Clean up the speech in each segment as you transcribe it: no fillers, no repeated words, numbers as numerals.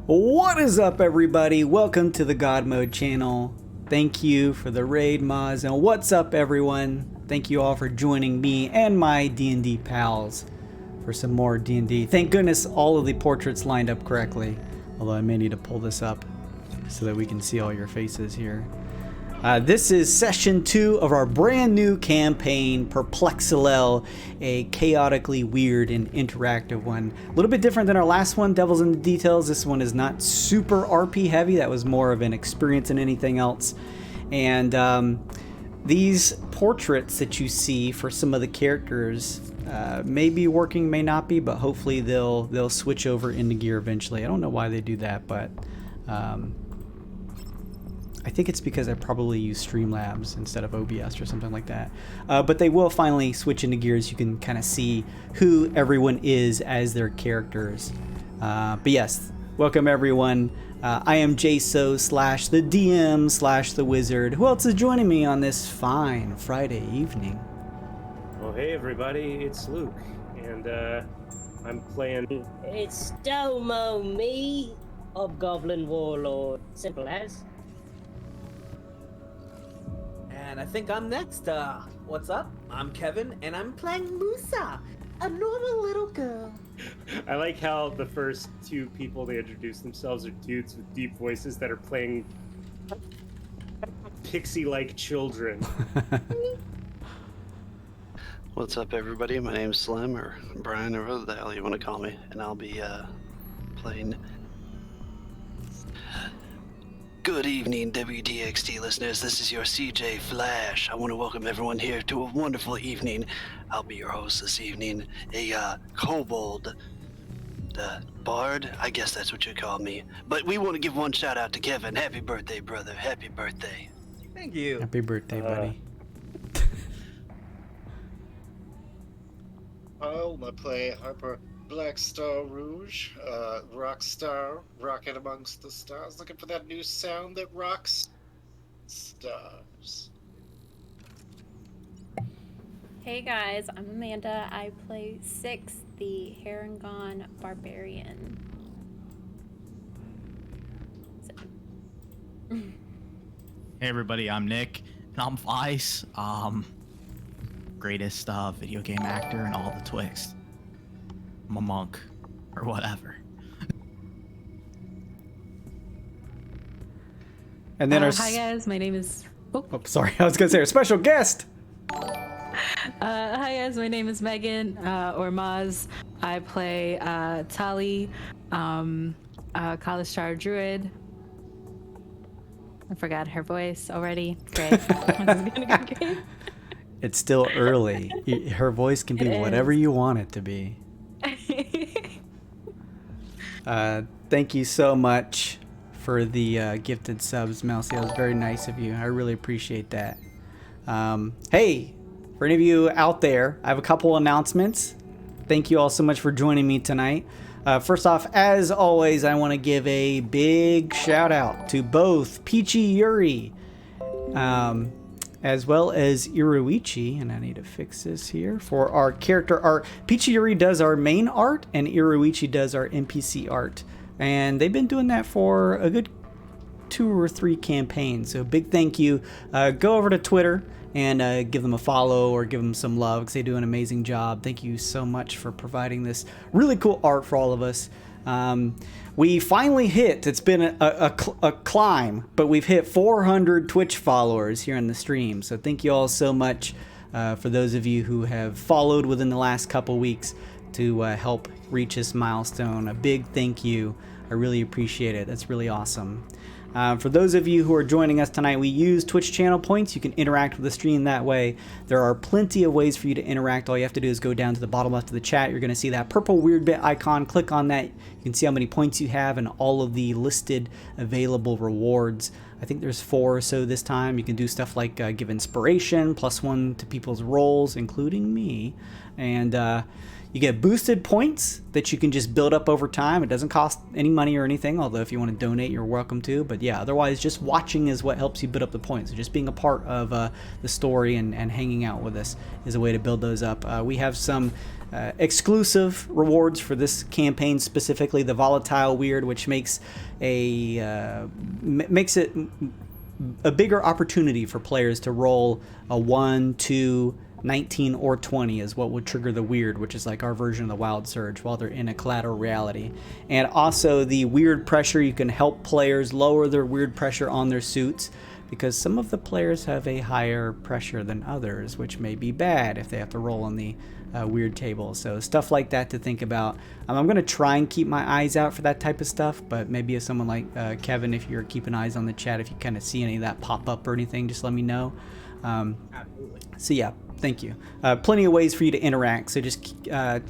What is up, everybody? Welcome to the God Mode channel. Thank you for the raid, Maz. And what's up, everyone? Thank you all for joining me and my D&D pals for some more D&D. Thank goodness all of the portraits lined up correctly. Although I may need to pull this up so that we can see all your faces here. This is session 2 of our brand new campaign, PERPLEXELLEL, a chaotically weird and interactive one. A little bit different than our last one, Devils in the Details. This one is not super RP heavy. That was more of an experience than anything else. And these portraits that you see for some of the characters may be working, may not be, but hopefully they'll switch over into gear eventually. I don't know why they do that, but I think it's because I probably use Streamlabs instead of OBS or something like that. But they will finally switch into gears. You can kind of see who everyone is as their characters. But yes, welcome everyone. I am Jaso / the DM / the wizard. Who else is joining me on this fine Friday evening? Well, hey everybody, it's Luke, and I'm playing... It's Domo, me, hobgoblin warlord. Simple as. And I think I'm next. What's up? I'm Kevin, and I'm playing MUSA, a normal little girl. I like how the first two people they introduce themselves are dudes with deep voices that are playing pixie-like children. What's up, everybody? My name's Slim, or Brian, or whatever the hell you want to call me, and I'll be playing. Good evening, WDXT listeners. This is your CJ Flash. I want to welcome everyone here to a wonderful evening. I'll be your host this evening, a kobold, the bard. I guess that's what you call me. But we want to give one shout out to Kevin. Happy birthday, brother. Happy birthday. Thank you. Happy birthday, buddy. I play Harper, Black Star Rouge, rock star, rocking amongst the stars, looking for that new sound that rocks stars. Hey guys, I'm Amanda. I play Six, the harengon barbarian. Hey everybody, I'm Nick, and I'm VYSE, greatest video game actor in all the Twixt. I'm a monk, or whatever. And then hi guys, my name is... Oh, sorry, I was going to say our special guest. Hi guys, my name is Megan, or Maz. I play Talii, kalashtar druid. I forgot her voice already. Great. It's still early. Her voice can be whatever you want it to be. Thank you so much for the gifted subs, Mousy. That was very nice of you. I really appreciate that. Hey, for any of you out there, I have a couple announcements. Thank you all so much for joining me tonight. First off, as always, I want to give a big shout out to both Peachy Yuri, as well as Iruichi, and I need to fix this here, for our character art. Peachy Yuri does our main art, and Iruichi does our NPC art. And they've been doing that for a good 2 or 3 campaigns. So big thank you. Go over to Twitter and give them a follow or give them some love, because they do an amazing job. Thank you so much for providing this really cool art for all of us. We finally hit, it's been a climb, but we've hit 400 Twitch followers here on the stream. So thank you all so much for those of you who have followed within the last couple weeks to help reach this milestone. A big thank you. I really appreciate it. That's really awesome. For those of you who are joining us tonight, we use Twitch channel points. You can interact with the stream that way. There are plenty of ways for you to interact. All you have to do is go down to the bottom left of the chat. You're going to see that purple weird bit icon. Click on that. You can see how many points you have and all of the listed available rewards. I think there's 4 or so this time. You can do stuff like give inspiration, +1 to people's rolls, including me. And You get boosted points that you can just build up over time. It doesn't cost any money or anything, although if you want to donate, you're welcome to. But yeah, otherwise, just watching is what helps you build up the points. So just being a part of the story and hanging out with us is a way to build those up. We have some exclusive rewards for this campaign, specifically the volatile Wyrd, which makes makes it a bigger opportunity for players to roll a 1, 2, 19, or 20 is what would trigger the Wyrd, which is like our version of the Wild Surge while they're in a collateral reality. And also the Wyrd pressure, you can help players lower their Wyrd pressure on their suits, because some of the players have a higher pressure than others, which may be bad if they have to roll on the Wyrd table. So stuff like that to think about. I'm going to try and keep my eyes out for that type of stuff, but maybe if someone like Kevin, if you're keeping eyes on the chat, if you kind of see any of that pop up or anything, just let me know. Absolutely. So yeah, thank you. Plenty of ways for you to interact, so just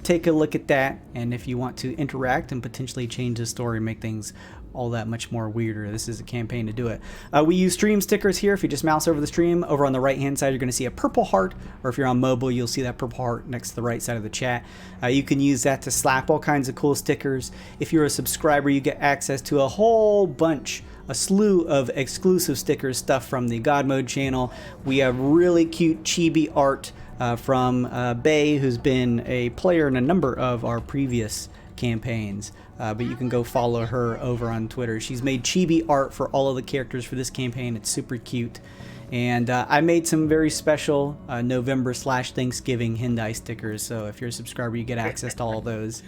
take a look at that, and if you want to interact and potentially change the story, make things all that much more weirder, this is a campaign to do it. We use stream stickers here. If you just mouse over the stream, over on the right hand side you're going to see a purple heart, or if you're on mobile you'll see that purple heart next to the right side of the chat. You can use that to slap all kinds of cool stickers. If you're a subscriber, you get access to a whole bunch, a slew of exclusive stickers, stuff from the God Mode channel. We have really cute chibi art from Bay, who's been a player in a number of our previous campaigns, but you can go follow her over on Twitter. She's made chibi art for all of the characters for this campaign. It's super cute. And I made some very special November/Thanksgiving Hendai stickers, so if you're a subscriber you get access to all of those.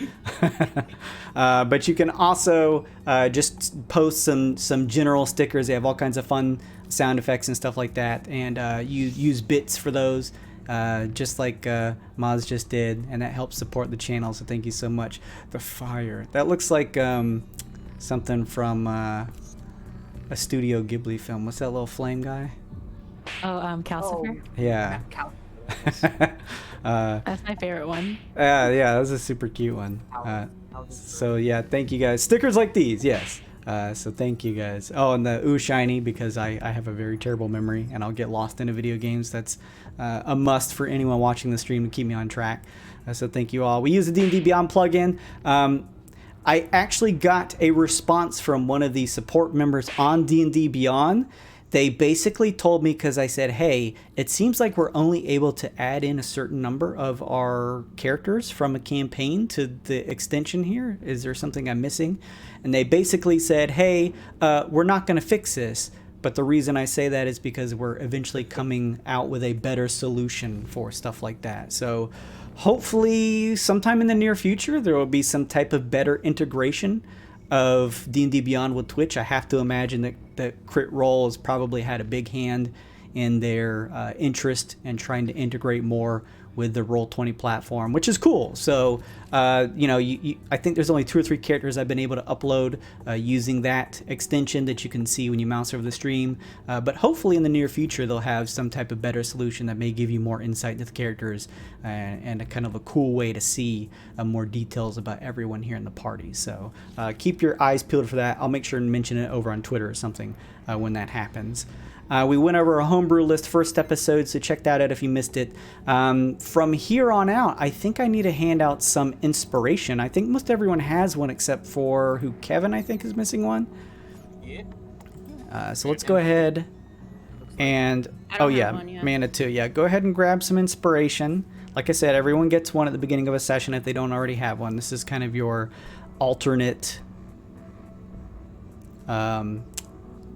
But you can also just post some general stickers. They have all kinds of fun sound effects and stuff like that, and you use bits for those, just like Maz just did, and that helps support the channel, so thank you so much. The fire, that looks like something from a Studio Ghibli film. What's that little flame guy? Oh, Calcifer. Yeah. That's my favorite one. Yeah, that was a super cute one. So yeah, thank you guys. Stickers like these, yes. So thank you guys. Oh, and the ooh shiny, because I have a very terrible memory and I'll get lost into video games. That's a must for anyone watching the stream to keep me on track. So thank you all. We use the D&D Beyond plugin. I actually got a response from one of the support members on D&D Beyond. They basically told me, because I said, hey, it seems like we're only able to add in a certain number of our characters from a campaign to the extension here. Is there something I'm missing? And they basically said, hey, we're not going to fix this. But the reason I say that is because we're eventually coming out with a better solution for stuff like that. So hopefully sometime in the near future, there will be some type of better integration of D&D Beyond with Twitch. I have to imagine that Crit Role has probably had a big hand in their interest in trying to integrate more with the Roll20 platform, which is cool. So, you know, I think there's only 2 or 3 characters I've been able to upload using that extension that you can see when you mouse over the stream. But hopefully in the near future, they'll have some type of better solution that may give you more insight into the characters and a kind of a cool way to see more details about everyone here in the party. So keep your eyes peeled for that. I'll make sure and mention it over on Twitter or something when that happens. We went over a homebrew list first episode, so check that out if you missed it. From here on out, I think I need to hand out some inspiration. I think most everyone has one except for Kevin, I think, is missing one. Yeah. So let's go ahead and... Oh yeah, Mana too. Yeah, go ahead and grab some inspiration. Like I said, everyone gets one at the beginning of a session if they don't already have one. This is kind of your alternate...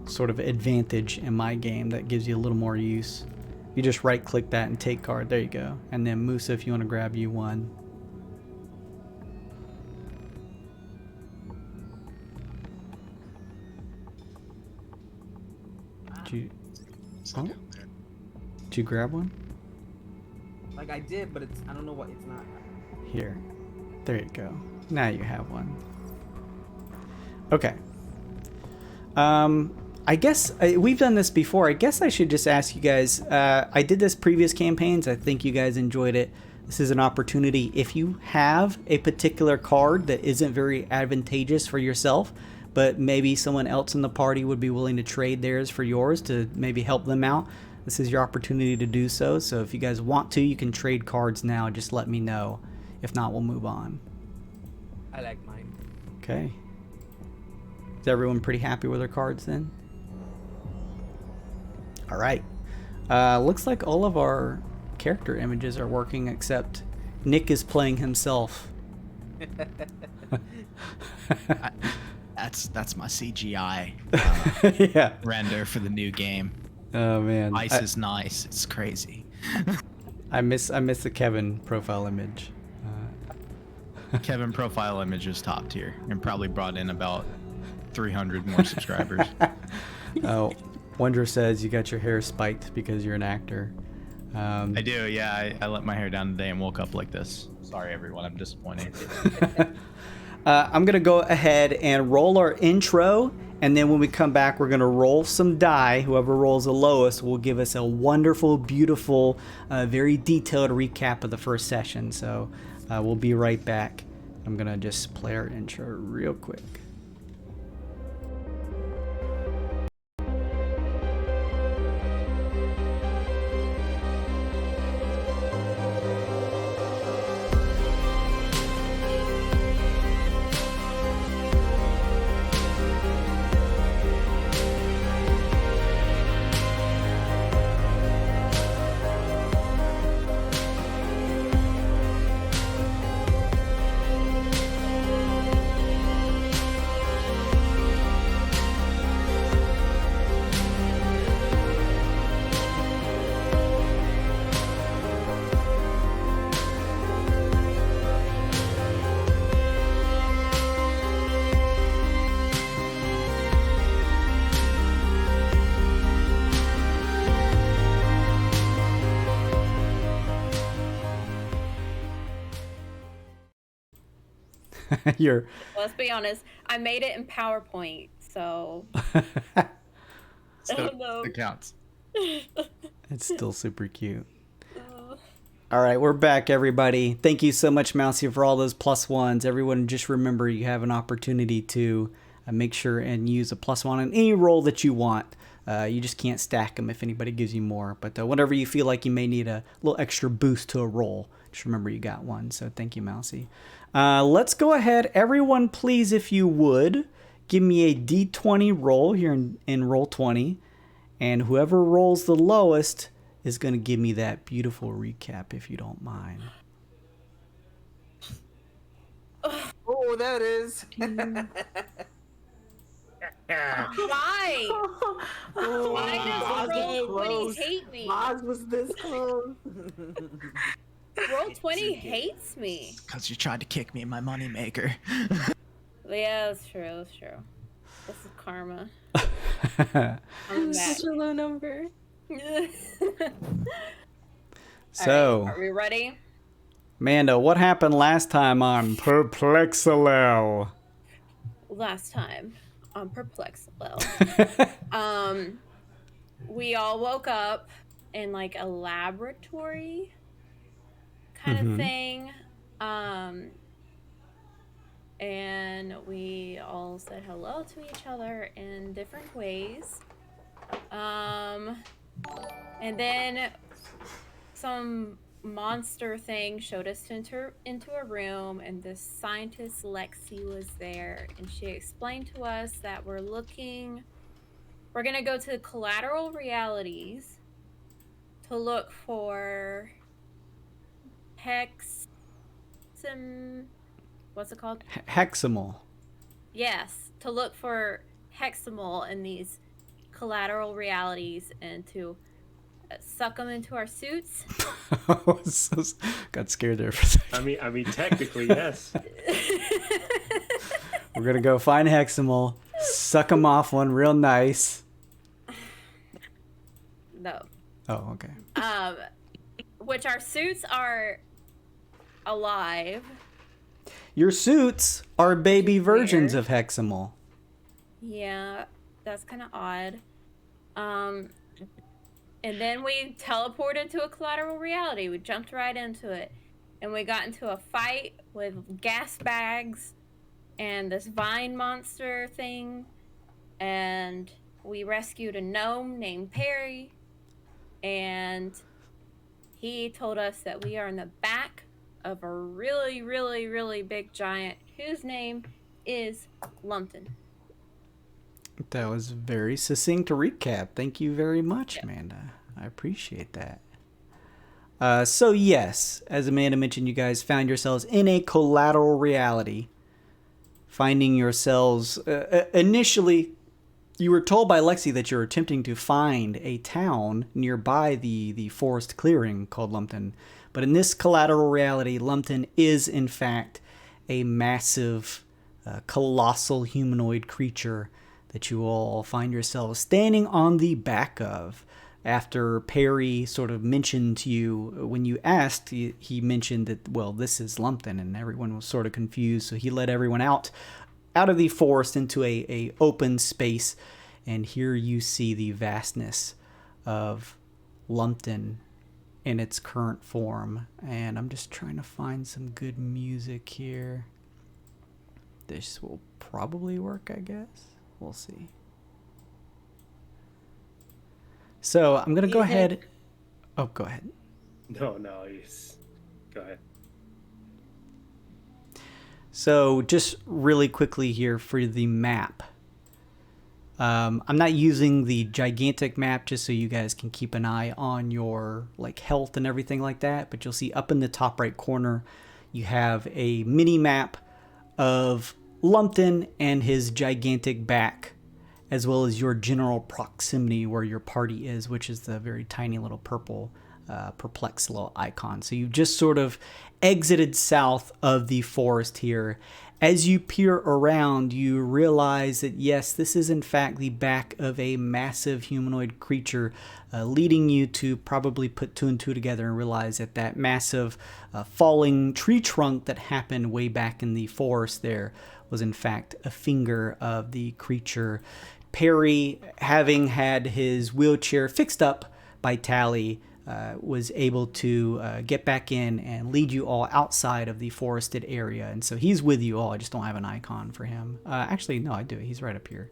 sort of advantage in my game that gives you a little more use. You just right click that and take card. There you go. And then MUSA, if you want to grab you one. Did you grab one? Like I did, but I don't know what it's not. Here. There you go. Now you have one. Okay. I guess we've done this before. I guess I should just ask you guys. I did this previous campaigns. I think you guys enjoyed it. This is an opportunity. If you have a particular card that isn't very advantageous for yourself, but maybe someone else in the party would be willing to trade theirs for yours to maybe help them out, this is your opportunity to do so. So if you guys want to, you can trade cards now. Just let me know If not, we'll move on. I like mine. Okay. Is everyone pretty happy with their cards then? All right. Looks like all of our character images are working except Nick is playing himself. That's my CGI Yeah. render for the new game. Oh man. VYSE is nice. It's crazy. I miss the Kevin profile image. Kevin profile image is top tier and probably brought in about 300 more subscribers. Oh, Wonder says you got your hair spiked because you're an actor. I do, yeah. I let my hair down today and woke up like this. Sorry, everyone. I'm disappointed. I'm going to go ahead and roll our intro, and then when we come back, we're going to roll some die. Whoever rolls the lowest will give us a wonderful, beautiful, very detailed recap of the first session. So we'll be right back. I'm going to just play our intro real quick. You're Let's be honest. I made it in PowerPoint, so. So no. it counts. It's still super cute. All right, we're back, everybody. Thank you so much, Mousy, for all those +1s. Everyone, just remember you have an opportunity to make sure and use a +1 on any roll that you want. You just can't stack them if anybody gives you more. But whenever you feel like you may need a little extra boost to a roll, just remember you got one. So thank you, Mousy. Let's go ahead. Everyone, please, if you would, give me a D20 roll here in roll 20. And whoever rolls the lowest is going to give me that beautiful recap, if you don't mind. Oh, there it is. Why? Oh, Why does roll 20 close. hate me? Maz was this close. Roll 20 hates me. Because you tried to kick me in my moneymaker. Yeah, that's true. That's true. This is karma. I'm such a low number. So, right, are we ready? Amanda, what happened last time on PERPLEXELLEL? Last time on PERPLEXELLEL, we all woke up in like a laboratory kind of thing. And we all said hello to each other in different ways. And then some monster thing showed us into a room, and this scientist Lexi was there, and she explained to us that we're gonna go to collateral realities to look for what's it called? Hexamal. Yes, to look for hexamal in these collateral realities and to suck them into our suits. Got scared there for a second. I mean, technically, yes. We're gonna go find Hexamal, suck them off one real nice. No. Oh, okay. Which our suits are alive. Your suits are baby versions of Hexamal. Yeah, that's kind of odd. And then we teleported to a collateral reality. We jumped right into it. And we got into a fight with gas bags and this vine monster thing. And we rescued a gnome named Perry. And he told us that we are in the back of a really, really, really big giant whose name is Lumpton. That was very succinct to recap. Thank you very much, Amanda. I appreciate that. So yes, as Amanda mentioned, you guys found yourselves in a collateral reality. Finding yourselves... initially, you were told by Lexi that you're attempting to find a town nearby the forest clearing called Lumpton. But in this collateral reality, Lumpton is, in fact, a massive, colossal humanoid creature that you all find yourselves standing on the back of. After Perry sort of mentioned to you, when you asked, he mentioned that, well, this is Lumpton, and everyone was sort of confused, so he led everyone out of the forest into a open space, and here you see the vastness of Lumpton in its current form. And I'm just trying to find some good music here. This will probably work, I guess. We'll see. So I'm going to go ahead. Oh, go ahead. No, go ahead. So just really quickly here for the map. I'm not using the gigantic map just so you guys can keep an eye on your like health and everything like that. But you'll see up in the top right corner, you have a mini map of Lumpton and his gigantic back, as well as your general proximity where your party is, which is the very tiny little purple PERPLEXELLEL icon. So you've just sort of exited south of the forest here. As you peer around, you realize that yes, this is in fact the back of a massive humanoid creature, leading you to probably put two and two together and realize that that massive falling tree trunk that happened way back in the forest there was in fact a finger of the creature. Perry, having had his wheelchair fixed up by Talii, was able to get back in and lead you all outside of the forested area. And so he's with you all. I just don't have an icon for him. Actually, no, I do. He's right up here.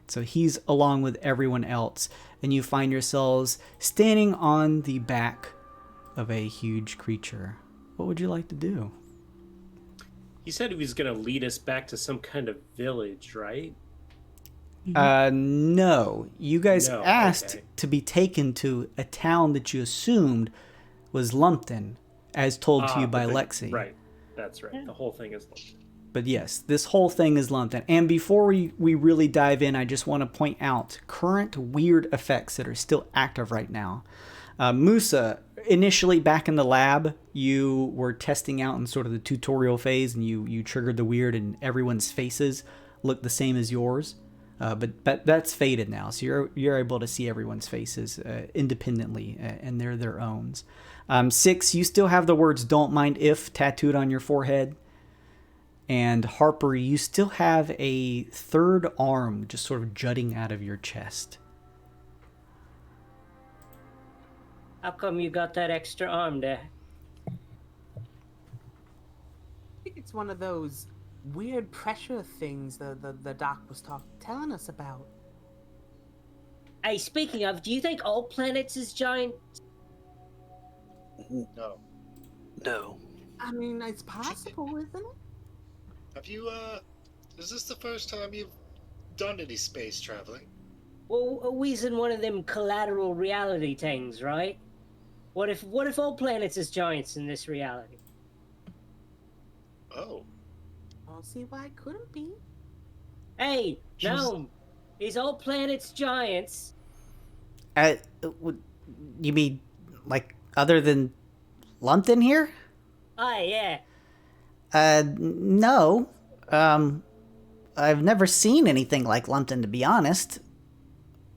So he's along with everyone else. And you find yourselves standing on the back of a huge creature. What would you like to do? He said he was going to lead us back to some kind of village, right? No. You guys asked okay. to be taken to a town that you assumed was Lumpton, as told to you by Lexi. Right. That's right. The whole thing is Lumpton. But yes, this whole thing is Lumpton. And before we really dive in, I just want to point out current weird effects that are still active right now. MUSA, initially back in the lab, you were testing out in sort of the tutorial phase, and you triggered the weird, and everyone's faces look the same as yours. But that's faded now, so you're able to see everyone's faces independently, and they're their owns. 6, you still have the words "Don't mind if" tattooed on your forehead. And Harper, you still have a third arm just sort of jutting out of your chest. How come you got that extra arm there? I think it's one of those weird pressure things the doc was telling us about. Hey, speaking of, do you think all planets is giant? No. No. I mean, it's possible, isn't it? Have you, is this the first time you've done any space traveling? Well, we's in one of them collateral reality things, right? What if all planets is giants in this reality? Oh. I don't see why it couldn't be. Hey, no, is all planets giants? You mean like other than Lumpton here? Yeah. No. I've never seen anything like Lumpton, to be honest.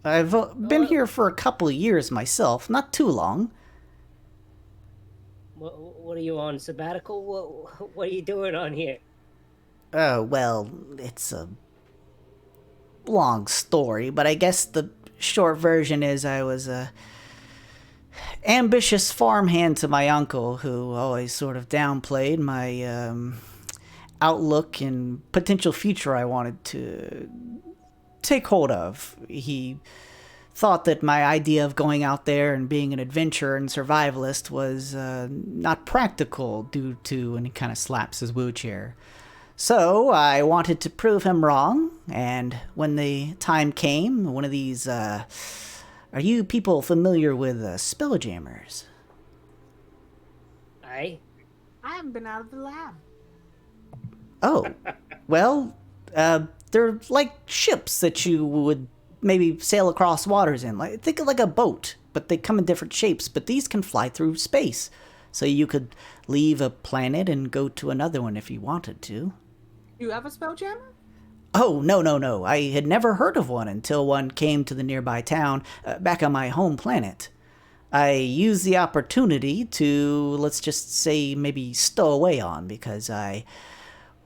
I've been here for a couple of years myself, not too long. What are you on, sabbatical? What are you doing on here? Oh, well, it's a long story, but I guess the short version is I was a ambitious farmhand to my uncle, who always sort of downplayed my outlook and potential future I wanted to take hold of. He thought that my idea of going out there and being an adventurer and survivalist was not practical due to, and he kind of slaps his wheelchair. So I wanted to prove him wrong, and when the time came, one of these, are you people familiar with spelljammers? Aye. I haven't been out of the lab. Oh, well, they're like ships that you would maybe sail across waters in. Like, think of like a boat, but they come in different shapes, but these can fly through space. So you could leave a planet and go to another one if you wanted to. You have a spelljammer? Oh, no. I had never heard of one until one came to the nearby town back on my home planet. I used the opportunity to, let's just say, maybe stow away on because I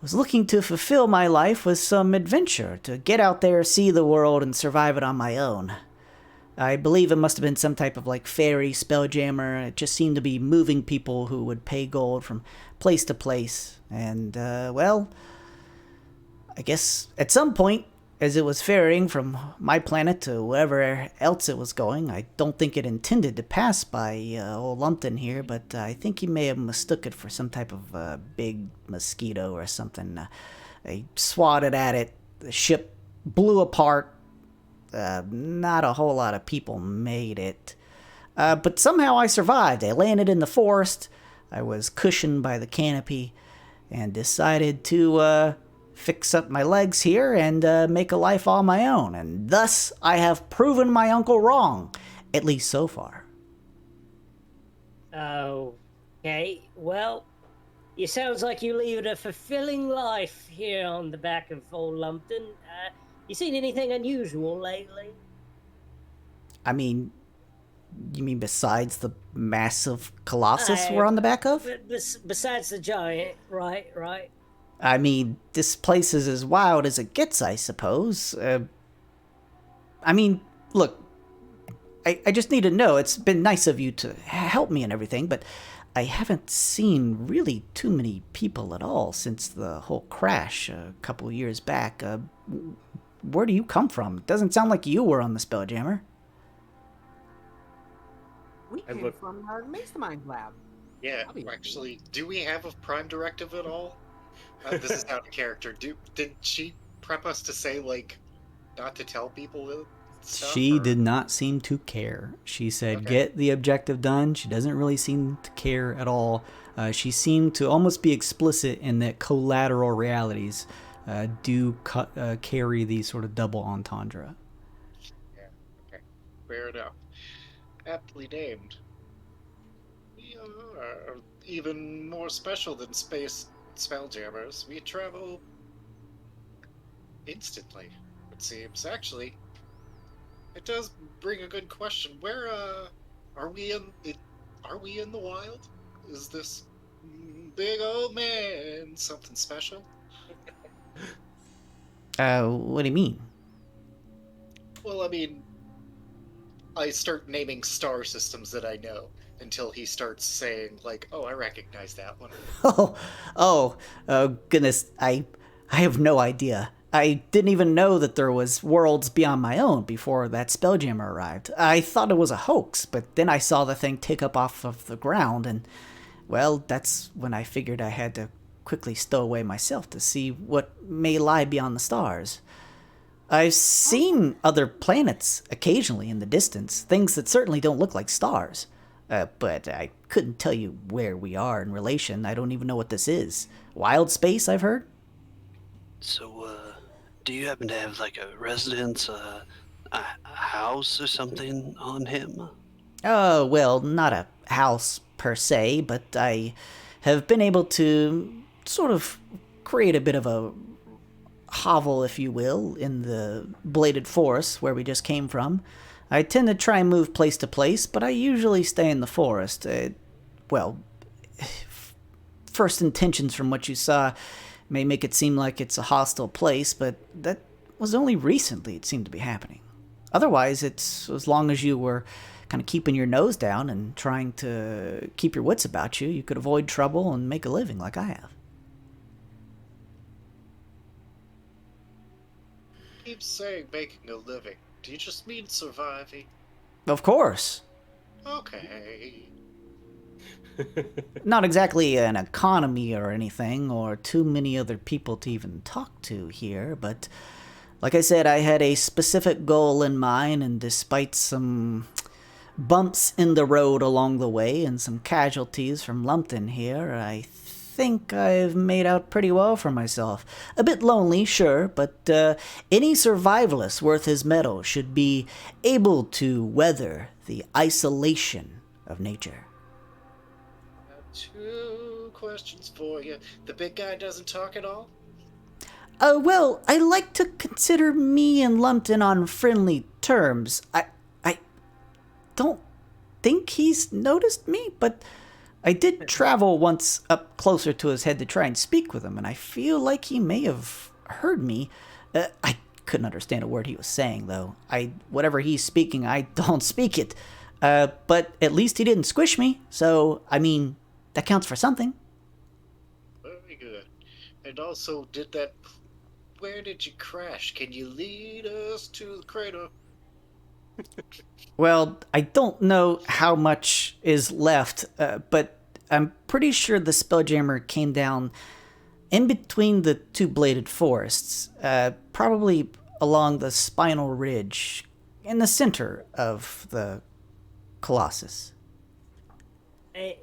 was looking to fulfill my life with some adventure, to get out there, see the world, and survive it on my own. I believe it must have been some type of like fairy spelljammer. It just seemed to be moving people who would pay gold from place to place. And, well, I guess at some point, as it was ferrying from my planet to wherever else it was going, I don't think it intended to pass by old Lumpton here, but I think he may have mistook it for some type of big mosquito or something. They swatted at it, the ship blew apart. Not a whole lot of people made it. But somehow I survived. I landed in the forest. I was cushioned by the canopy and decided to fix up my legs here and make a life all my own. And thus, I have proven my uncle wrong, at least so far. Okay, well, it sounds like you lead a fulfilling life here on the back of old Lumpton. You seen anything unusual lately? I mean, you mean besides the massive colossus we're on the back of? Besides the giant, right. I mean, this place is as wild as it gets, I suppose. I mean, look, I just need to know. It's been nice of you to help me and everything, but I haven't seen really too many people at all since the whole crash a couple years back. Where do you come from? It doesn't sound like you were on the Spelljammer. We came from our Meister Mind lab. Yeah, actually, do we have a prime directive at all? This is out of character. Did she prep us to say, like, not to tell people stuff? She did not seem to care. She said, get the objective done. She doesn't really seem to care at all. She seemed to almost be explicit in that collateral realities do carry the sort of double entendre. Yeah, okay. Fair enough. Aptly named. We are even more special than space spelljammers. We travel instantly, it seems. Actually, it does bring a good question. Where are we in the wild? Is this big old man something special? What do you mean? Well, I mean, I start naming star systems that I know until he starts saying, like, oh, I recognize that one. Oh, goodness, I have no idea. I didn't even know that there was worlds beyond my own before that Spelljammer arrived. I thought it was a hoax, but then I saw the thing take up off of the ground, and, well, that's when I figured I had to quickly stow away myself to see what may lie beyond the stars. I've seen other planets occasionally in the distance, things that certainly don't look like stars. But I couldn't tell you where we are in relation. I don't even know what this is. Wild space, I've heard? So, do you happen to have, like, a residence, a house or something on him? Oh, well, not a house per se, but I have been able to sort of create a bit of a hovel, if you will, in the bladed forest where we just came from. I tend to try and move place to place, but I usually stay in the forest. Well, first intentions from what you saw may make it seem like it's a hostile place, but that was only recently it seemed to be happening. Otherwise, it's as long as you were kind of keeping your nose down and trying to keep your wits about you, you could avoid trouble and make a living like I have. Keep saying making a living. Do you just mean surviving? Of course. Okay. Not exactly an economy or anything, or too many other people to even talk to here, but like I said, I had a specific goal in mind, and despite some bumps in the road along the way and some casualties from Lumpton here, I think I've made out pretty well for myself. A bit lonely, sure, but any survivalist worth his mettle should be able to weather the isolation of nature. 2 questions for you. The big guy doesn't talk at all? Well, I like to consider me and Lumpton on friendly terms. I don't think he's noticed me, but I did travel once up closer to his head to try and speak with him, and I feel like he may have heard me. I couldn't understand a word he was saying, though. Whatever he's speaking, I don't speak it. But at least he didn't squish me, so, I mean, that counts for something. Very good. And also, where did you crash? Can you lead us to the crater? Well, I don't know how much is left, but I'm pretty sure the Spelljammer came down in between the 2 bladed forests, probably along the Spinal Ridge, in the center of the Colossus.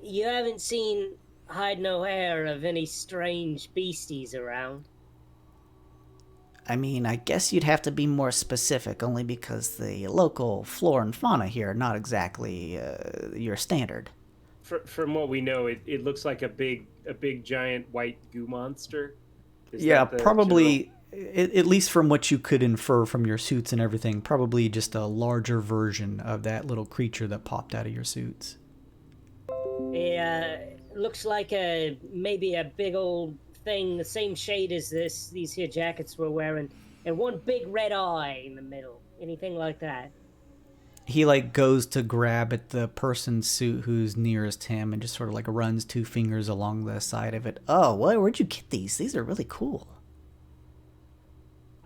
You haven't seen hide no hair of any strange beasties around? I mean, I guess you'd have to be more specific, only because the local flora and fauna here are not exactly your standard. From what we know, it looks like a big giant white goo monster. Yeah, probably, at least from what you could infer from your suits and everything, probably just a larger version of that little creature that popped out of your suits. Yeah, looks like maybe a big old thing, the same shade as these here jackets we're wearing, and one big red eye in the middle. Anything like that? He goes to grab at the person's suit who's nearest him and just sort of runs 2 fingers along the side of it. Oh, where'd you get these? These are really cool.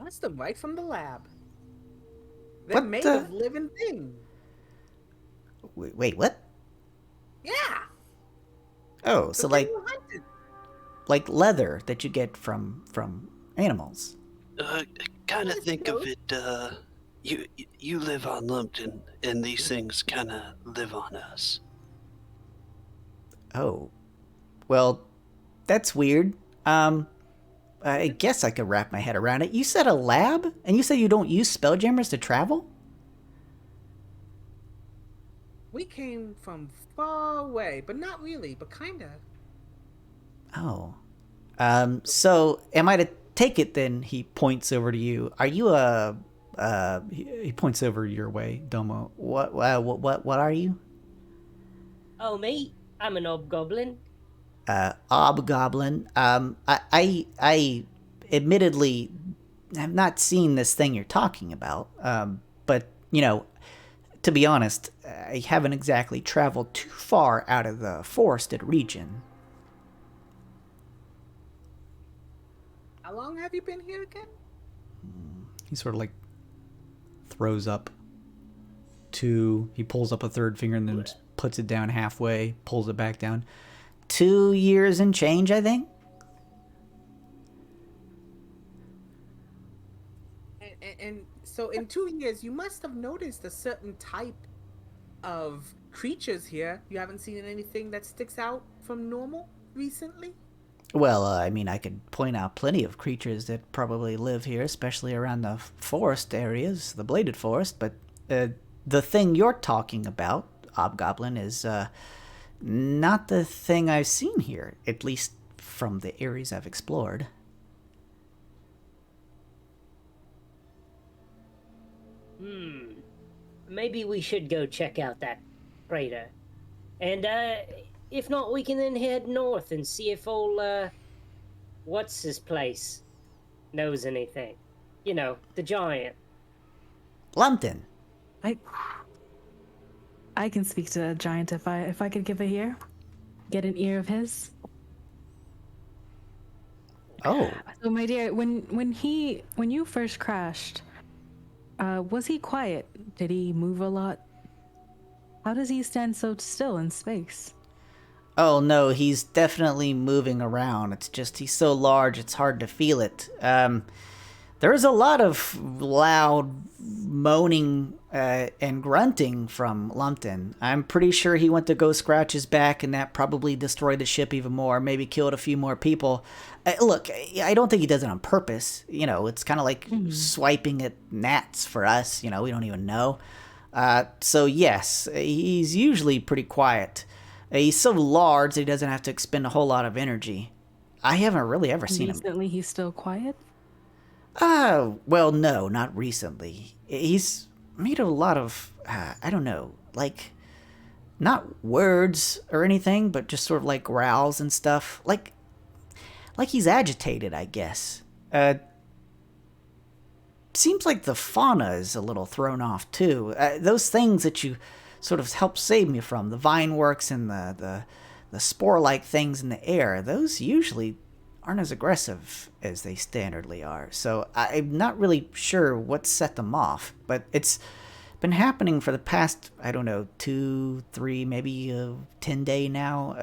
That's them right from the lab. They're made of living things. Wait, what? Yeah. Oh, so like leather that you get from animals. Kind of think of it, you live on Lumpton, and these things kind of live on us. Oh. Well, that's weird. I guess I could wrap my head around it. You said a lab? And you said you don't use spelljammers to travel? We came from far away, but not really, but kinda. Oh. So am I to take it then? He points over to you. Are you he points over your way, Domo. What are you? Oh, me? I'm an hobgoblin. Hobgoblin. I admittedly have not seen this thing you're talking about. But, to be honest, I haven't exactly traveled too far out of the forested region. How long have you been here again? He sort of throws up 2. He pulls up a 3rd finger and then puts it down halfway, pulls it back down. 2 years and change, I think. And so in 2 years, you must have noticed a certain type of creatures here. You haven't seen anything that sticks out from normal recently? Well, I mean, I could point out plenty of creatures that probably live here, especially around the forest areas, the bladed forest, but the thing you're talking about, hobgoblin, is not the thing I've seen here, at least from the areas I've explored. Maybe we should go check out that crater. And, if not, we can then head north and see if old, what's his place knows anything. You know, the giant. Lumpton. I can speak to a giant if I could give a ear. Get an ear of his. Oh. So my dear, when you first crashed, Was he quiet? Did he move a lot? How does he stand so still in space? Oh no, he's definitely moving around. It's just he's so large, it's hard to feel it. There's a lot of loud moaning and grunting from Lumpton. I'm pretty sure he went to go scratch his back, and that probably destroyed the ship even more, maybe killed a few more people. Look, I don't think he does it on purpose. You know, it's kind of like swiping at gnats for us. You know, we don't even know. So yes, he's usually pretty quiet. He's so large that he doesn't have to expend a whole lot of energy. I haven't really ever seen him. Recently, he's still quiet? Well, no, not recently. He's made a lot of, I don't know, like, not words or anything, but just sort of like growls and stuff. Like he's agitated, I guess. Seems like the fauna is a little thrown off, too. Those things that you sort of helped save me from, the vine works and the spore-like things in the air, those usually aren't as aggressive as they standardly are. So I'm not really sure what set them off, but it's been happening for the past, I don't know, 2, 3, maybe 10 day now,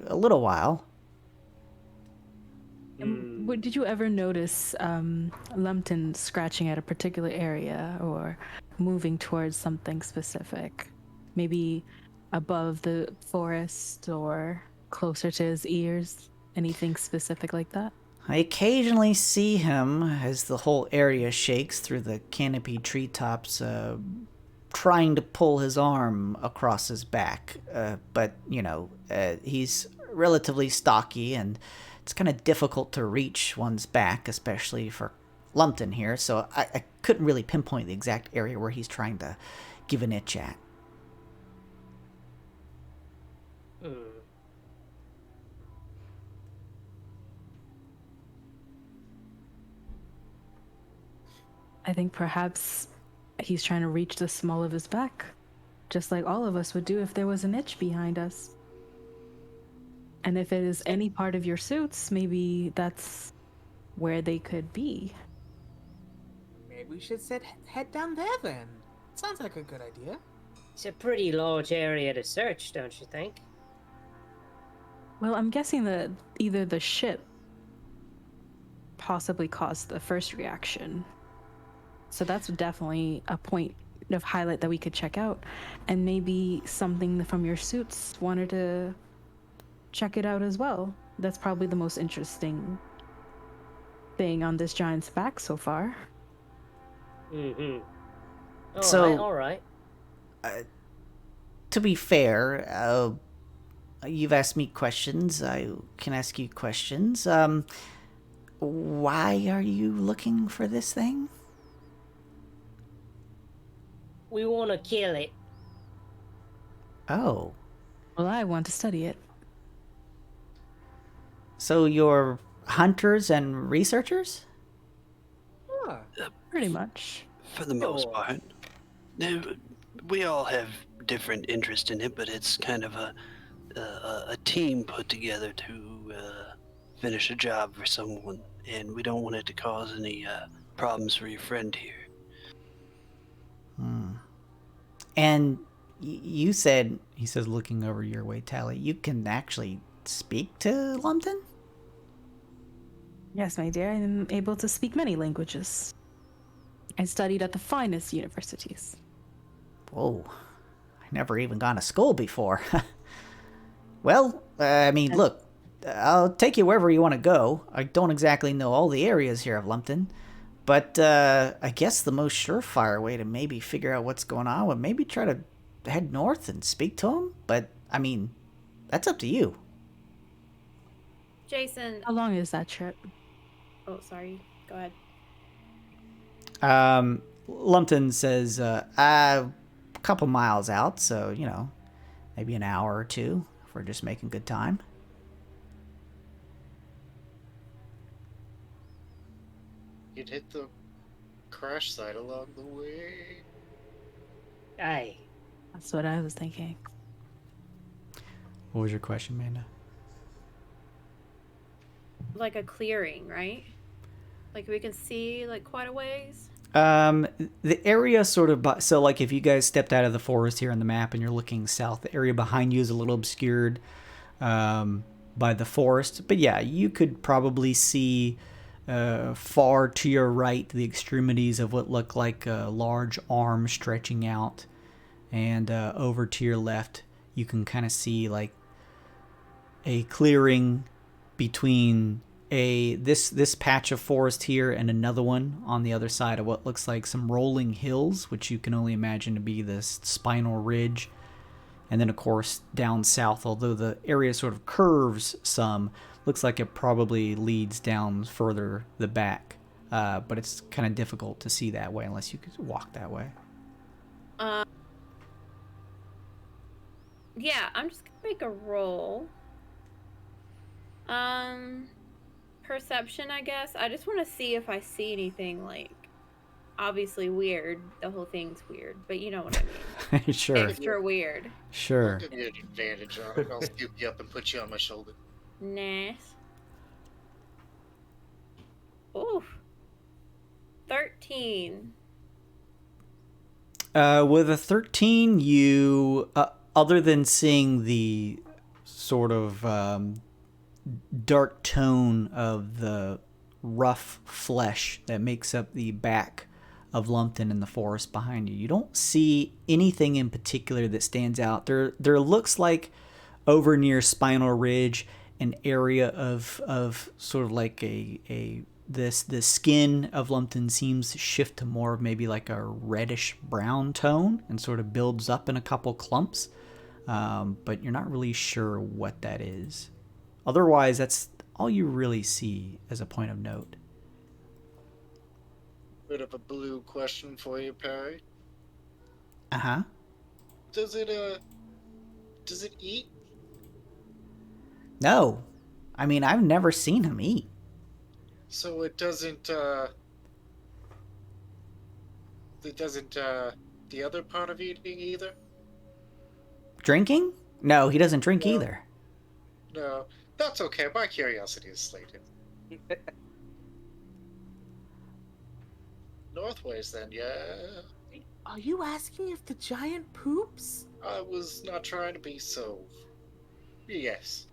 a little while. Did you ever notice Lumpton scratching at a particular area or moving towards something specific? Maybe above the forest or closer to his ears? Anything specific like that? I occasionally see him as the whole area shakes through the canopied treetops, trying to pull his arm across his back. But, you know, he's relatively stocky, and it's kind of difficult to reach one's back, especially for Lumpton here. So I couldn't really pinpoint the exact area where he's trying to give an itch at. I think perhaps he's trying to reach the small of his back, just like all of us would do if there was an itch behind us. And if it is any part of your suits, maybe that's where they could be. Maybe we should head down there then. Sounds like a good idea. It's a pretty large area to search, don't you think? Well, I'm guessing that either the ship possibly caused the first reaction. So that's definitely a point of highlight that we could check out. And maybe something from your suits wanted to check it out as well. That's probably the most interesting thing on this giant's back so far. Mm-hmm. All right. To be fair, you've asked me questions. I can ask you questions. Why are you looking for this thing? We want to kill it. Oh. Well, I want to study it. So you're hunters and researchers? Pretty much. For the most part. We all have different interest in it, but it's kind of a team put together to finish a job for someone, and we don't want it to cause any problems for your friend here. And you said, he says looking over your way, Talii, you can actually speak to Lumpton? Yes, my dear, I am able to speak many languages. I studied at the finest universities. Whoa, I never even gone to school before. Well, I mean, look, I'll take you wherever you want to go. I don't exactly know all the areas here of Lumpton, but I guess the most surefire way to maybe figure out what's going on would maybe try to head north and speak to him. But, I mean, that's up to you. Jason. How long is that trip? Oh, sorry. Go ahead. Lumpton says, a couple miles out, so, you know, maybe an hour or two if we're just making good time. You'd hit the crash site along the way. Aye. That's what I was thinking. What was your question, Amanda? Like a clearing, right? Like we can see like quite a ways. The area sort of, so like if you guys stepped out of the forest here on the map and you're looking south, the area behind you is a little obscured by the forest. But yeah, you could probably see far to your right the extremities of what look like a large arm stretching out. And over to your left, you can kind of see like a clearing between this patch of forest here and another one on the other side of what looks like some rolling hills, which you can only imagine to be this Spinal Ridge. And then of course down south, although the area sort of curves some, looks like it probably leads down further the back, but it's kind of difficult to see that way unless you could walk that way. Yeah, I'm just gonna make a roll. Perception, I guess. I just want to see if I see anything, like, obviously weird. The whole thing's weird, but you know what I mean. Sure. Extra weird. Sure. I'll give you an advantage on it. I'll scoop you up and put you on my shoulder. Nice. Oof. 13. With a 13, you, other than seeing the sort of dark tone of the rough flesh that makes up the back of Lumpton in the forest behind you, you don't see anything in particular that stands out. There looks like over near Spinal Ridge an area of sort of like the skin of Lumpton seems to shift to more of maybe like a reddish brown tone and sort of builds up in a couple clumps, but you're not really sure what that is. Otherwise, that's all you really see as a point of note. Bit of a blue question for you, Perry. Uh-huh. Does it eat? No. I mean, I've never seen him eat. So it doesn't, the other part of eating either? Drinking? No, he doesn't drink No. either. No, that's okay. My curiosity is slated. Northways then, yeah. Are you asking if the giant poops? I was not trying to be so... Yes.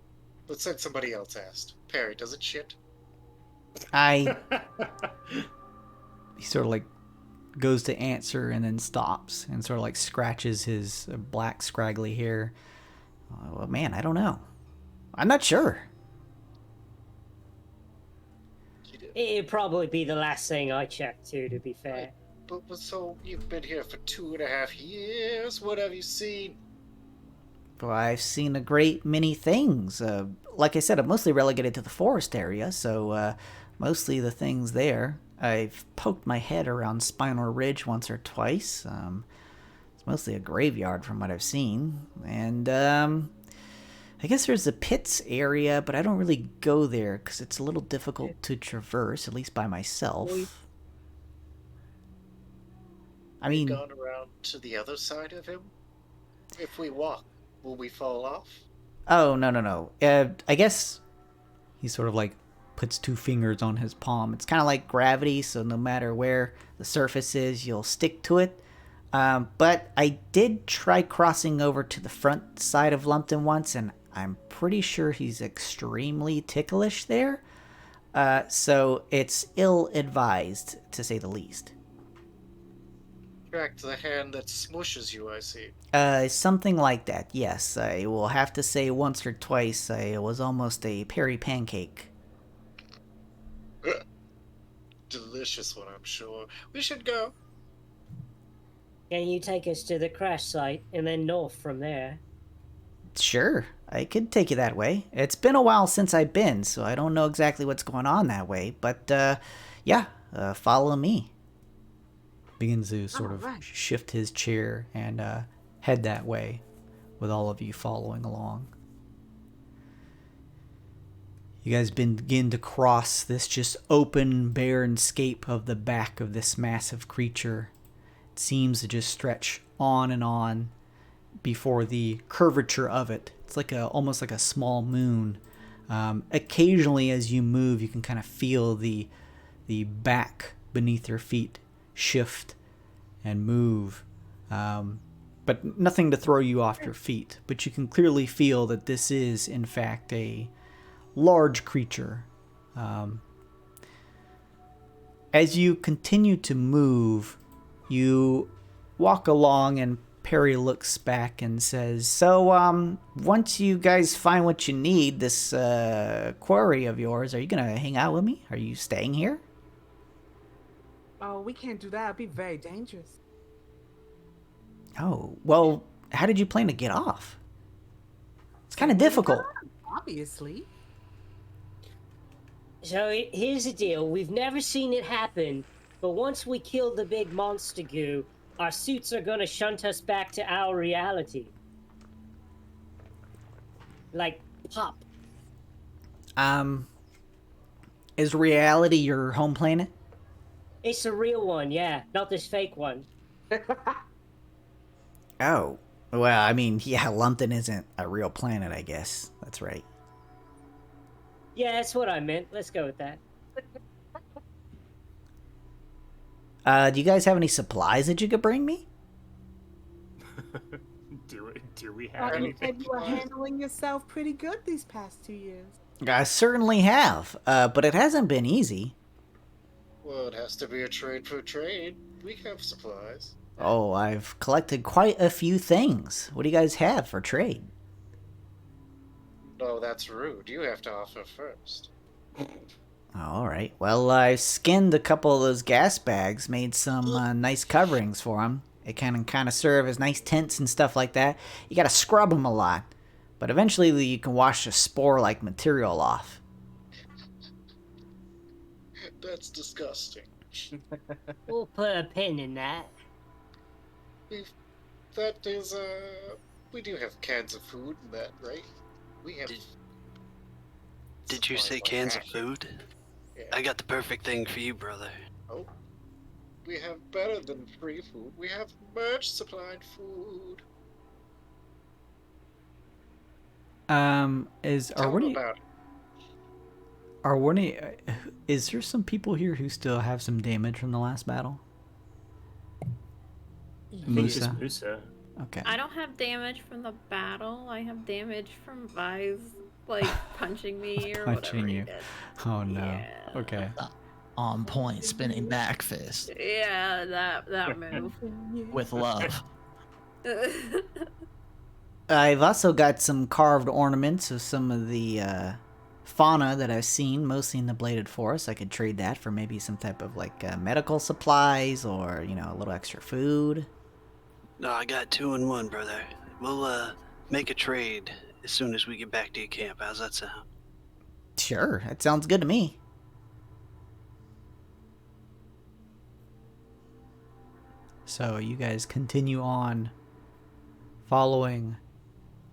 But since somebody else asked. Perry, does it shit? He sort of like goes to answer and then stops and sort of like scratches his black scraggly hair. Well, man, I don't know. I'm not sure. It'd probably be the last thing I checked too, to be fair. But so, you've been here for 2.5 years. What have you seen? Well, I've seen a great many things. Like I said, I'm mostly relegated to the forest area, so mostly the things there. I've poked my head around Spinal Ridge once or twice. It's mostly a graveyard from what I've seen. And I guess there's the pits area, but I don't really go there because it's a little difficult to traverse, at least by myself. I mean, Gone around to the other side of him? If we walk, will we fall off? oh, no. I guess he sort of like puts two fingers on his palm. It's kind of like gravity, so no matter where the surface is, you'll stick to it. But I did try crossing over to the front side of Lumpton once, and I'm pretty sure he's extremely ticklish there. So it's ill-advised, to say the least. Track to the hand that smushes you, I see. Something like that, yes. I will have to say once or twice I was almost a Perry pancake. Delicious one, I'm sure. We should go. Can you take us to the crash site and then north from there? Sure, I could take you that way. It's been a while since I've been, so I don't know exactly what's going on that way. But, yeah, follow me. Begins to sort of shift his chair and head that way, with all of you following along. You guys begin to cross this just open, barren scape of the back of this massive creature. It seems to just stretch on and on before the curvature of it. It's like almost like a small moon. Occasionally, as you move, you can kind of feel the back beneath your feet shift and move, but nothing to throw you off your feet. But you can clearly feel that this is, in fact, a large creature. As you continue to move, you walk along, and Perry looks back and says, so, once you guys find what you need, this quarry of yours, are you going to hang out with me? Are you staying here? Oh, we can't do that. It'd be very dangerous. Oh, well, how did you plan to get off? It's kind of difficult. Obviously. So here's the deal. We've never seen it happen, but once we kill the big monster goo, our suits are gonna shunt us back to our reality. Like, pop. Is reality your home planet? It's a real one, yeah, not this fake one. Oh, well, I mean, yeah, Lumpton isn't a real planet, I guess. That's right. Yeah, that's what I meant. Let's go with that. Do you guys have any supplies that you could bring me? Do we have You said anything? you were handling yourself pretty good these past 2 years. I certainly have, but it hasn't been easy. Well, it has to be a trade for trade. We have supplies. Oh, I've collected quite a few things. What do you guys have for trade? No, that's rude. You have to offer first. All right. Well, I skinned a couple of those gas bags, made some nice coverings for them. It can kind of serve as nice tents and stuff like that. You got to scrub them a lot, but eventually you can wash the spore-like material off. That's disgusting. We'll put a pin in that. That is, we do have cans of food and that, right? We have... Did you say supplies like cans of that. food? Yeah. I got the perfect thing for you, brother. Oh. We have better than free food. We have merch supplied food. Is there some people here who still have some damage from the last battle? MUSA. MUSA. Okay. I don't have damage from the battle. I have damage from VYSE, like, punching me or Punching whatever he you. did. Oh no. Yeah. Okay. On point, spinning back fist Yeah, that move. with love. I've also got some carved ornaments of some of the fauna that I've seen, mostly in the Bladed Forest. I could trade that for maybe some type of like medical supplies or, you know, a little extra food. No, I got 2 in 1, brother. We'll make a trade as soon as we get back to your camp. How's that sound? Sure, that sounds good to me. So you guys continue on following.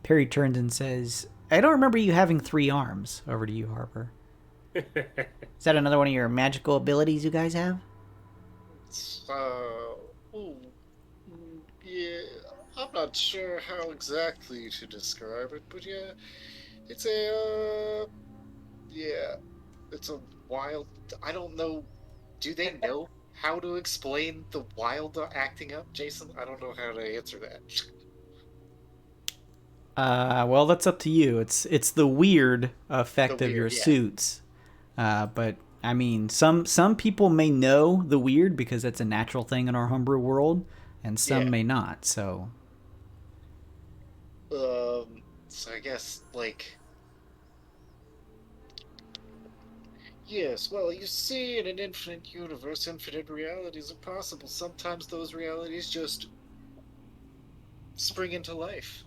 Perry turns and says, I don't remember you having 3 arms. Over to you, Harper. Is that another one of your magical abilities you guys have? Yeah, I'm not sure how exactly to describe it, but yeah, it's a, it's a wild, I don't know, do they know how to explain the wild acting up, Jason? I don't know how to answer that. Well, that's up to you. It's the weird effect The of your weird, yeah. suits. But I mean, some people may know the weird because it's a natural thing in our homebrew world, and some Yeah. may not. So So I guess, like... Yes, well, you see, in an infinite universe, infinite realities are possible. Sometimes those realities just spring into life.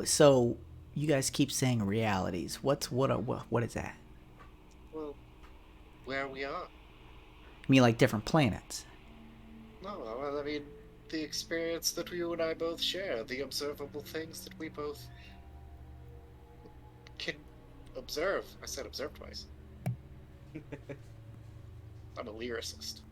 so you guys keep saying realities. What is that? Well, where we are. You mean like different planets? No, well, I mean, the experience that you and I both share, the observable things that we both can observe. I said observe twice. I'm a lyricist.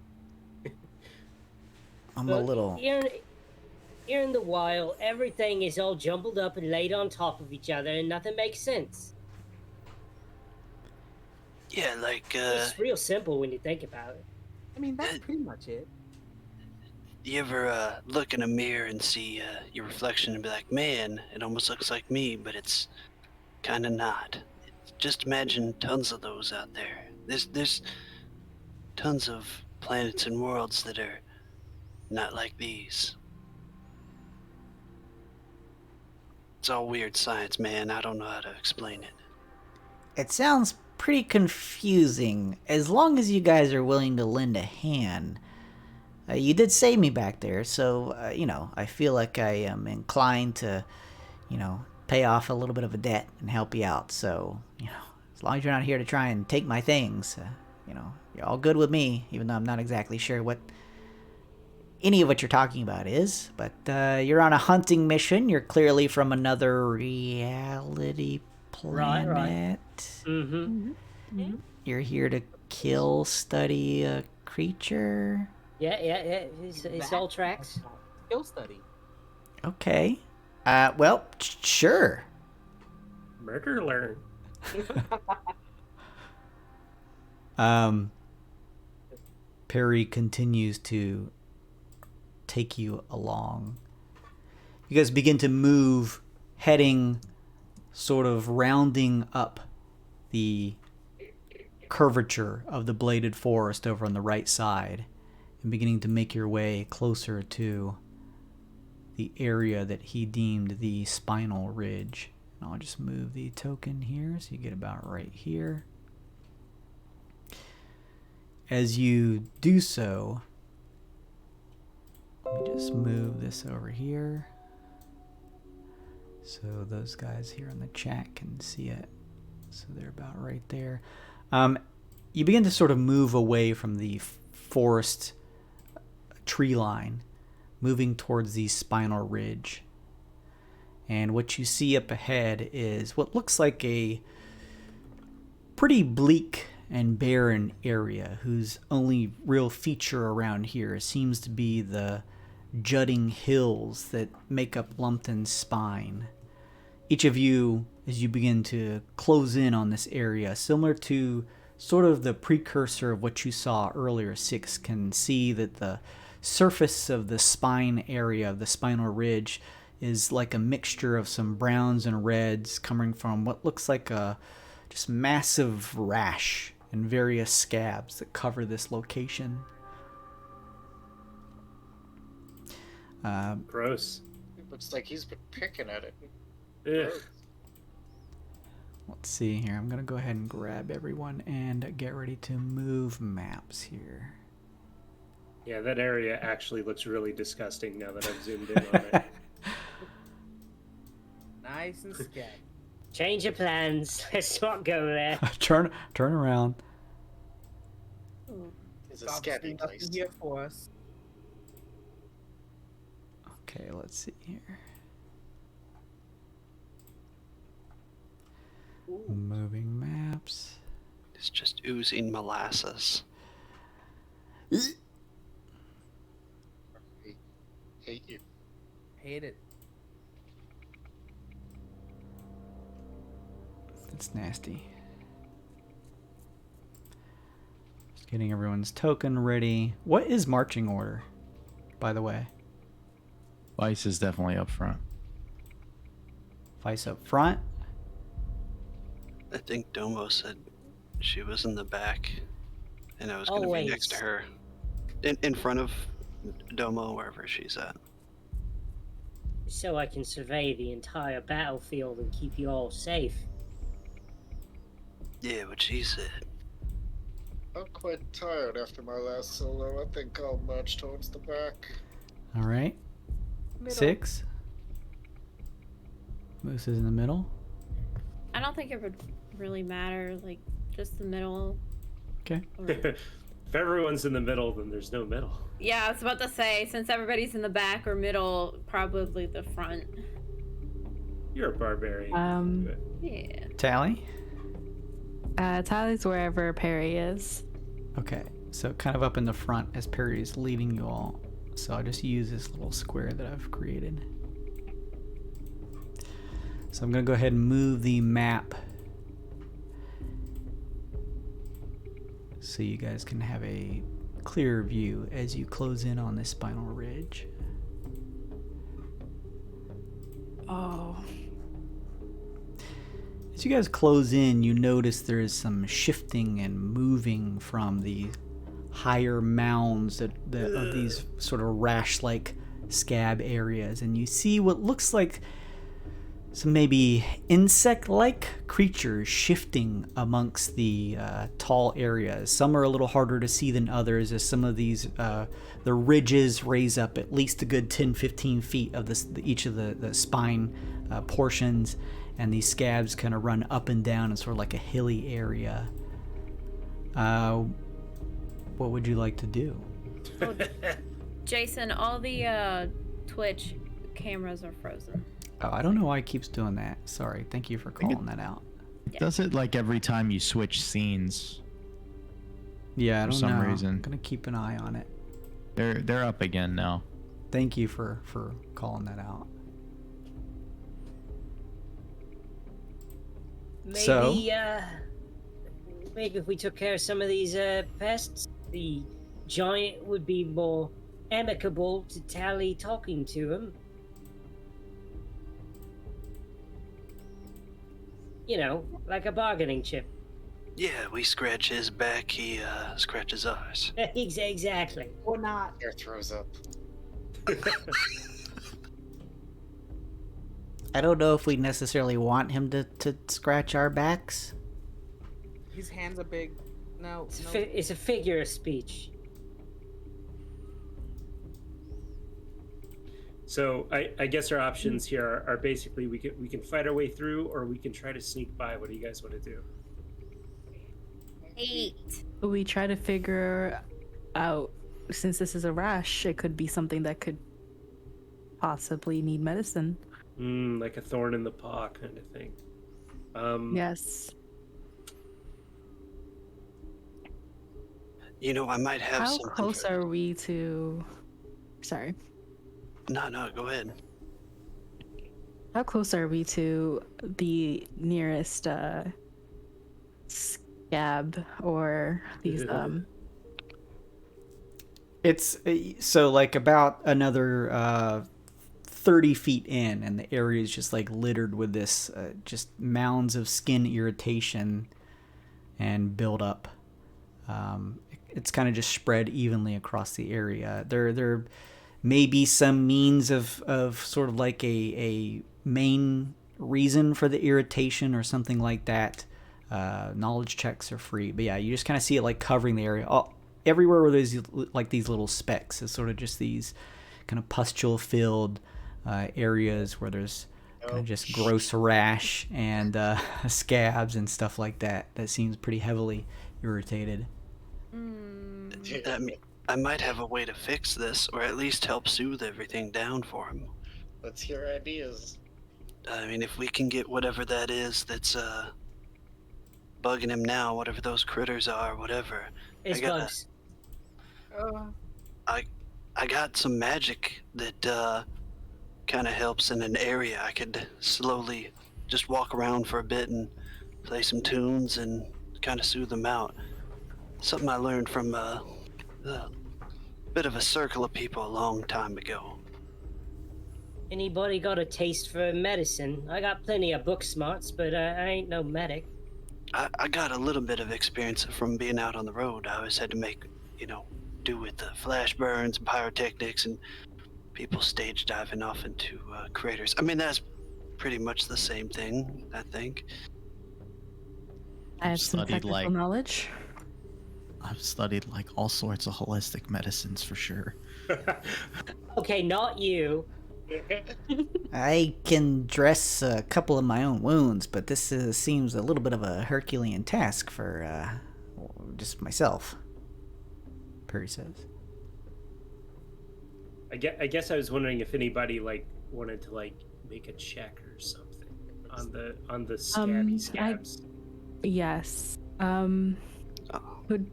I'm a little. Here in the wild, everything is all jumbled up and laid on top of each other, and nothing makes sense. Yeah, like, It's real simple when you think about it. I mean, that's pretty much it. you ever look in a mirror and see your reflection and be like, man, it almost looks like me, but it's kind of not. Just imagine tons of those out there. There's tons of planets and worlds that are not like these. It's all weird science, man. I don't know how to explain it. It sounds pretty confusing. As long as you guys are willing to lend a hand. You did save me back there, so, I feel like I am inclined to, pay off a little bit of a debt and help you out. So, as long as you're not here to try and take my things, you're all good with me, even though I'm not exactly sure what any of what you're talking about is. But you're on a hunting mission. You're clearly from another reality planet. Right. Mm-hmm. You're here to kill, study a creature. Yeah. It's all tracks. Skill study. Okay. Well, sure. Murder learn. Perry continues to take you along. You guys begin to move, heading, sort of rounding up the curvature of the bladed forest over on the right side, and beginning to make your way closer to the area that he deemed the Spinal Ridge. And I'll just move the token here so you get about right here. As you do so, let me just move this over here so those guys here in the chat can see it. So they're about right there. You begin to sort of move away from the forest tree line, moving towards the Spinal Ridge. And what you see up ahead is what looks like a pretty bleak and barren area, whose only real feature around here seems to be the jutting hills that make up Lumpton's spine. Each of you, as you begin to close in on this area, similar to sort of the precursor of what you saw earlier, Six, can see that the surface of the spine area of the Spinal Ridge is like a mixture of some browns and reds coming from what looks like a just massive rash and various scabs that cover this location. Gross. It looks like he's been picking at it. Ugh. Let's see here. I'm going to go ahead and grab everyone and get ready to move maps here. Yeah, that area actually looks really disgusting now that I've zoomed in on it. Nice and scabby. Change your plans. Let's not go there. Turn around. It's a scabby place. Here for us. Okay, let's see here. Moving maps. It's just oozing molasses. Hate you. Hate it. It's nasty. Just getting everyone's token ready. What is marching order, by the way? VYSE is definitely up front. VYSE up front. I think Domo said she was in the back, and I was going to be next to her. In front of Domo, wherever she's at. So I can survey the entire battlefield and keep you all safe. Yeah, what she said. I'm quite tired after my last solo. I think I'll march towards the back. All right. Middle. 6. Moose is in the middle. I don't think it would really matter, like, just the middle. Okay. Or... If everyone's in the middle, then there's no middle. Yeah, I was about to say, since everybody's in the back or middle, probably the front. You're a barbarian. Yeah. Talii? Tallie's wherever Perry is. Okay, so kind of up in the front as Perry is leading you all. So I'll just use this little square that I've created. So I'm going to go ahead and move the map so you guys can have a clearer view as you close in on this spinal ridge. Oh. As you guys close in, you notice there is some shifting and moving from the higher mounds of these sort of rash-like scab areas, and you see what looks like some maybe insect-like creatures shifting amongst the tall areas. Some are a little harder to see than others, as some of these the ridges raise up at least a good 10-15 feet of each of the spine portions, and these scabs kind of run up and down in sort of like a hilly area. What would you like to do? Jason, all the Twitch cameras are frozen. Oh, I don't know why it keeps doing that. Sorry. Thank you for calling that out. Yeah. Does it like every time you switch scenes? Yeah, I For don't some know. reason. I'm gonna keep an eye on it. They're up again now. Thank you for calling that out. Maybe, So? maybe if we took care of some of these pests, the giant would be more amicable to Talii talking to him. You know, like a bargaining chip. Yeah, we scratch his back, he scratches ours. Exactly. Or not. Air throws up. I don't know if we necessarily want him to scratch our backs. His hands are big. No, no. It's a figure of speech. So I guess our options here are basically we can fight our way through, or we can try to sneak by. What do you guys want to do? 8. We try to figure out, since this is a rash, it could be something that could possibly need medicine. Like a thorn in the paw kind of thing. Yes. You know, I might have How something close for... are we to... Sorry. No, go ahead. How close are we to the nearest scab or these It's so like about another 30 feet in, and the area is just like littered with this just mounds of skin irritation and build up. It's kind of just spread evenly across the area. There may be some means of sort of like a main reason for the irritation or something like that. Knowledge checks are free, but yeah, you just kind of see it like covering the area. Everywhere where there's like these little specks is sort of just these kind of pustule filled areas where there's kind of just gross rash and scabs and stuff like that. That seems pretty heavily irritated. I might have a way to fix this, or at least help soothe everything down for him. Let's hear ideas. I mean, if we can get whatever that is that's bugging him now, whatever those critters are, whatever. It's bugs. I got some magic that kind of helps in an area. I could slowly just walk around for a bit and play some tunes and kind of soothe them out. Something I learned from a bit of a circle of people a long time ago. Anybody got a taste for medicine? I got plenty of book smarts, but I ain't no medic. I got a little bit of experience from being out on the road. I always had to make, do with flash burns and pyrotechnics and people stage diving off into craters. I mean, that's pretty much the same thing, I think. I have some Studied, technical like- knowledge. I've studied like all sorts of holistic medicines for sure. Okay, not you. I can dress a couple of my own wounds, but this seems a little bit of a Herculean task for just myself, Perry says. I guess I was wondering if anybody wanted to make a check or something on the scabby scabs. Yes. Could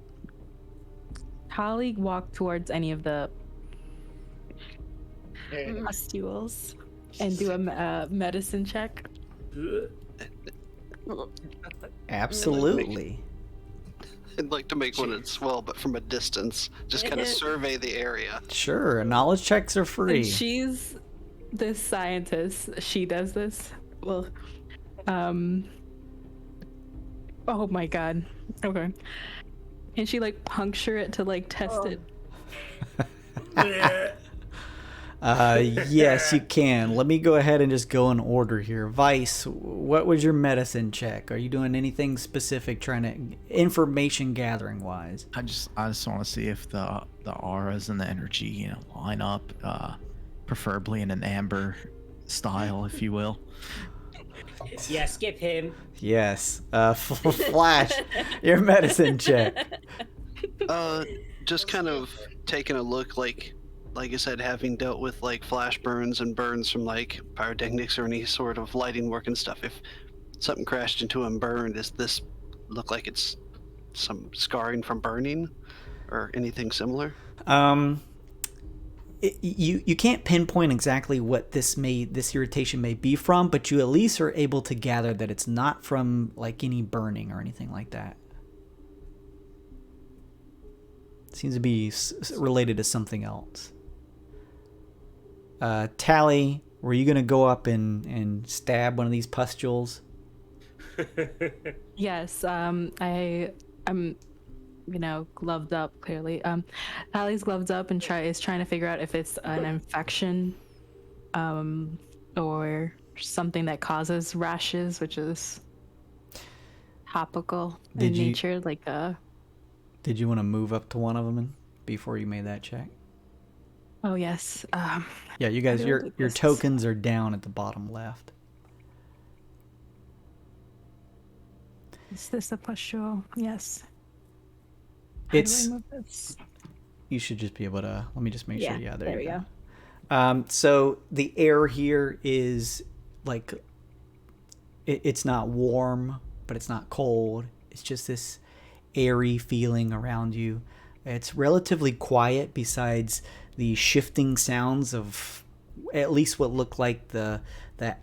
Talii walk towards any of the pustules and do a medicine check? Absolutely. I'd like to make one as well, but from a distance. Just kind of survey the area. Sure, knowledge checks are free. And she's this scientist. She does this. Well, oh my god. Okay. And she like puncture it to like test it. Yes, you can. Let me go ahead and just go in order here. VYSE, what was your medicine check? Are you doing anything specific, trying to information gathering wise? I just want to see if the auras and the energy line up, preferably in an amber style, if you will. Yeah, skip him. Yes. Flash, your medicine check. Just kind of taking a look, like I said, having dealt with like flash burns and burns from like pyrotechnics or any sort of lighting work and stuff. If something crashed into him, burned, does this look like it's some scarring from burning or anything similar? You can't pinpoint exactly what this irritation may be from, but you at least are able to gather that it's not from like any burning or anything like that. It seems to be related to something else. Talii, were you gonna go up and stab one of these pustules? Yes, I'm gloved up clearly. Tali's gloved up and is trying to figure out if it's an infection, or something that causes rashes, which is topical in nature, like a. Did you want to move up to one of them before you made that check? Oh yes. Yeah, you guys, your tokens are down at the bottom left. Is this a pustule? Yes. It's. How do I move this? You should just be able to. Let me just make sure. Yeah, there we you go. So the air here is like. It's not warm, but it's not cold. It's just this airy feeling around you. It's relatively quiet besides the shifting sounds of at least what look like the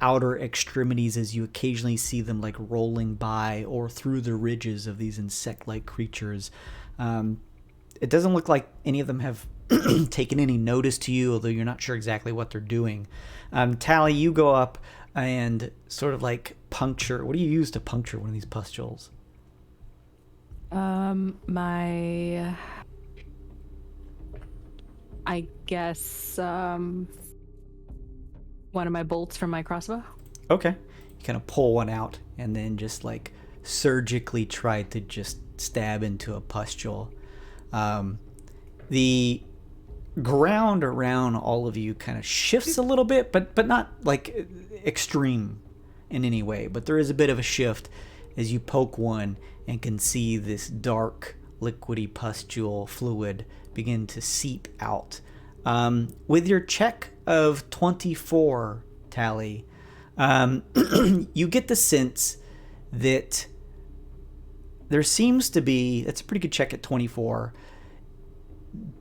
outer extremities as you occasionally see them like rolling by or through the ridges of these insect-like creatures. It doesn't look like any of them have taken any notice to you, although you're not sure exactly what they're doing. Talii, you go up and sort of like puncture. What do you use to puncture one of these pustules? I guess one of my bolts from my crossbow. Okay. You kind of pull one out and then just like surgically try to just stab into a pustule. The ground around all of you kind of shifts a little bit, but not like extreme in any way. But there is a bit of a shift as you poke one and can see this dark, liquidy pustule fluid begin to seep out. With your check of 24, Talii, you get the sense that there seems to be, that's a pretty good check at 24.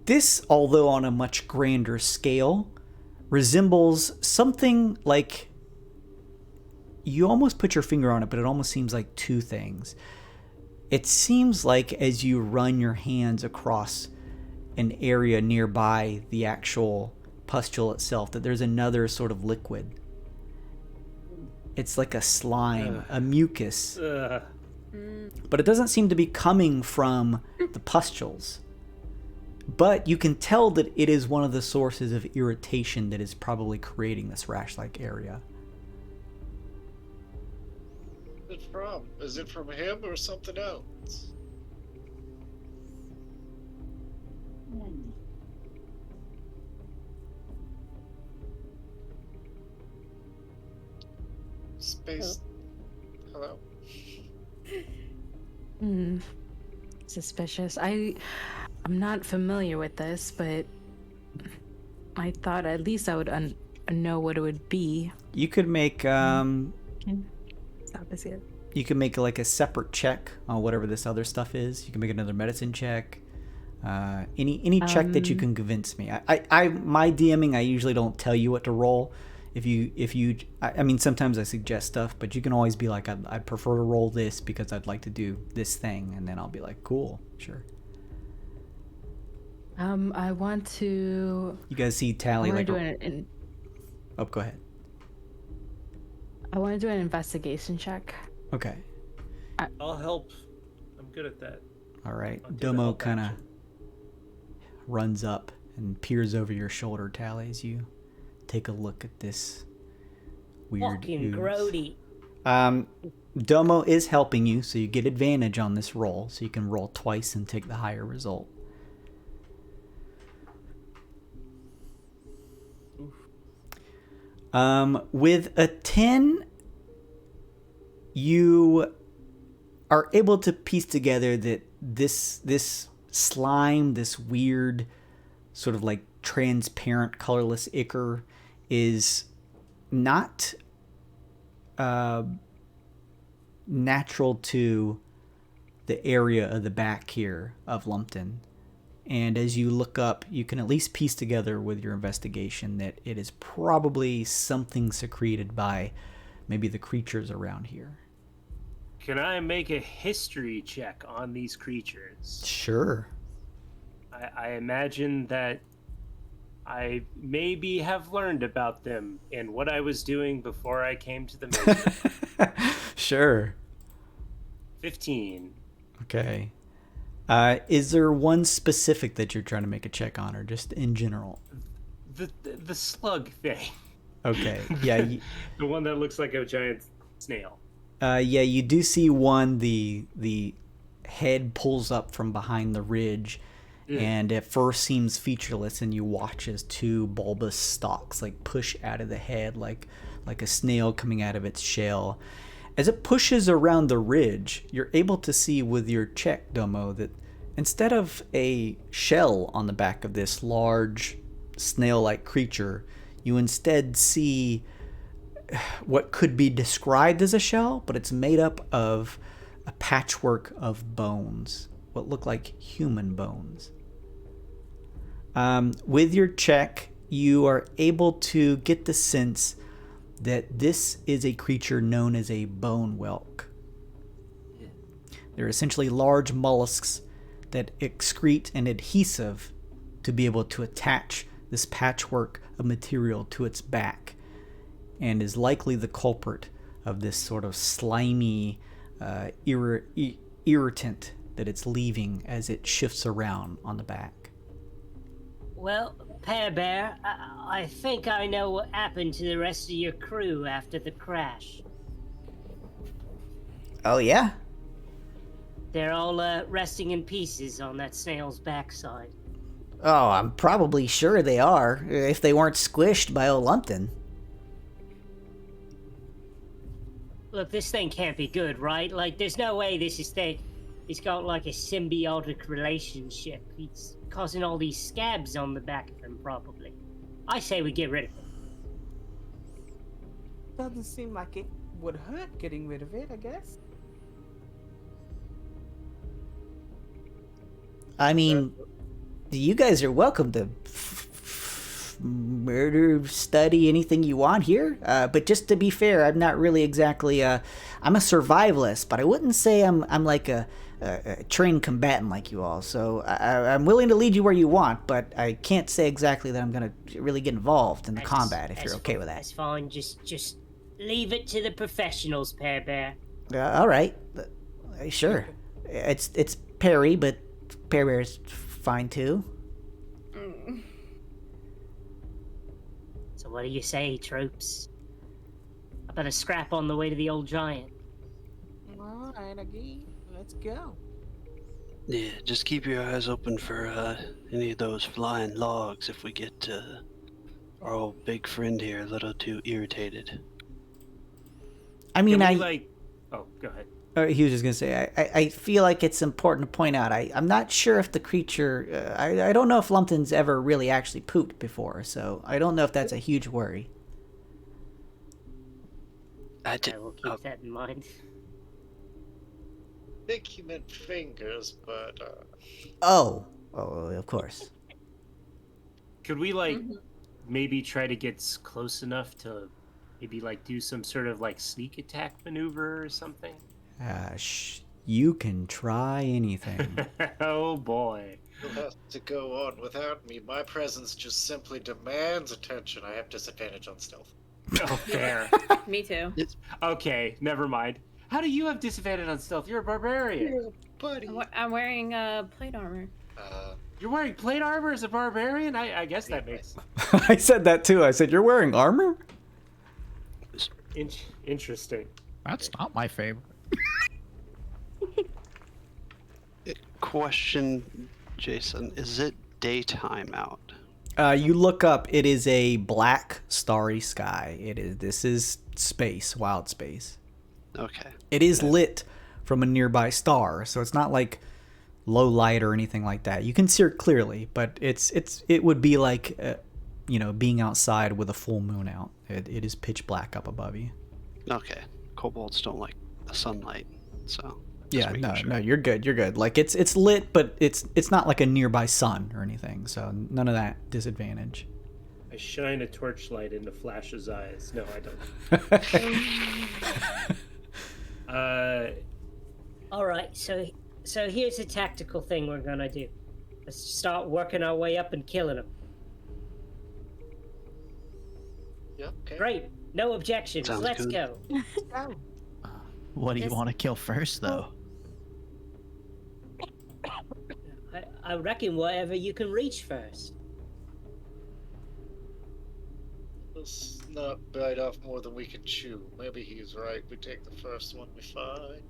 This, although on a much grander scale, resembles something like, you almost put your finger on it, but it almost seems like two things. It seems like as you run your hands across an area nearby the actual pustule itself, that there's another sort of liquid. It's like a slime, a mucus. But it doesn't seem to be coming from the pustules. But you can tell that it is one of the sources of irritation that is probably creating this rash-like area. Is it from him or something else? Space. Hello? Suspicious. I'm not familiar with this, but I thought at least I would know what it would be. You could make Stop this here. You can make like a separate check on whatever this other stuff is. You can make another medicine check. Any check that you can convince me. My DMing, I usually don't tell you what to roll. I mean, sometimes I suggest stuff, but you can always be like, I'd prefer to roll this because I'd like to do this thing, and then I'll be like, cool, sure. I want to. You guys see Talii like? Do Oh, go ahead. I want to do an investigation check. Okay. I'll help. I'm good at that. All right. I'll do the Domo help kind of action. runs up and peers over your shoulder, Talii, as you take a look at this weird Fucking ooze. grody. Domo is helping you, so you get advantage on this roll, so you can roll twice and take the higher result. With a 10, you are able to piece together that this slime, this weird sort of like transparent colorless ichor, is not natural to the area of the back here of Lumpton. And as you look up, you can at least piece together with your investigation that it is probably something secreted by maybe the creatures around here. Can I make a history check on these creatures? Sure. I imagine that I maybe have learned about them and what I was doing before I came to the Mesa. Sure. 15. Okay. Is there one specific that you're trying to make a check on, or just in general? The slug thing. Okay. Yeah. The one that looks like a giant snail. Yeah, you do see one. The head pulls up from behind the ridge, and at first seems featureless, and you watch as two bulbous stalks like push out of the head, like a snail coming out of its shell. As it pushes around the ridge, you're able to see with your check, Domo, that instead of a shell on the back of this large snail-like creature, you instead see what could be described as a shell, but it's made up of a patchwork of bones, what look like human bones. With your check, you are able to get the sense that this is a creature known as a bone whelk. They're essentially large mollusks that excrete an adhesive to be able to attach this patchwork of material to its back, and is likely the culprit of this sort of slimy irritant that it's leaving as it shifts around on the back. Well, Pear Bear, I think I know what happened to the rest of your crew after the crash. Oh, yeah? They're all resting in pieces on that snail's backside. Oh, I'm probably sure they are, if they weren't squished by old Lumpton. Look, this thing can't be good, right? Like, there's no way this is He's got like a symbiotic relationship. He's causing all these scabs on the back of him, probably. I say we get rid of him. Doesn't seem like it would hurt getting rid of it, I guess. I mean, you guys are welcome to murder, study, anything you want here. But just to be fair, I'm not really exactly I'm a survivalist, but I wouldn't say I'm like a trained combatant like you all. So I'm willing to lead you where you want, but I can't say exactly that I'm gonna really get involved in the combat if you're okay with that. That's fine. Just leave it to the professionals, Pear Bear. All right, sure. It's Perry, but Pear Bear's fine too. So what do you say, troops? I better scrap on the way to the old giant. All right, Aggie, let's go. Yeah, just keep your eyes open for any of those flying logs if we get our old big friend here a little too irritated. I mean, Oh, go ahead. He was just gonna say, I feel like it's important to point out, I'm not sure if the creature, I don't know if Lumpton's ever really actually pooped before, so I don't know if that's a huge worry. I will keep that in mind. I think he meant fingers, but Oh, of course. Could we maybe try to get close enough to maybe like do some sort of like sneak attack maneuver or something? You can try anything. Oh boy. You'll have to go on without me. My presence just simply demands attention. I have disadvantage on stealth. Oh, fair. Me too. Okay, never mind. How do you have disadvantage on stealth? You're a barbarian. Buddy. I'm wearing plate armor. You're wearing plate armor as a barbarian? I guess that makes I said that too. I said, you're wearing armor? Interesting. That's not my favorite. Question, Jason, is it daytime out? You look up, it is a black starry sky. This is space, wild space. Okay. It is lit from a nearby star, so it's not like low light or anything like that. You can see it clearly, but it would be like being outside with a full moon out. It is pitch black up above you. Okay. Kobolds don't like the sunlight, so. Yeah, no, you're good. Like it's lit, but it's not like a nearby sun or anything, so none of that disadvantage. I shine a torchlight into Flash's eyes. No, I don't. All right, so here's a tactical thing we're gonna do. Let's start working our way up and killing them. Yeah, okay. Great, no objections. Sounds Let's good. go. What do you want to kill first, though? I reckon whatever you can reach first. Let's not bite off more than we can chew. Maybe he's right. We take the first one we find.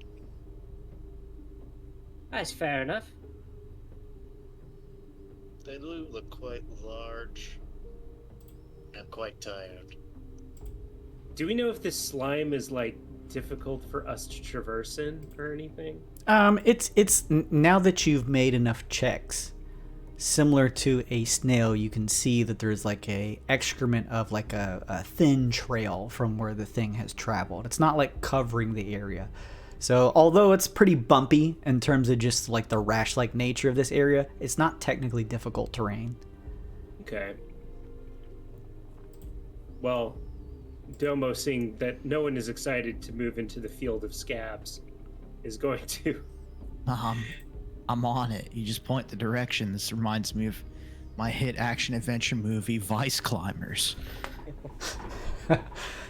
That's fair enough. They do look quite large. I'm quite tired. Do we know if this slime is like difficult for us to traverse in or anything? It's now that you've made enough checks, similar to a snail, you can see that there's like a excrement of like a thin trail from where the thing has traveled. It's not like covering the area. So although it's pretty bumpy in terms of just like the rash-like nature of this area, it's not technically difficult terrain. Okay. Well, Domo, seeing that no one is excited to move into the field of scabs, is going to... I'm on it. You just point the direction. This reminds me of my hit action-adventure movie, Vice Climbers.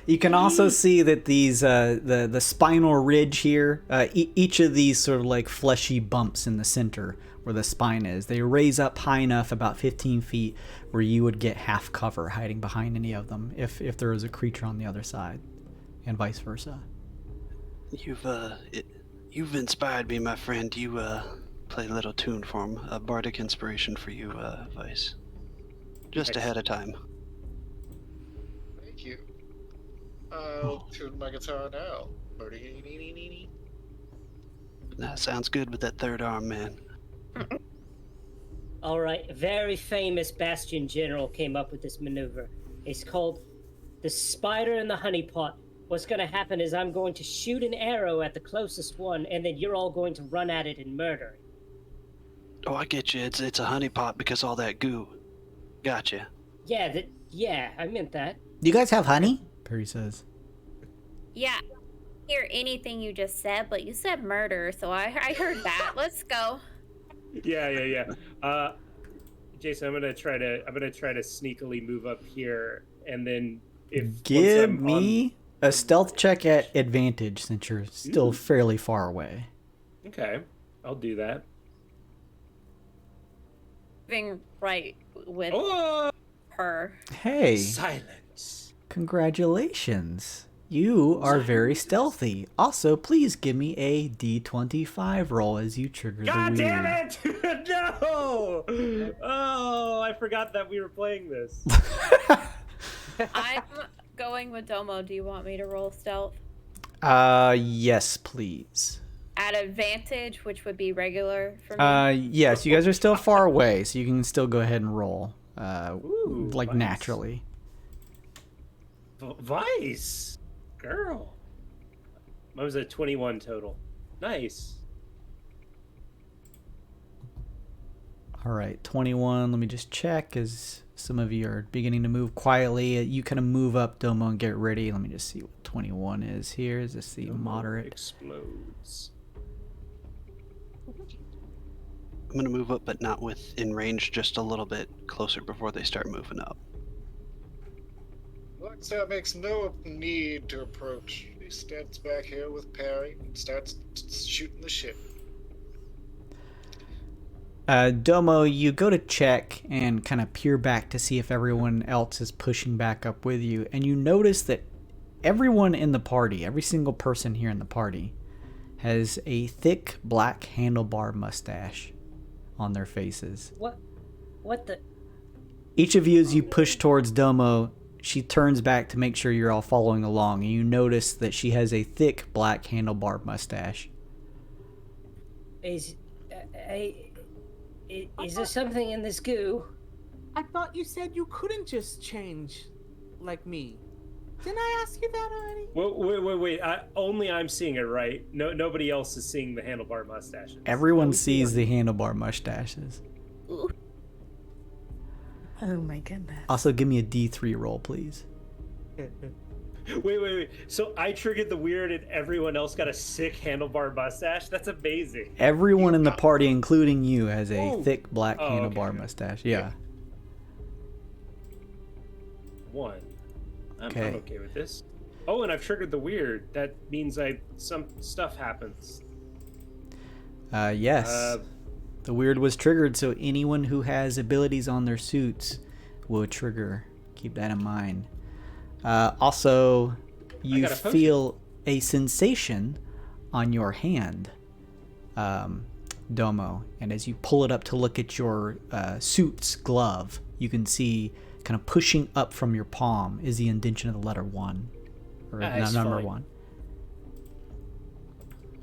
You can also see that these the spinal ridge here, each of these sort of like fleshy bumps in the center where the spine is, they raise up high enough, about 15 feet, where you would get half cover hiding behind any of them if there was a creature on the other side, and vice versa. You've inspired me, my friend. You play a little tune for him, a bardic inspiration for you, Vice. Just ahead of time. Thank you. I'll tune my guitar now. That sounds good with that third arm, man. All right, a very famous Bastion general came up with this maneuver. It's called the spider in the honey pot. What's going to happen is I'm going to shoot an arrow at the closest one, and then you're all going to run at it and murder it. Oh, I get you. It's a honey pot because all that goo. Gotcha. Yeah, I meant that. Do you guys have honey? Perry says. Yeah. Hear anything you just said, but you said murder, so I heard that. Let's go. Yeah. Jason, I'm gonna try to sneakily move up here, and then give me a stealth check at advantage since you're still fairly far away. Okay, I'll do that. Moving right with her. Hey. Silence. Congratulations. You are very stealthy. Also, please give me a D25 roll as you trigger the God Wyrd. damn it! No! Oh, I forgot that we were playing this. I'm going with Domo. Do you want me to roll stealth? Yes, please. At advantage, which would be regular for me? Yes, you guys are still far away, so you can still go ahead and roll. Like nice. naturally. Vice! Girl. Mine was a 21 total. Nice. All right, 21. Let me just check. Is Some of you are beginning to move quietly. You kind of move up, Domo, and get ready. Let me just see what 21 is here. Is this the Domo moderate? explodes. I'm gonna move up, but not within range, just a little bit closer before they start moving up. Blackstar makes no need to approach. He stands back here with Perry and starts shooting the shit. Domo, you go to check and kind of peer back to see if everyone else is pushing back up with you, and you notice that everyone in the party, every single person here in the party, has a thick black handlebar mustache on their faces. What the? Each of you, as you push towards Domo, she turns back to make sure you're all following along, and you notice that she has a thick black handlebar mustache. Is there something in this goo? I thought you said you couldn't just change like me. Didn't I ask you that already? Wait. Only I'm seeing it, right? Nobody else is seeing the handlebar mustaches. Everyone sees the handlebar mustaches. Oh my goodness. Also, give me a D3 roll, please. Wait. So I triggered the weird and everyone else got a sick handlebar mustache? That's amazing. Everyone in the party, including you, has a thick black handlebar mustache. Yeah. 1. I'm Okay. okay with this. Oh, and I've triggered the weird. That means some stuff happens. Yes. The weird was triggered, so anyone who has abilities on their suits will trigger. Keep that in mind. Also, you got a potion. feel a sensation on your hand, Domo. And as you pull it up to look at your suit's glove, you can see kind of pushing up from your palm is the indentation of the letter 1. Or number fine. 1.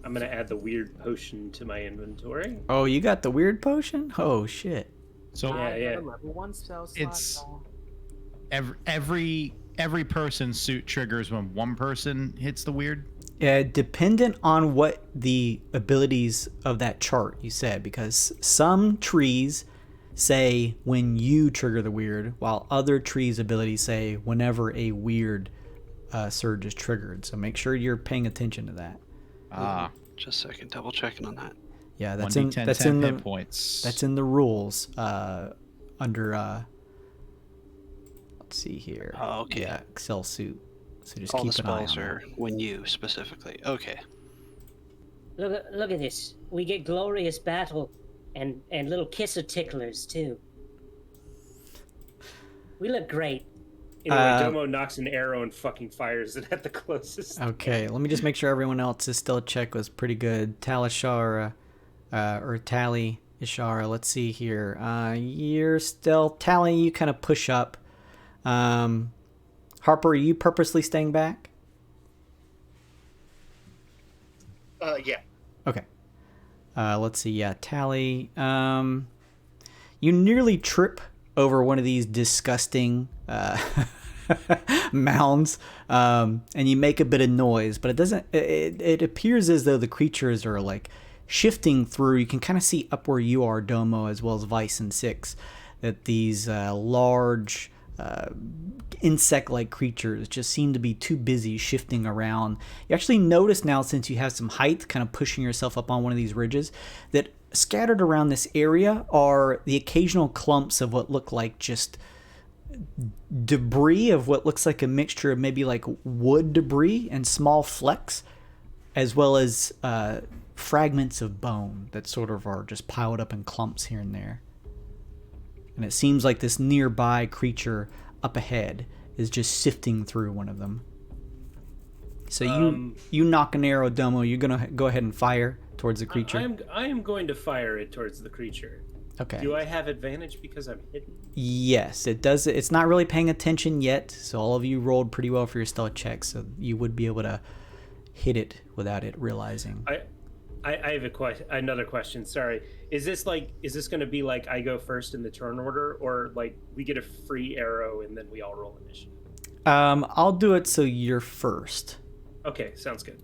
I'm going to add the weird potion to my inventory. Oh, you got the weird potion? Oh, shit. So Yeah. Level 1 spell slot. it's every person's suit triggers when one person hits the weird. Dependent on what the abilities of that chart you said, because some trees say when you trigger the weird, while other trees' abilities say whenever a weird surge is triggered. So make sure you're paying attention to that. Just a second, double checking on that. Yeah, that's 1d10, in 10 the hit points. that's in the rules under let's see here. Oh, okay. Yeah, Excel suit. So just All the keep an eye on spells are that. when you specifically. Okay. Look at this. We get glorious battle and little kisser ticklers too. We look great. Anyway, Domo knocks an arrow and fucking fires it at the closest. Okay, let me just make sure everyone else's stealth check was pretty good. Talashar, or Talii, Ishara, let's see here. Your stealth, Talii, you kind of push up. Harper, are you purposely staying back? Yeah. Okay. Let's see, yeah, Talii. You nearly trip over one of these disgusting mounds, and you make a bit of noise, but it doesn't. It appears as though the creatures are like shifting through. You can kind of see up where you are, Domo, as well as VYSE and 6, that these large insect-like creatures just seem to be too busy shifting around. You actually notice now, since you have some height, kind of pushing yourself up on one of these ridges, that scattered around this area are the occasional clumps of what look like just debris of what looks like a mixture of maybe like wood debris and small flecks, as well as fragments of bone that sort of are just piled up in clumps here and there. And it seems like this nearby creature up ahead is just sifting through one of them. So you knock an arrow, Domo. You're gonna go ahead and fire towards the creature. I am going to fire it towards the creature. Okay. Do I have advantage because I'm hidden? Yes, it does. It's not really paying attention yet, so all of you rolled pretty well for your stealth check, so you would be able to hit it without it realizing. I have another question. Sorry. Is this going to be like I go first in the turn order, or like we get a free arrow and then we all roll initiative? I'll do it so you're first. Okay, sounds good.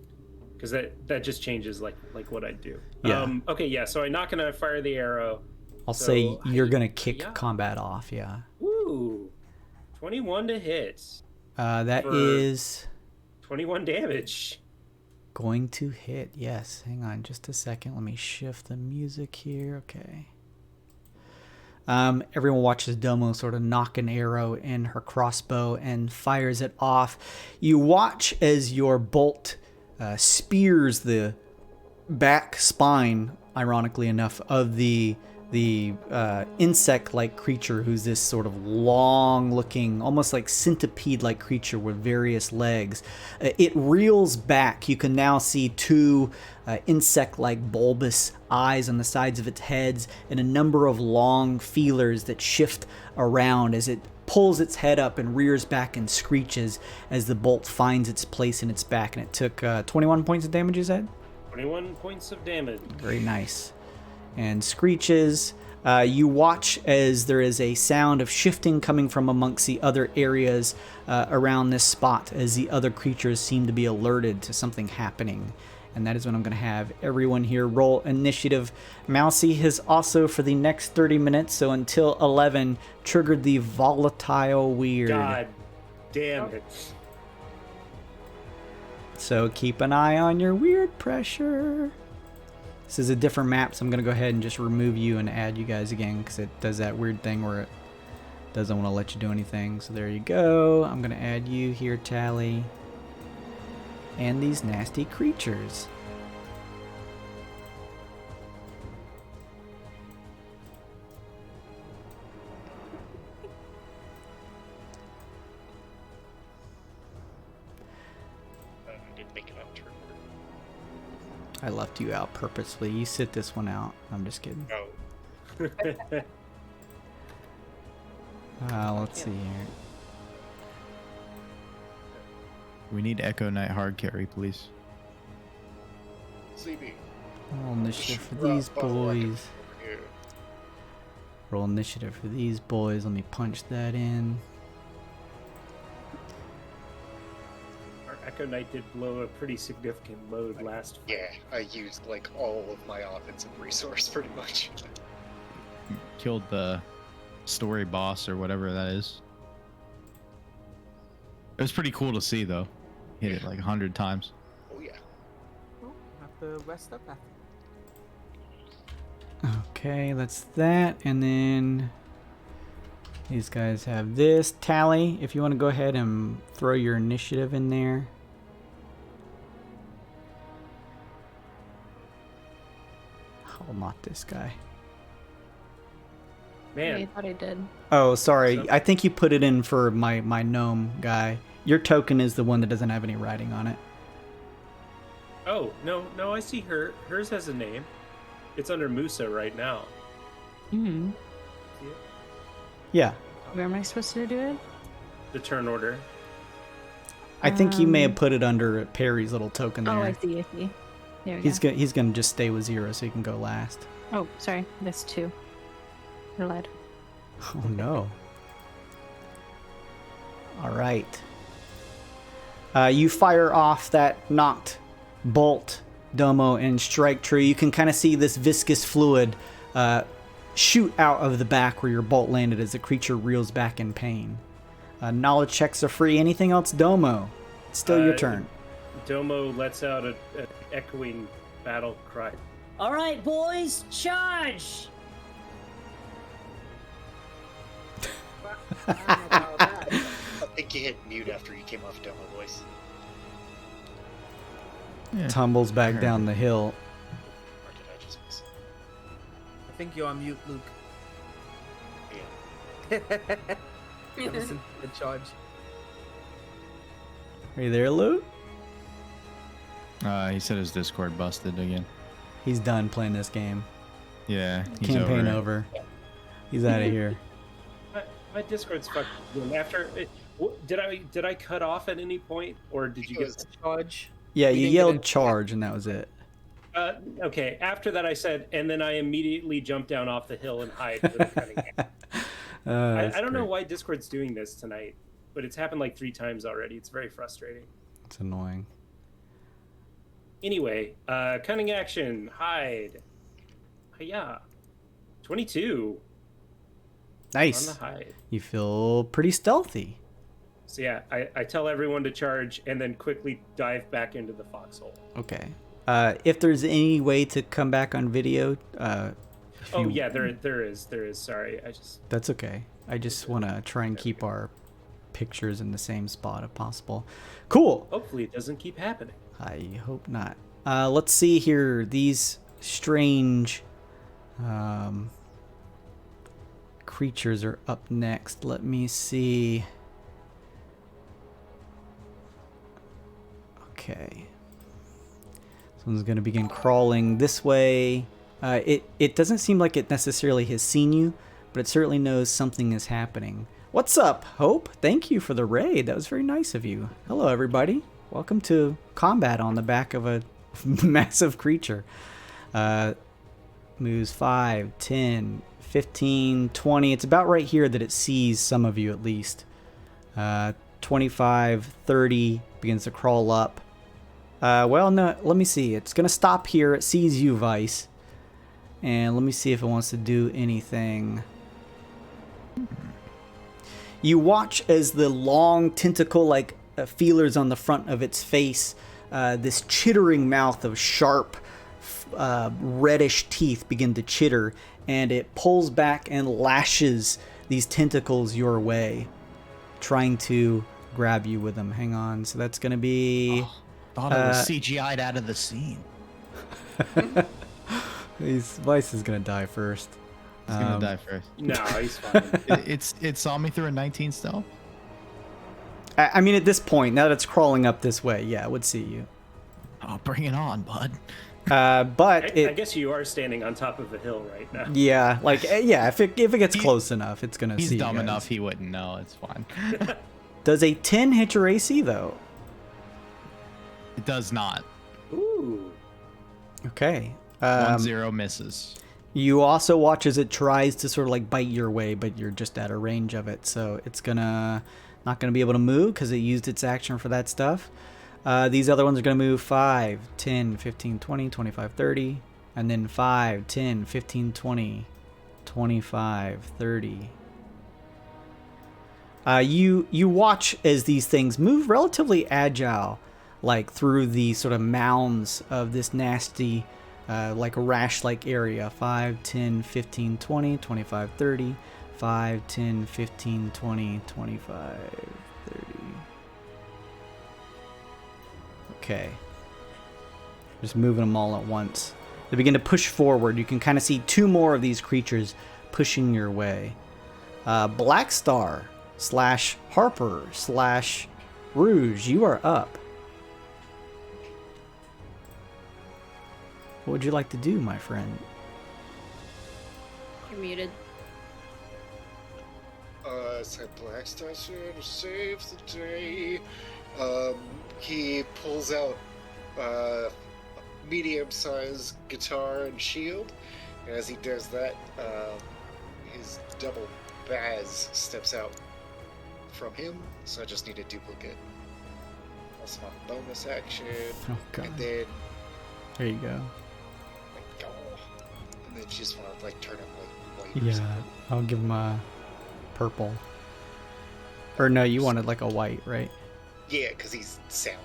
Because that just changes like what I do. Yeah. Okay, yeah. So I knock and I fire the arrow. I'll say you're gonna kick combat off. Yeah. Ooh. 21 to hit. That For- is 21 damage. going to hit. Yes. Hang on just a second. Let me shift the music here. Okay. Everyone watches Domo sort of nock an arrow in her crossbow and fires it off. You watch as your bolt spears the back spine, ironically enough, of the insect-like creature, who's this sort of long-looking, almost like centipede-like creature with various legs. It reels back. You can now see two insect-like bulbous eyes on the sides of its heads and a number of long feelers that shift around as it pulls its head up and rears back and screeches as the bolt finds its place in its back. And it took 21 points of damage, you said? 21 points of damage. Very nice. And screeches. You watch as there is a sound of shifting coming from amongst the other areas around this spot as the other creatures seem to be alerted to something happening. And that is when I'm going to have everyone here roll initiative. Mousy has also, for the next 30 minutes, so until 11, triggered the volatile Wyrd. God damn it. So keep an eye on your Wyrd pressure. This is a different map, so I'm going to go ahead and just remove you and add you guys again, because it does that weird thing where it doesn't want to let you do anything. So there you go. I'm going to add you here, Talii. And these nasty creatures. I didn't make it out turn order. I left you out purposely. You sit this one out. I'm just kidding. Oh. Let's see here. We need Echo Knight hard carry, please. CB. Roll initiative for Rough these bottle rocket boys. over here. Roll initiative for these boys. Let me punch that in. Our Echo Knight did blow a pretty significant load last fight. Yeah, I used like all of my offensive resource pretty much. Killed the story boss or whatever that is. It was pretty cool to see, though. Hit it like 100 times. Oh yeah. Well, have to rest up after. Okay, that's that. And then these guys have this. Talii, if you want to go ahead and throw your initiative in there. Oh, not this guy. Man, I thought I did. Oh, sorry. So- I think you put it in for my gnome guy. Your token is the one that doesn't have any writing on it. oh, no, I see her. Hers has a name. It's under MUSA right now. Hmm. See it? Yeah. Where am I supposed to do it? The turn order. I think you may have put it under Perry's little token there. Oh, I see. I see. There we He's go. he's gonna just stay with 0 so he can go last. Oh, sorry. That's 2. I lied. Oh no. All right. You fire off that knocked bolt, Domo, and strike true. You can kind of see this viscous fluid shoot out of the back where your bolt landed as the creature reels back in pain. Knowledge checks are free. Anything else, Domo? It's still your turn. Domo lets out an echoing battle cry. All right, boys, charge! I think you hit mute after you came off Domo voice. Yeah. Tumbles back Heard down it. the hill. Or did I just miss? I think you're on mute, Luke. Yeah. Listen, in charge. Are you there, Lou? He said his Discord busted again. He's done playing this game. Yeah, he's Campaign over. over. He's out of here. My Discord's fucked. After did I cut off at any point, or did you get? Charge. Yeah, We you didn't get yelled it. charge and that was it. Okay. After that, I said, and then I immediately jumped down off the hill and hide. With a cunning action. I don't know why Discord's doing this tonight, but it's happened like 3 times already. It's very frustrating. It's annoying. Anyway, cunning action, hide. Yeah, 22. Nice. On the hide. You feel pretty stealthy. So yeah, I tell everyone to charge and then quickly dive back into the foxhole. Okay. If there's any way to come back on video, Yeah, there is. Sorry, That's okay. I just want to try and keep our pictures in the same spot if possible. Cool. Hopefully it doesn't keep happening. I hope not. Let's see here. These strange creatures are up next. Let me see. Okay. Someone's going to begin crawling this way. It doesn't seem like it necessarily has seen you, but it certainly knows something is happening. What's up, Hope? Thank you for the raid. That was very nice of you. Hello, everybody. Welcome to combat on the back of a massive creature. Moves 5, 10, 15, 20. It's about right here that it sees some of you at least. 25, 30, begins to crawl up. Well, no, let me see. It's going to stop here. It sees you, VYSE. And let me see if it wants to do anything. You watch as the long tentacle-like feelers on the front of its face, this chittering mouth of sharp, reddish teeth begin to chitter, and it pulls back and lashes these tentacles your way, trying to grab you with them. Hang on. So that's going to be... Thought it was CGI'd out of the scene. VYSE is going to die first. He's going to die first. No, he's fine. It saw me through a 19 stealth? I mean, at this point, now that it's crawling up this way, yeah, it would see you. Oh, bring it on, bud. But I guess you are standing on top of a hill right now. Yeah, if it gets close enough, it's gonna see. He's dumb you guys. enough; he wouldn't know. It's fine. Does a 10 hit your AC though? It does not. Ooh. Okay. 1-0 misses. You also watch as it tries to sort of like bite your way, but you're just at a range of it, so it's not gonna be able to move because it used its action for that stuff. These other ones are going to move 5, 10, 15, 20, 25, 30. And then 5, 10, 15, 20, 25, 30. You watch as these things move relatively agile, like through the sort of mounds of this nasty, like rash-like area. 5, 10, 15, 20, 25, 30. 5, 10, 15, 20, 25, 30. Okay. Just moving them all at once. They begin to push forward. You can kind of see 2 more of these creatures pushing your way. Black Star / Harper / Rouge, you are up. What would you like to do, my friend? You're muted. Said Black Star should save the day. He pulls out a medium-sized guitar and shield. And as he does that, his double Baz steps out from him. So I just need a duplicate. Also my bonus action. Oh, God. And then... There you go. Like, oh, and then just want to like turn him like white. Or Yeah, something. I'll give him a purple. Or no, you wanted like a white, right? Yeah, because he's sound.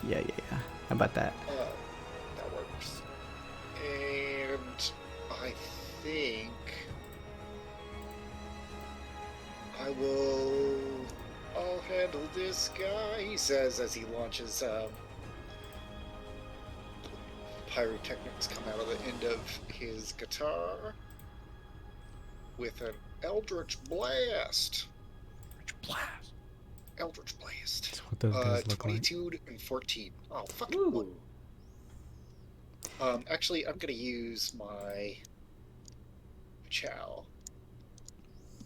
Yeah. How about that? That works. And I think I'll handle this guy, he says as he launches pyrotechnics come out of the end of his guitar with an Eldritch Blast. Eldritch Blast. That's what those guys look 22 and 14. Oh, fucking Ooh. actually, I'm gonna use my Chow.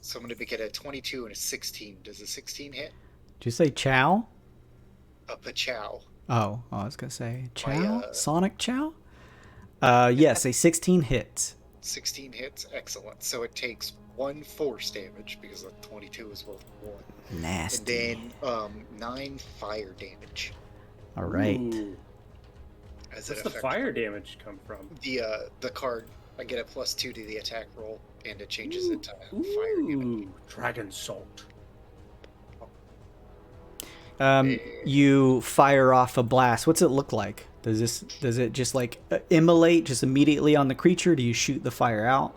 So I'm gonna get a 22 and a 16. Does a 16 hit? Did you say Chow? A Pachow. Oh, I was gonna say Chow? My, Sonic Chow? Yes, a 16 hits. 16 hits, excellent. So it takes 1 force damage because the 22 is worth 1. Nasty. And then 9 fire damage. All right. Ooh. As What's it the affects fire damage come from? the card I get a +2 to the attack roll, and it changes it to fire damage. Ooh, dragon salt. You fire off a blast. What's it look like? Does it just like immolate just immediately on the creature? Do you shoot the fire out?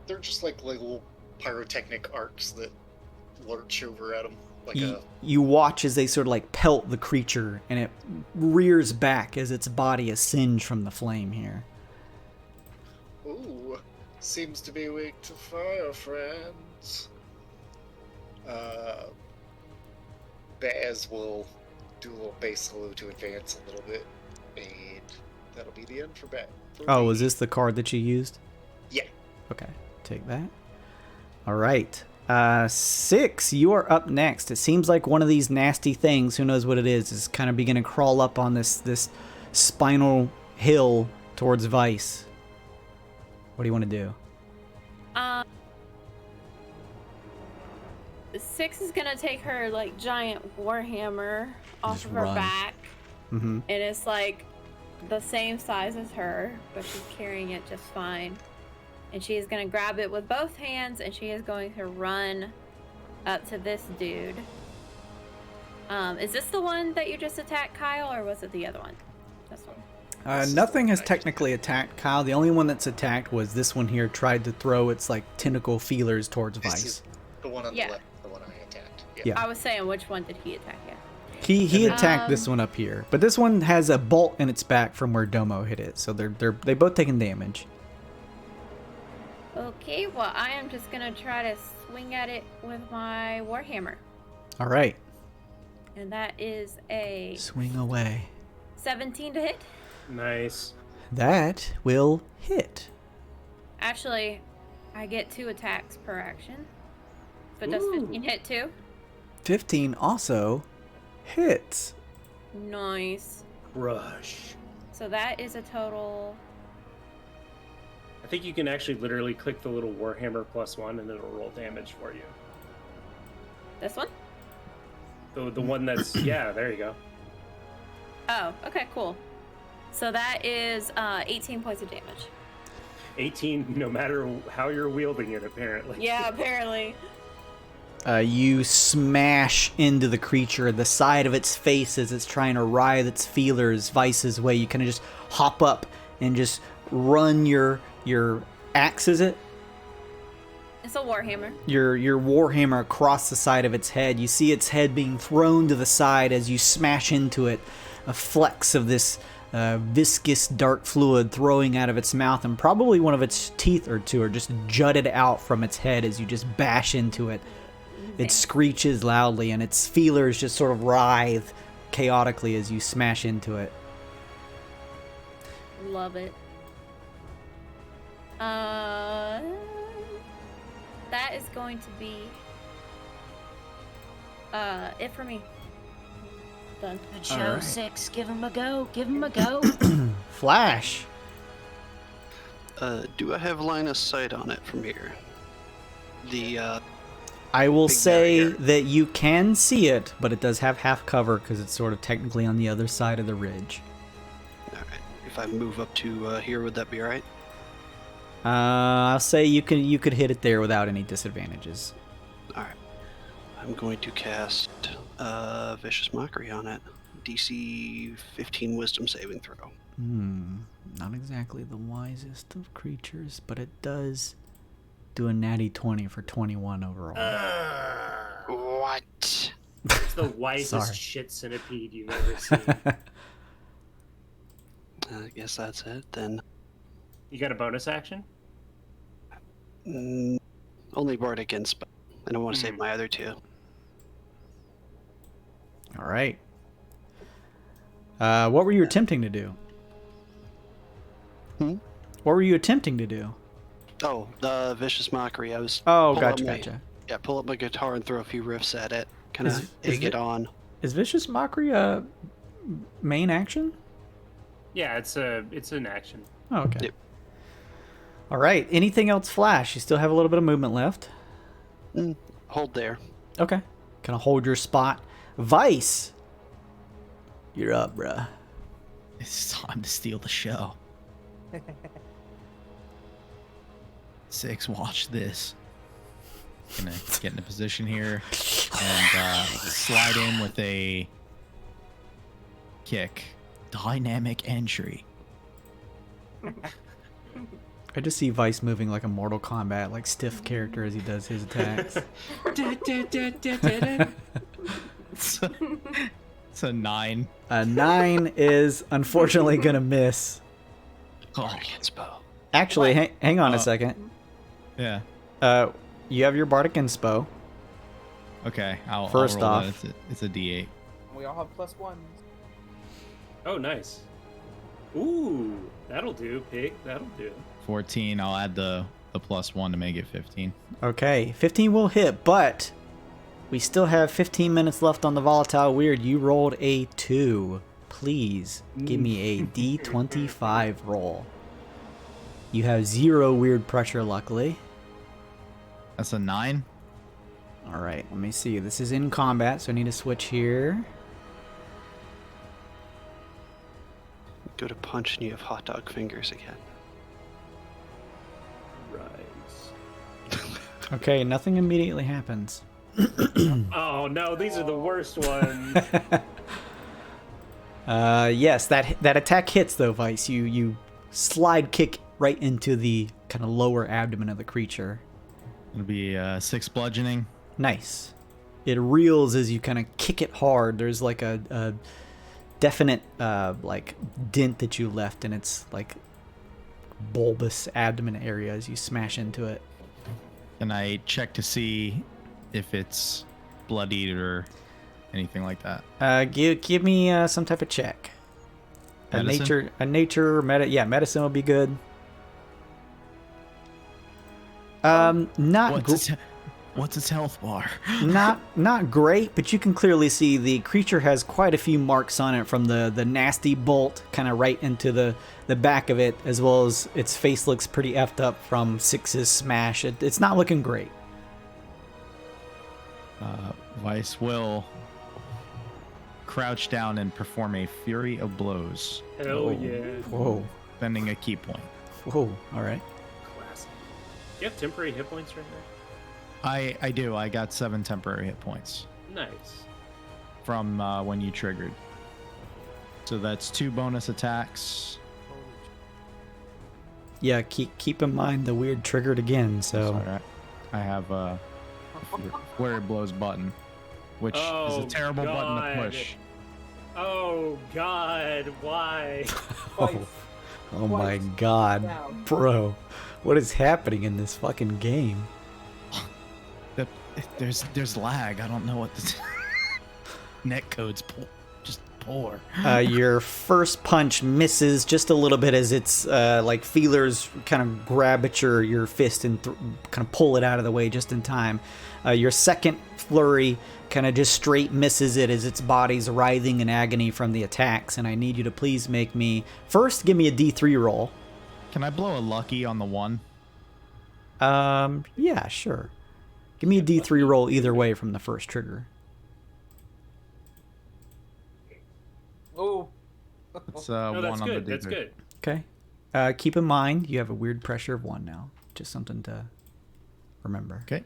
They're just like little pyrotechnic arcs that lurch over at them. You watch as they sort of like pelt the creature, and it rears back as its body is singed from the flame here. Ooh, seems to be weak to fire, friends. Baz will do a little base salute to advance a little bit, and that'll be the end for Baz. Oh, is this the card that you used? Yeah. Okay, take that. All right. 6, you are up next. It seems like one of these nasty things, who knows what it is kind of beginning to crawl up on this spinal hill towards VYSE. What do you want to do? 6 is gonna take her like giant warhammer off of her back, and it's like the same size as her, but she's carrying it just fine. And she is gonna grab it with both hands, and she is going to run up to this dude. Is this the one that you just attacked, Kyle, or was it the other one? This one. Nothing has technically attacked Kyle. The only one that's attacked was this one here. Tried to throw its like tentacle feelers towards VYSE. The one on the left, the one I attacked. Yeah. I was saying, which one did he attack? Yeah. He attacked this one up here, but this one has a bolt in its back from where Domo hit it, so they both taking damage. Okay, well, I am just gonna try to swing at it with my warhammer. All right. And that is a swing away. 17 to hit. Nice. That will hit. Actually, I get 2 attacks per action. But does 15 hit too? 15 also hits. Nice. Rush. So that is a total. I think you can actually literally click the little Warhammer +1 and it'll roll damage for you. This one? The one that's yeah, there you go. Oh, okay, cool. So that is 18 points of damage. 18, no matter how you're wielding it, apparently. Yeah, apparently. You smash into the creature, the side of its face as it's trying to writhe its feelers VYSE's way. You kind of just hop up and just run your axe, is it? It's a warhammer. Your warhammer across the side of its head. You see its head being thrown to the side as you smash into it. A flex of this viscous dark fluid throwing out of its mouth, and probably one of its teeth or two are just jutted out from its head as you just bash into it. It screeches loudly, and its feelers just sort of writhe chaotically as you smash into it. Love it. That is going to be it for me. Done. Good show, right. 6. Give him a go. Give him a go. Flash. Do I have line of sight on it from here? I will say that you can see it, but it does have half cover because it's sort of technically on the other side of the ridge. Alright. If I move up to here, would that be alright? I'll say you could hit it there without any disadvantages. Alright. I'm going to cast Vicious Mockery on it. DC 15 Wisdom saving throw. Not exactly the wisest of creatures, but it does do a natty 20 for 21 overall. What? It's the wisest shit centipede you've ever seen. I guess that's it then. You got a bonus action? Only Bardic Insp. I don't want to save my other 2. All right. What were you attempting to do? What were you attempting to do? Oh, the Vicious Mockery. I was. Oh, gotcha. Yeah, pull up my guitar and throw a few riffs at it. Kind of egg it on. Is Vicious Mockery a main action? Yeah, it's an action. Oh, okay. Yep. All right. Anything else, Flash? You still have a little bit of movement left. Hold there. Okay. Kind of hold your spot. VYSE, you're up, bruh. It's time to steal the show. 6, watch this. Gonna get in a position here and slide in with a kick. Dynamic entry. I just see VYSE moving like a Mortal Kombat, like stiff character as he does his attacks. It's a 9. A 9 is unfortunately gonna miss. Guard against bow. Actually, hang on a second. Yeah. You have your Bardic Inspo. Okay. I'll First roll off, that. It's a D8. We all have +1s. Oh, nice. Ooh, that'll do, pig. That'll do. 14. I'll add the +1 to make it 15. Okay, 15 will hit, but we still have 15 minutes left on the volatile weird. You rolled a 2. Please give me a D25 roll. You have 0 weird pressure, luckily. That's a 9. All right, let me see. This is in combat, so I need to switch here. Go to punch and you have hot dog fingers again. Right. Okay, nothing immediately happens. Oh no, these are the worst ones. Yes, that attack hits though, VYSE. You slide kick right into the kind of lower abdomen of the creature. It'll be 6 bludgeoning. Nice. It reels as you kind of kick it hard. There's like a definite like dent that you left in its like bulbous abdomen area as you smash into it. Can I check to see if it's bloodied or anything like that? Give me some type of check. Medicine? Medicine would be good. Not What's its health bar? not great, but you can clearly see the creature has quite a few marks on it from the nasty bolt kind of right into the back of it, as well as its face looks pretty effed up from 6's smash. It's not looking great. VYSE will crouch down and perform a Fury of Blows, Hell yeah. Whoa. spending a key point. Whoa. All right. Classic. Do you have temporary hit points right I do. I got 7 temporary hit points now? Nice. from when you triggered. So that's 2 bonus attacks. Yeah. Keep in mind the weird triggered again. So. Sorry, I have a Flurry of Blows button, which is a terrible button to push. Oh God, why? Oh my God, bro, what is happening in this fucking game? There's lag. I don't know what the net code's just poor. Your first punch misses just a little bit as its like feelers kind of grab at your fist and kind of pull it out of the way just in time. Your second flurry kind of just straight misses it as its body's writhing in agony from the attacks, and I need you to please make me first give me a D3 roll. Can I blow a lucky on the 1? Yeah, sure. Give me a D3 roll either way from the first trigger. Oh. It's No, 1 that's on good. the That's D3. good. Okay. Keep in mind you have a weird pressure of 1 now. Just something to remember. Okay.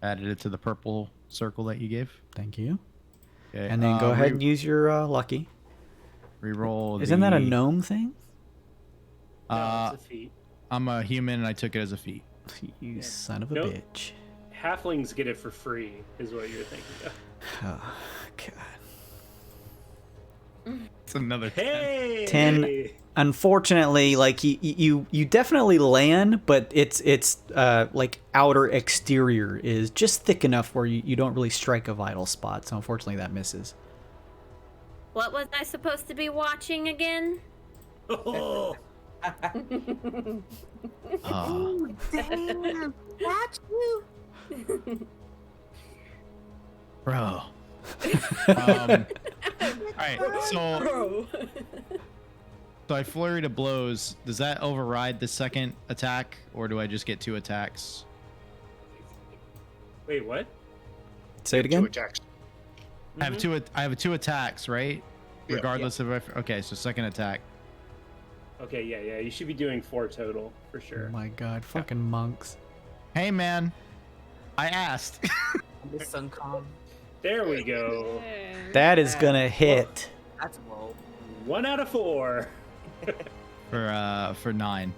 Added it to the purple circle that you gave. Thank you. Okay. And then go ahead and use your lucky. Reroll. Isn't that a gnome thing? No, it's a feat. I'm a human and I took it as a feat. You son of a Nope. bitch. Halflings get it for free, is what you're thinking of. Oh, God. It's another 10. Hey! 10. Unfortunately, like you definitely land, but it's like outer exterior is just thick enough where you don't really strike a vital spot. So unfortunately, that misses. What was I supposed to be watching again? Oh, Oh, damn. Watch you. Bro. Alright, so I flurry to blows. Does that override the second attack, or do I just get 2 attacks? wait, what? Say it 2 again. attacks. I have 2 attacks, right? Yeah. Regardless of if, okay, so second attack. Okay, yeah. You should be doing 4 total for Oh sure. my god, fucking monks. Hey, man. I asked. The sun calm. There we go. That is gonna hit. That's low. 1 out of 4. for 9.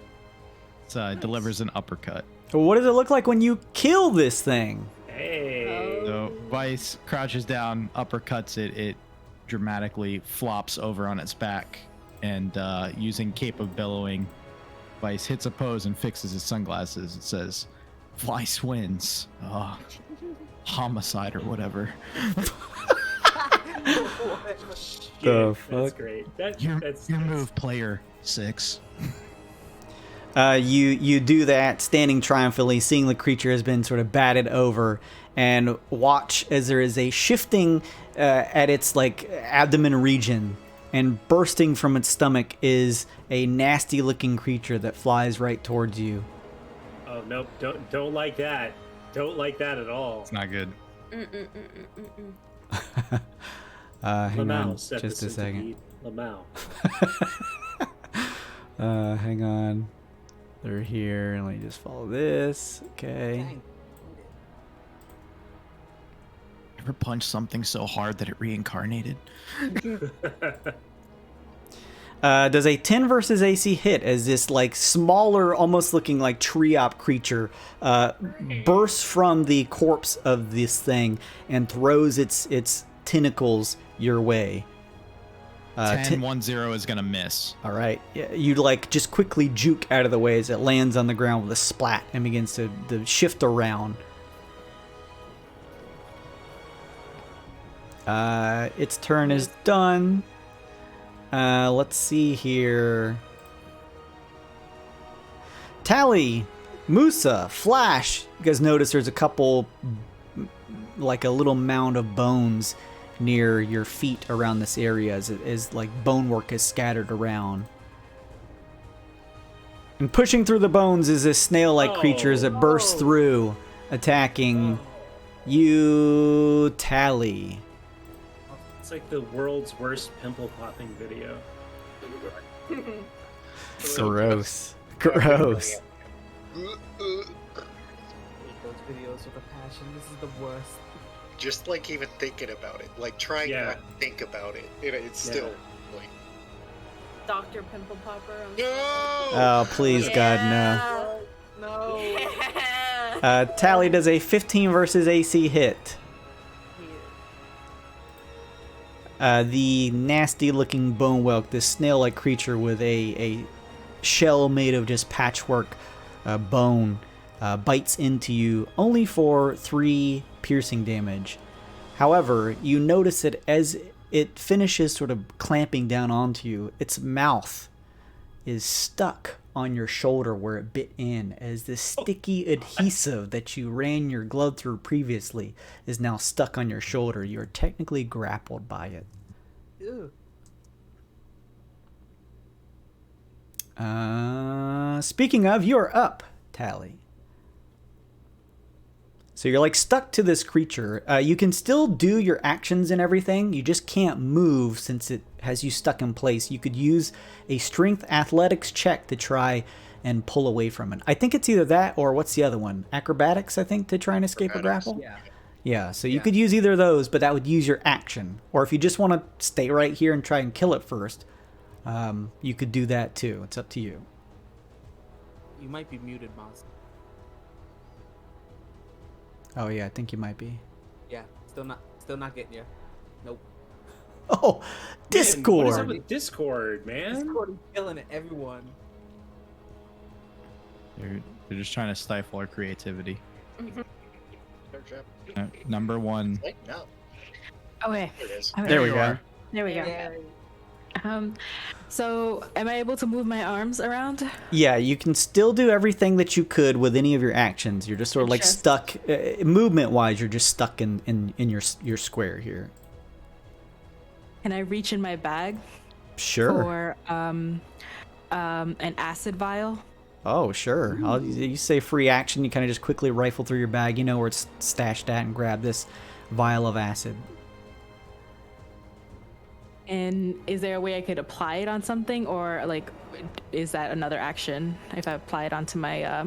So it delivers an uppercut. What does it look like when you kill this thing? Hey. So VYSE crouches down, uppercuts it. It dramatically flops over on its back, and using Cape of Billowing, VYSE hits a pose and fixes his sunglasses. It says, VYSE wins. Homicide or whatever. The That's fuck? great. Your move, player 6. You do that, standing triumphantly, seeing the creature has been sort of batted over, and watch as there is a shifting at its like abdomen region, and bursting from its stomach is a nasty-looking creature that flies right towards you. Oh nope, don't like that. Don't like that at all. It's not good. Hang Lamau, on, set just the a second. Lamau. Hang on. They're here, and let me just follow this. Okay. Ever punched something so hard that it reincarnated? Does a 10 versus AC hit as this like smaller, almost looking like treop creature bursts from the corpse of this thing and throws its tentacles your way? 10-1-0 is gonna miss. All right. You like just quickly juke out of the way as it lands on the ground with a splat and begins to shift around. Its turn is done. Let's see here. Talii, MUSA, Flash. You guys notice there's a couple, like a little mound of bones near your feet around this area as like bonework is scattered around. And pushing through the bones is this snail-like creature as it bursts through, attacking you, Talii. It's like the world's worst pimple popping video. Gross. Gross. I hate those videos with a passion. This is the worst. Just like even thinking about it, like trying not to think about it, it's still like. Dr. Pimple Popper. No! Oh, please, God, no. No. Yeah. Talii does a 15 versus AC hit. The nasty-looking bone whelk, this snail-like creature with a shell made of just patchwork bone, bites into you only for 3 piercing damage. However, you notice that as it finishes sort of clamping down onto you, its mouth is stuck on your shoulder where it bit in, as this sticky adhesive that you ran your glove through previously is now stuck on your shoulder. You are technically grappled by it. Ew. Speaking of, you're up, Talii. So you're like stuck to this creature. You can still do your actions and everything. You just can't move since it has you stuck in place. You could use a strength athletics check to try and pull away from it. I think it's either that or what's the other one? Acrobatics, I think, to try and escape a grapple? Yeah. Yeah, so you could use either of those, but that would use your action. Or if you just want to stay right here and try and kill it first, you could do that too. It's up to you. You might be muted, Mouse. Oh yeah, I think you might be. Yeah, still not getting you. Nope. Oh, Discord. What is up with Discord, man? Discord is killing it, everyone. They're just trying to stifle our creativity. They're Number 1. like, no. Okay. There it is. There we go. There we go. So am I able to move my arms around? Yeah, you can still do everything that you could with any of your actions. You're just sort of like stuck, movement-wise. You're just stuck in your square here. Can I reach in my bag Sure. for an acid vial? Oh, sure. You say free action. You kind of just quickly rifle through your bag. You know where it's stashed at, and grab this vial of acid. And is there a way I could apply it on something, or like, is that another action if I apply it onto my?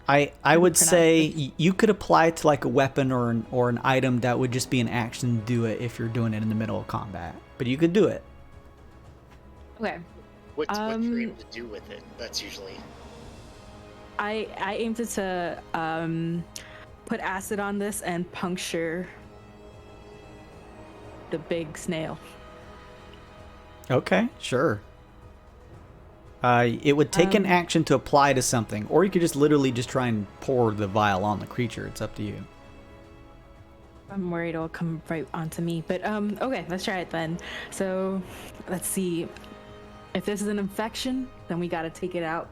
I would say you could apply it to like a weapon or an item that would just be an action to do it if you're doing it in the middle of combat. But you could do it. Okay. What you're able to do with it? That's usually. I aim to put acid on this and puncture the big snail. Okay, sure. It would take an action to apply to something, or you could just literally just try and pour the vial on the creature. It's up to you. I'm worried it'll come right onto me, but okay, let's try it then. So, let's see. If this is an infection, then we gotta take it out.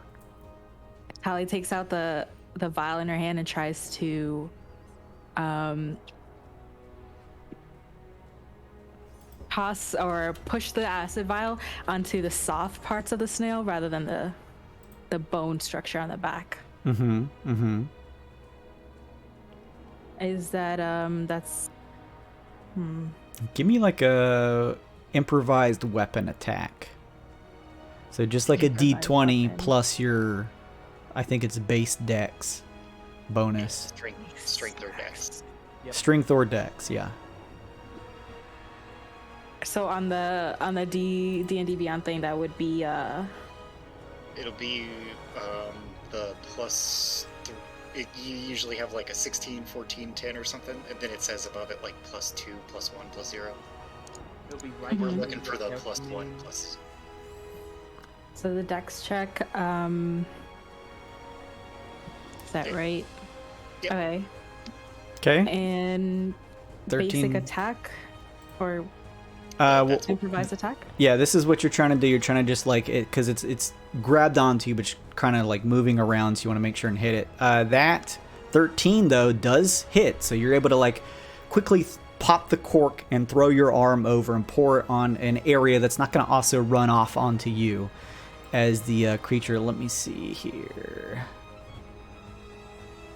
Talii takes out the vial in her hand and tries to toss or push the acid vial onto the soft parts of the snail rather than the bone structure on the back. Is that that's Give me like a improvised weapon attack. So just like a D20 weapon. plus your, I think it's base dex bonus. Strength or dex. Strength or dex, yeah. so on the D&D Beyond thing, that would be It'll be the plus. You usually have like a 16, 14, 10 or something, and then it says above it like +2, +1, +0. It'll be right We're here. looking for the +1, +. so the dex check. Is that Yeah. right? Yep. Okay. Okay. And 13. basic attack or Well, improvised attack? yeah, this is what you're trying to do. You're trying to just like it because it's grabbed onto you, but kind of like moving around. So you want to make sure and hit it. That 13 though does hit, so you're able to like quickly pop the cork and throw your arm over and pour it on an area that's not going to also run off onto you as the creature. Let me see here.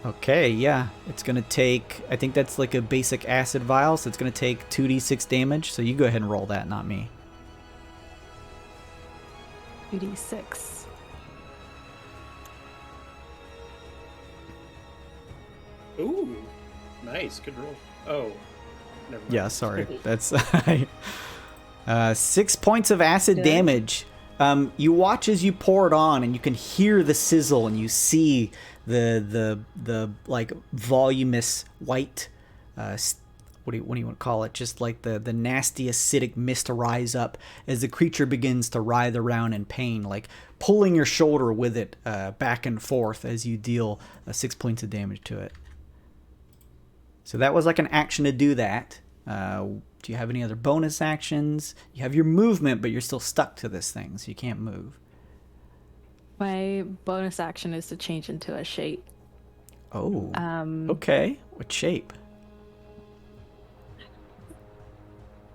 Okay, yeah, it's gonna take, I think that's like a basic acid vial, so it's gonna take 2d6 damage. So you go ahead and roll that, not me. 2d6. Ooh, nice, good roll. Oh, never mind. Yeah, sorry, that's 6 points of acid Good. damage. You watch as you pour it on, and you can hear the sizzle, and you see the like voluminous white what do you want to call it, just like the nasty acidic mist rise up as the creature begins to writhe around in pain, like pulling your shoulder with it back and forth as you deal 6 points of damage to it. So that was like an action to do that. Do you have any other bonus actions? You have your movement, but you're still stuck to this thing, so you can't move. My bonus action is to change into a shape. Oh. Okay. What shape?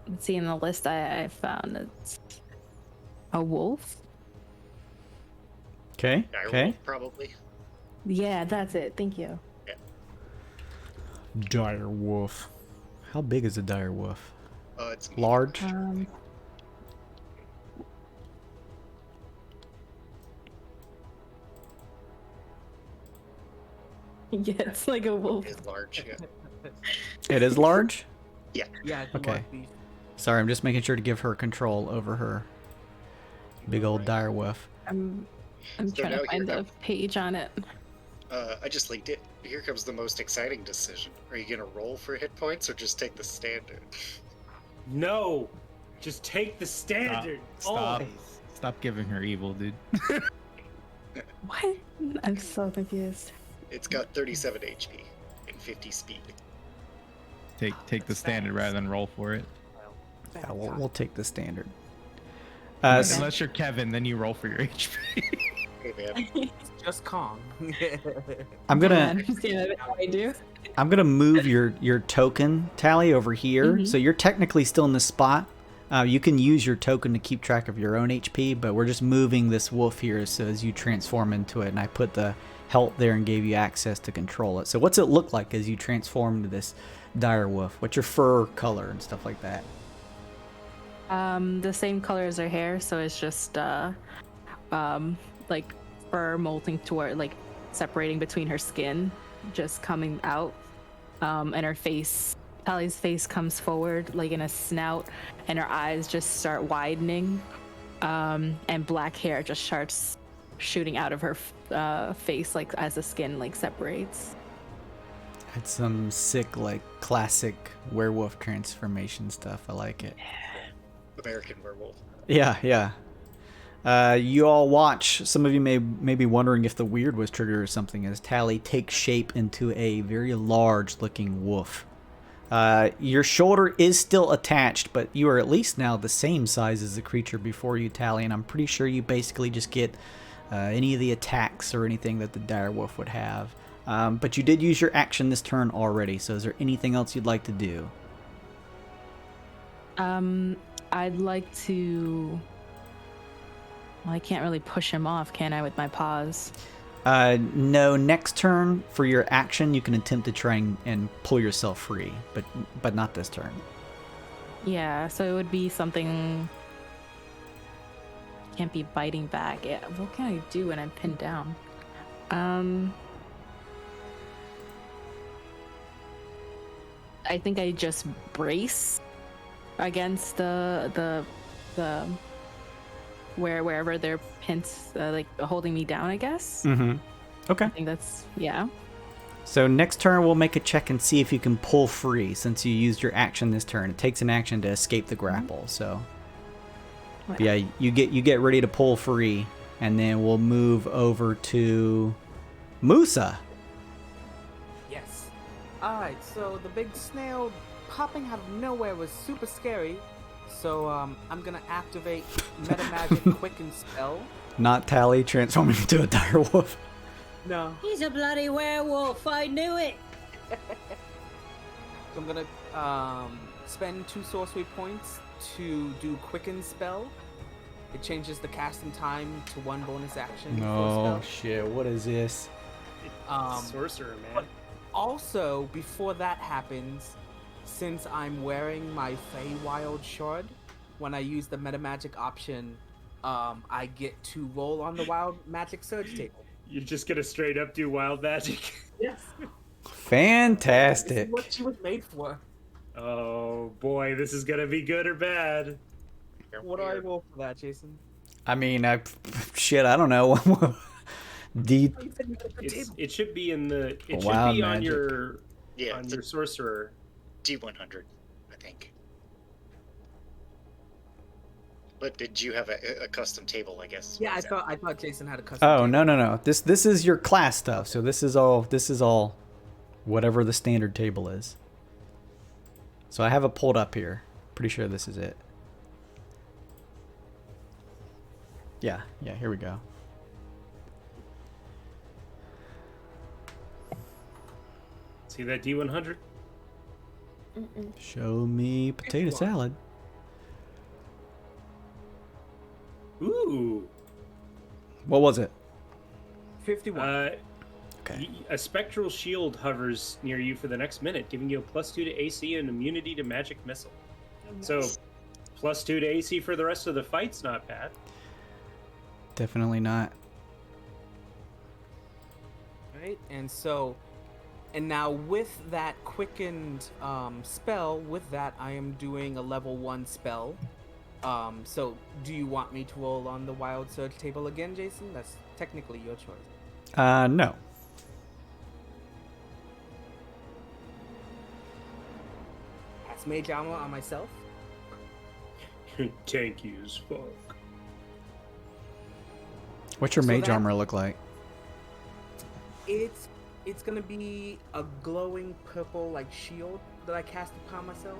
Let's see, in the list I found it's a wolf. Okay. Dire Okay. wolf, probably. Yeah, that's it. Thank you. Dire wolf. How big is a dire wolf? It's Large? Yeah, it's like a wolf. It's large. Yeah. It is large? Yeah. Yeah. it's Okay. large beast. Sorry, I'm just making sure to give her control over her big old dire wolf. I'm So trying now to find here the page on it. I just linked it. Here comes the most exciting decision. Are you gonna roll for hit points or just take the standard? No, just take the standard. Stop. Always. Stop giving her evil, dude. What? I'm so confused. It's got 37 HP and 50 speed. Take the standard rather than roll for it. Yeah, we'll take the standard. Unless you're Kevin, then you roll for your HP. Hey man, Just Kong. I'm I gonna understand that I do. I'm gonna move your token Talii over here. So you're technically still in this spot. You can use your token to keep track of your own HP, but we're just moving this wolf here so as you transform into it, and I put the health there and gave you access to control it. So what's it look like as you transform into this dire wolf? What's your fur color and stuff like that? The same color as her hair, so it's just like fur molting toward, like separating between her skin, just coming out. And her face, Tali's face comes forward like in a snout, and her eyes just start widening. And black hair just starts shooting out of her face, like as the skin like separates. It's some sick, like classic werewolf transformation stuff. I like it. American werewolf. Yeah, yeah. You all watch. Some of you may be wondering if the Wyrd was triggered or something, as Talii takes shape into a very large-looking wolf. Your shoulder is still attached, but you are at least now the same size as the creature before you, Talii, and I'm pretty sure you basically just get any of the attacks or anything that the direwolf would have. But you did use your action this turn already, so is there anything else you'd like to do? I'd like to... Well, I can't really push him off, can I, with my paws? No, next turn, for your action, you can attempt to try and pull yourself free, but not this turn. Yeah, so it would be something... Can't be biting back. Yeah, what can I do when I'm pinned down? I think I just brace against the wherever they're pinned, like holding me down, I guess. Mm-hmm. Okay. I think that's, yeah. So next turn, we'll make a check and see if you can pull free, since you used your action this turn. It takes an action to escape the grapple, so... Yeah, you get ready to pull free, and then we'll move over to MUSA. Yes. Alright, so the big snail popping out of nowhere was super scary. So I'm gonna activate Meta Magic Quicken spell. Not Talii transforming into a direwolf. No. He's a bloody werewolf. I knew it. So I'm gonna spend 2 sorcery points to do Quicken spell. It changes the casting time to 1 bonus action. Oh shit! What is this? Sorcerer, man. But also, before that happens, since I'm wearing my Feywild shard, when I use the meta magic option, I get to roll on the wild magic surge table. You're just gonna straight up do wild magic? Yes. Fantastic. This is what she was made for. Oh boy, this is gonna be good or bad. What do I roll for that, Jason? I mean, I don't know. It should be in the. It should Wild be on magic. your. Yeah, On your sorcerer. D100, I think. But did you have a custom table, I guess? Yeah, I thought Jason had a custom. Oh table. no. This is your class stuff. So this is all whatever the standard table is. So I have it pulled up here. Pretty sure this is it. Yeah, here we go. See that D100? Show me potato salad. Ooh. What was it? 51. Okay. A spectral shield hovers near you for the next minute, giving you a +2 to AC and immunity to magic missile. So, +2 to AC for the rest of the fight's not bad. Definitely not. Right, and now with that quickened spell, with that I am doing a level 1 spell. So do you want me to roll on the wild surge table again, Jason? That's technically your choice. No. That's mage armor on myself. Tanky as fuck. What's your So mage that- armor look like? It's gonna be a glowing purple like shield that I cast upon myself.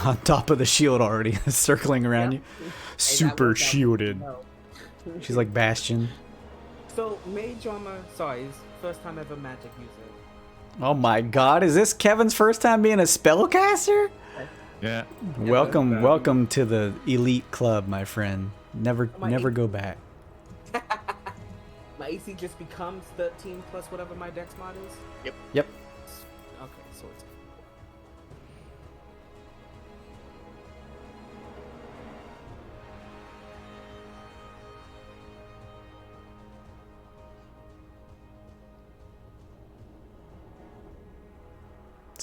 On top of the shield already, circling around Yeah. you. Hey, that Super worked out shielded. well. She's like Bastion. So mage armor, sorry, is first time ever magic user. Oh my god, is this Kevin's first time being a spellcaster? Yeah. Welcome to the elite club, my friend. Never My go back. My AC just becomes 13 plus whatever my dex mod is. Yep. Okay, so it's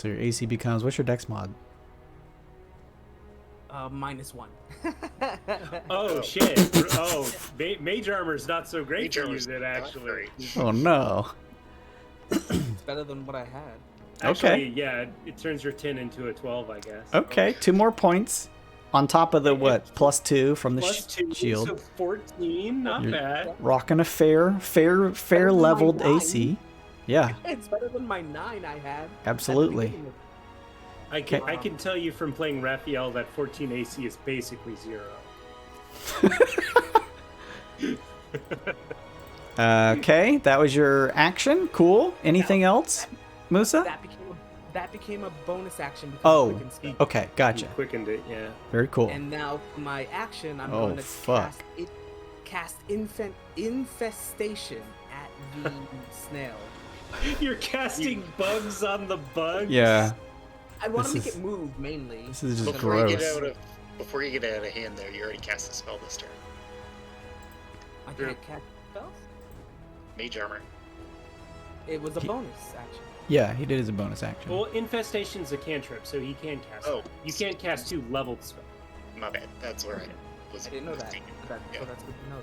So your AC becomes, what's your dex mod? -1. Oh shit! Oh, mage armor's not so great Mage for you armor's then, not actually. great. Oh no. It's better than what I had. Actually, yeah, it turns your 10 into a 12, I guess. Okay, 2 more points on top of the what? +2 from the Plus 2, shield. so 14, not You're bad. Rocking a fair than my leveled 9. AC. Yeah, It's better than my 9 I had. absolutely. I can tell you from playing Raphael that 14 AC is basically 0. Okay, that was your action. Cool. Anything else, Musa? That became a bonus action because Oh, of quicken spell. okay, gotcha. You quickened it, yeah. Very cool. And now for my action, I'm Oh, going to fuck. cast infestation at the snail. You're casting bugs on the bugs? Yeah, I want to This make is- it move mainly. this is just Before you get gross. before you get out of hand there, you already cast a spell this turn. I can't cast spells. Mage armor. It was a bonus action. Yeah, he did as a bonus action. Well, Infestation's a cantrip, so he can cast Oh. it. You can't cast 2 leveled spells. My bad. That's where Okay. I was. I didn't know that. mistaken. So Yeah. that's good to know.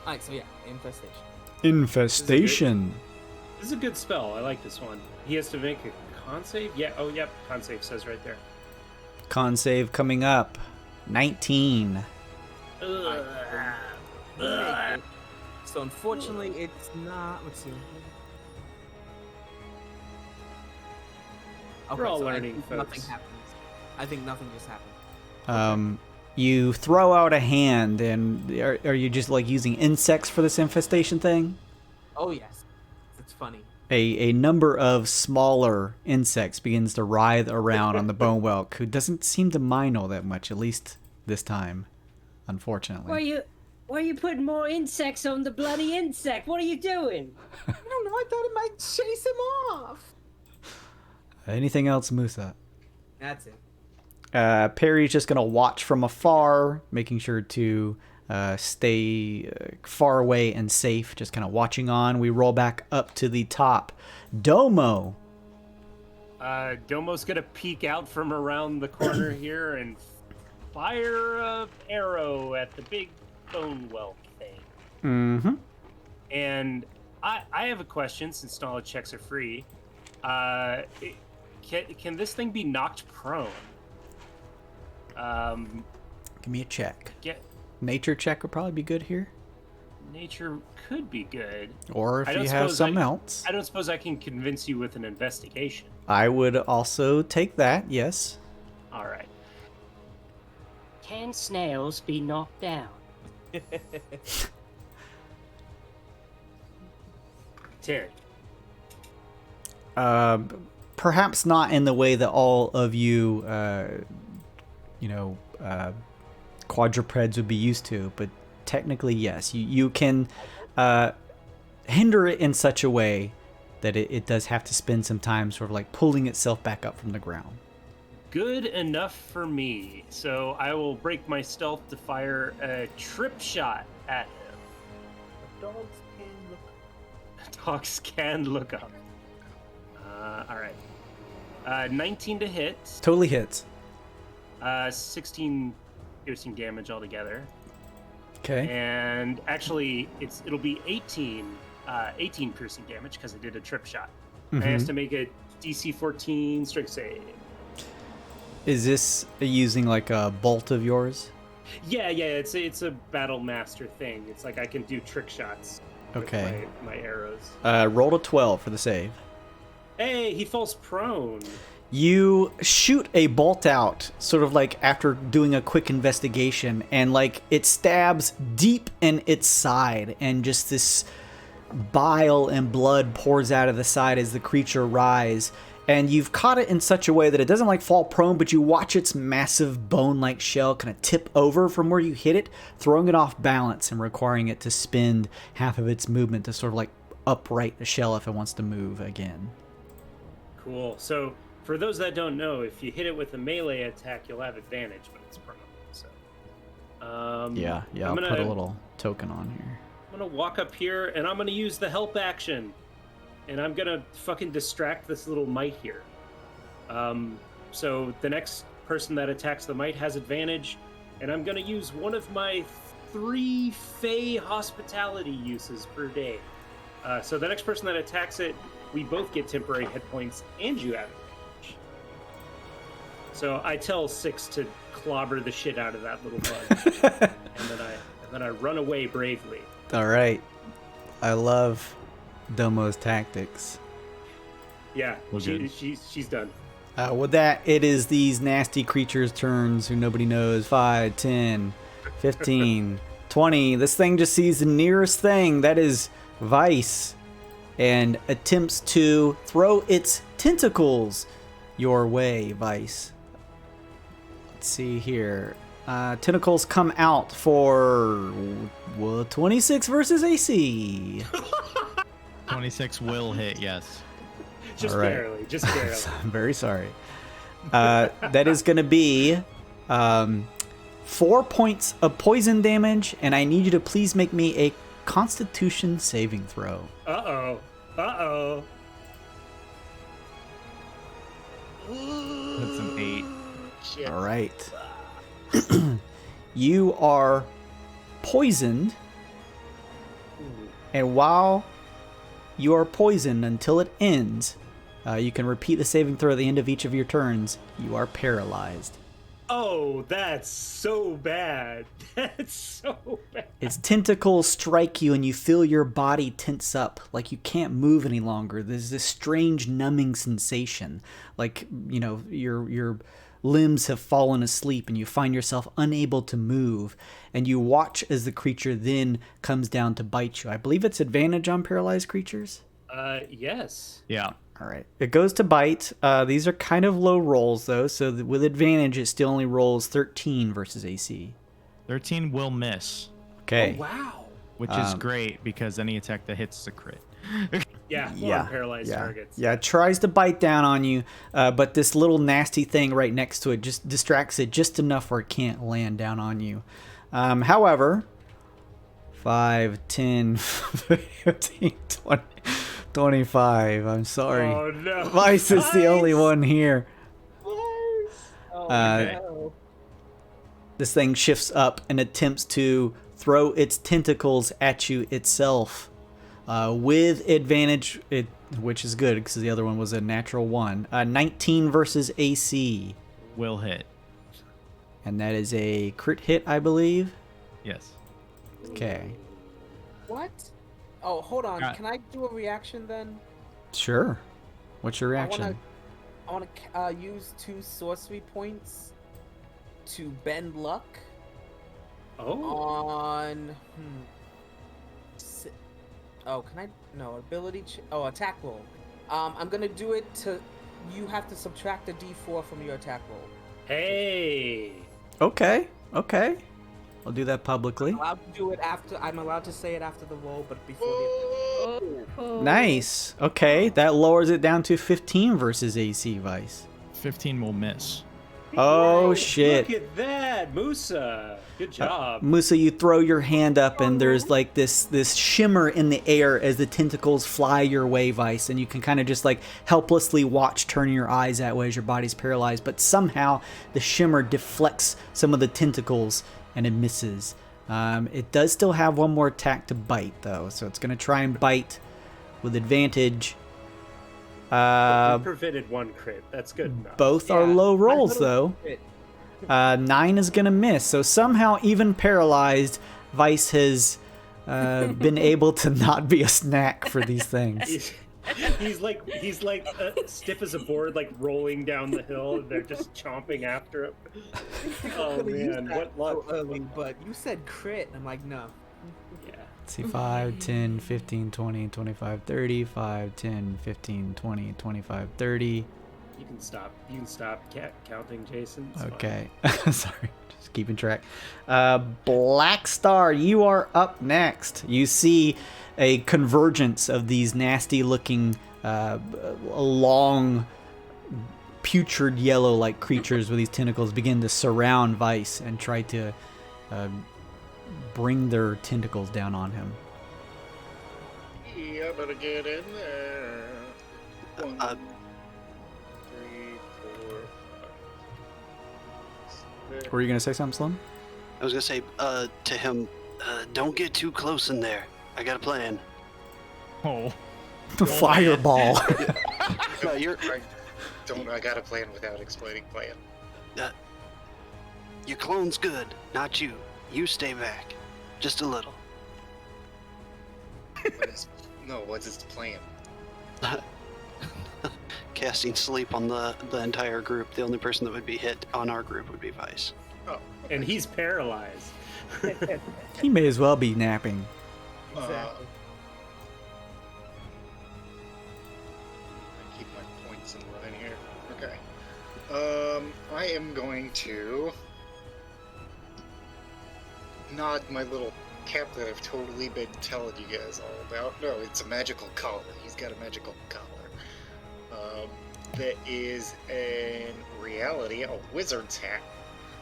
Alright, so yeah, infestation. Infestation. This is a good spell. I like this one. He has to make a con save? Yeah, oh, yep, con save says right there. Con save coming up. 19. Ugh. So unfortunately, it's not. Let's see. Okay, We're all so learning, I think nothing folks. happens. I think nothing just happened. You throw out a hand, and are you just like using insects for this infestation thing? Oh yes, it's funny. A number of smaller insects begins to writhe around on the bone whelk, who doesn't seem to mind all that much, at least this time, unfortunately. Why are you putting more insects on the bloody insect? What are you doing? I don't know. I thought it might chase him off. Anything else, Musa? That's it. Perry's just going to watch from afar, making sure to stay far away and safe, just kind of watching on. We roll back up to the top. Domo. Domo's gonna peek out from around the corner here and fire a arrow at the big bone whelk thing. Mm-hmm. And I have a question, since knowledge checks are free. Can this thing be knocked prone? Give me a check. Get Nature check would probably be good here. nature could be good. Or if I don't you have suppose something I- else. I don't suppose I can convince you with an investigation. I would also take that, yes. All right. Can snails be knocked down? 10. Perhaps not in the way that all of you, quadrupeds would be used to, but technically, yes. You can hinder it in such a way that it does have to spend some time sort of like pulling itself back up from the ground. Good enough for me. So I will break my stealth to fire a trip shot at him. Dogs can look. Dogs can look up. All right. 19 to hit. Totally hits. 16 piercing damage altogether. Okay. And actually, it'll be 18 piercing damage because I did a trip shot. I has to make a DC 14 strength save. Is this using like a bolt of yours? Yeah, it's a battle master thing. It's like I can do trick shots. Okay. With my arrows. Roll a 12 for the save. Hey, he falls prone. You shoot a bolt out, sort of like after doing a quick investigation, and like it stabs deep in its side, and just this bile and blood pours out of the side as the creature writhes. And you've caught it in such a way that it doesn't like fall prone, but you watch its massive bone-like shell kind of tip over from where you hit it, throwing it off balance and requiring it to spend half of its movement to sort of like upright the shell if it wants to move again. Cool. So, for those that don't know, if you hit it with a melee attack, you'll have advantage, but it's prone. So, Yeah, I'll put a little token on here. I'm gonna walk up here, and I'm gonna use the help action. and I'm gonna fucking distract this little mite here. So the next person that attacks the mite has advantage, and I'm gonna use one of my 3 Fey hospitality uses per day. So the next person that attacks it, we both get temporary hit points, and you have advantage. So I tell 6 to clobber the shit out of that little bug, and then I run away bravely. All right. I love Domo's tactics. Yeah, she's done. With that, it is these nasty creatures' turns who nobody knows. 5, 10, 15, 20. This thing just sees the nearest thing. That is VYSE. And attempts to throw its tentacles your way, VYSE. Let's see here. Tentacles come out for 26 versus AC. 26 will hit, yes. Just right. barely, just barely. I'm very sorry. That is going to be 4 points of poison damage, and I need you to please make me a Constitution saving throw. Uh-oh. Uh-oh. That's an 8. Shit. All right. You are poisoned, and while you are poisoned until it ends, you can repeat the saving throw at the end of each of your turns. You are paralyzed. Oh, that's so bad. That's so bad. Its tentacles strike you and you feel your body tense up, like you can't move any longer. There's this strange numbing sensation, like, you know, your limbs have fallen asleep and you find yourself unable to move, and you watch as the creature then comes down to bite you. I believe it's advantage on paralyzed creatures. Yes. Yeah. All right. It goes to bite. These are kind of low rolls, though, so with advantage, it still only rolls 13 versus AC. 13 will miss, Okay. Oh, wow. which is great because any attack that hits is a crit. Yeah, Yeah. paralyzed targets. Yeah, it tries to bite down on you, but this little nasty thing right next to it just distracts it just enough where it can't land down on you. However, 5, 10, 15, 20, 25. I'm sorry. Oh, no. VYSE is the only one here. Oh, Uh, no. This thing shifts up and attempts to throw its tentacles at you itself. With advantage, which is good because the other one was a natural 1. 19 versus AC. Will hit. And that is a crit hit, I believe. Yes. Okay. What? Oh, hold on. Uh, Can I do a reaction then? Sure. What's your reaction? I want to use 2 sorcery points to bend luck Oh. on. Oh, can I? No, ability. Attack roll. I'm gonna do it to. You have to subtract a D4 from your attack roll. Hey. Okay. I'll do that publicly. I'm allowed to do it after. I'm allowed to say it after the roll, but before the. Oh. Nice. Okay, that lowers it down to 15 versus AC, VYSE. 15 will miss. Oh, shit. Look at that, MUSA. Good job. MUSA, you throw your hand up and there's like this shimmer in the air as the tentacles fly your way, VYSE, and you can kind of just like helplessly watch, turning your eyes that way as your body's paralyzed, but somehow the shimmer deflects some of the tentacles and it misses. It does still have one more attack to bite though, so it's going to try and bite with advantage. You prevented 1 crit. That's good enough. Both are low rolls though. Crit. 9 is going to miss. So somehow, even paralyzed, VYSE has been able to not be a snack for these things. He's like stiff as a board, like rolling down the hill, and they're just chomping after him. Oh Could've used man, that what luck! so early, but you said crit. I'm like, no. Yeah. Let's see, 5, 10, 15, 20, 25, 30, 5, 10, 15, 20, 25, 30. You can stop. You can stop counting, Jason. It's Okay. Sorry. Just keeping track. Black Star, you are up next. You see a convergence of these nasty looking, long, putrid yellow-like creatures with these tentacles begin to surround VYSE and try to bring their tentacles down on him. Yep. I better get in there. 1, 3, 4, 5, 6. Were you gonna say something, Slim? I was gonna say to him, don't get too close in there. I got a plan. Oh. Fireball. No, you're. I got a plan without explaining plan. Your clone's good, not you. You stay back, just a little. What is the plan? Casting sleep on the entire group. The only person that would be hit on our group would be VYSE. Oh, And he's paralyzed. He may as well be napping. Exactly. I keep my points in line here. Okay. I am going to nod my little cap that I've totally been telling you guys all about. No, it's a magical collar. He's got a magical collar. That is in reality a wizard's hat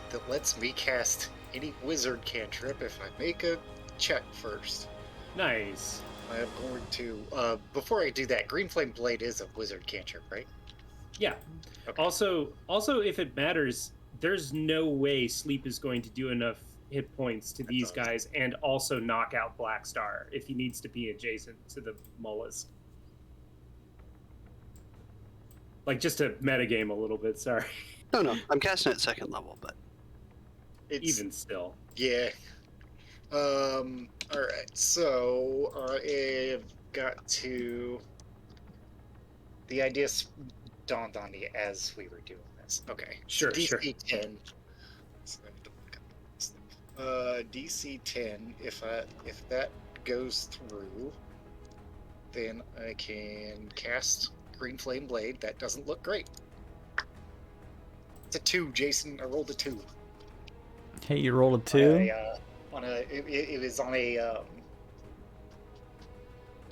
that lets me cast any wizard cantrip if I make a check first. Nice. I am going to, before I do that, Green Flame Blade is a wizard cantrip, right? Yeah. Okay. Also, if it matters, there's no way sleep is going to do enough hit points to these guys and also knock out Black Star if he needs to be adjacent to the mollusk. Like, just to metagame a little bit, sorry. No, I'm casting at second level, but Even still. Yeah. Alright, so I've got to... The idea dawned on me as we were doing this. Okay. Sure. DC 10. DC 10, if that goes through, then I can cast Green Flame Blade. That doesn't look great. It's a 2, Jason. I rolled a 2. Hey, you rolled a 2? It was on a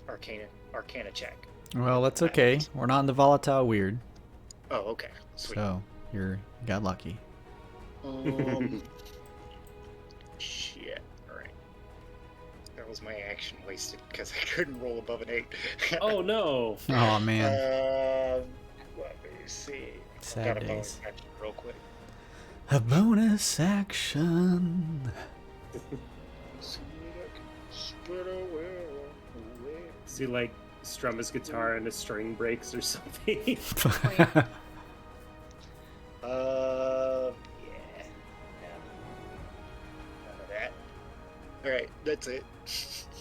Arcana check. Well, that's okay. We're not in the volatile weird. Oh, okay. Sweet. So, you got lucky. Shit. Alright. That was my action wasted because I couldn't roll above an 8. Oh, no. Oh, man. Let me see. Sad Got a days. bonus action real quick. A bonus action. Does he, like, strum his guitar and a string breaks or something? Yeah. None of that. Alright, that's it.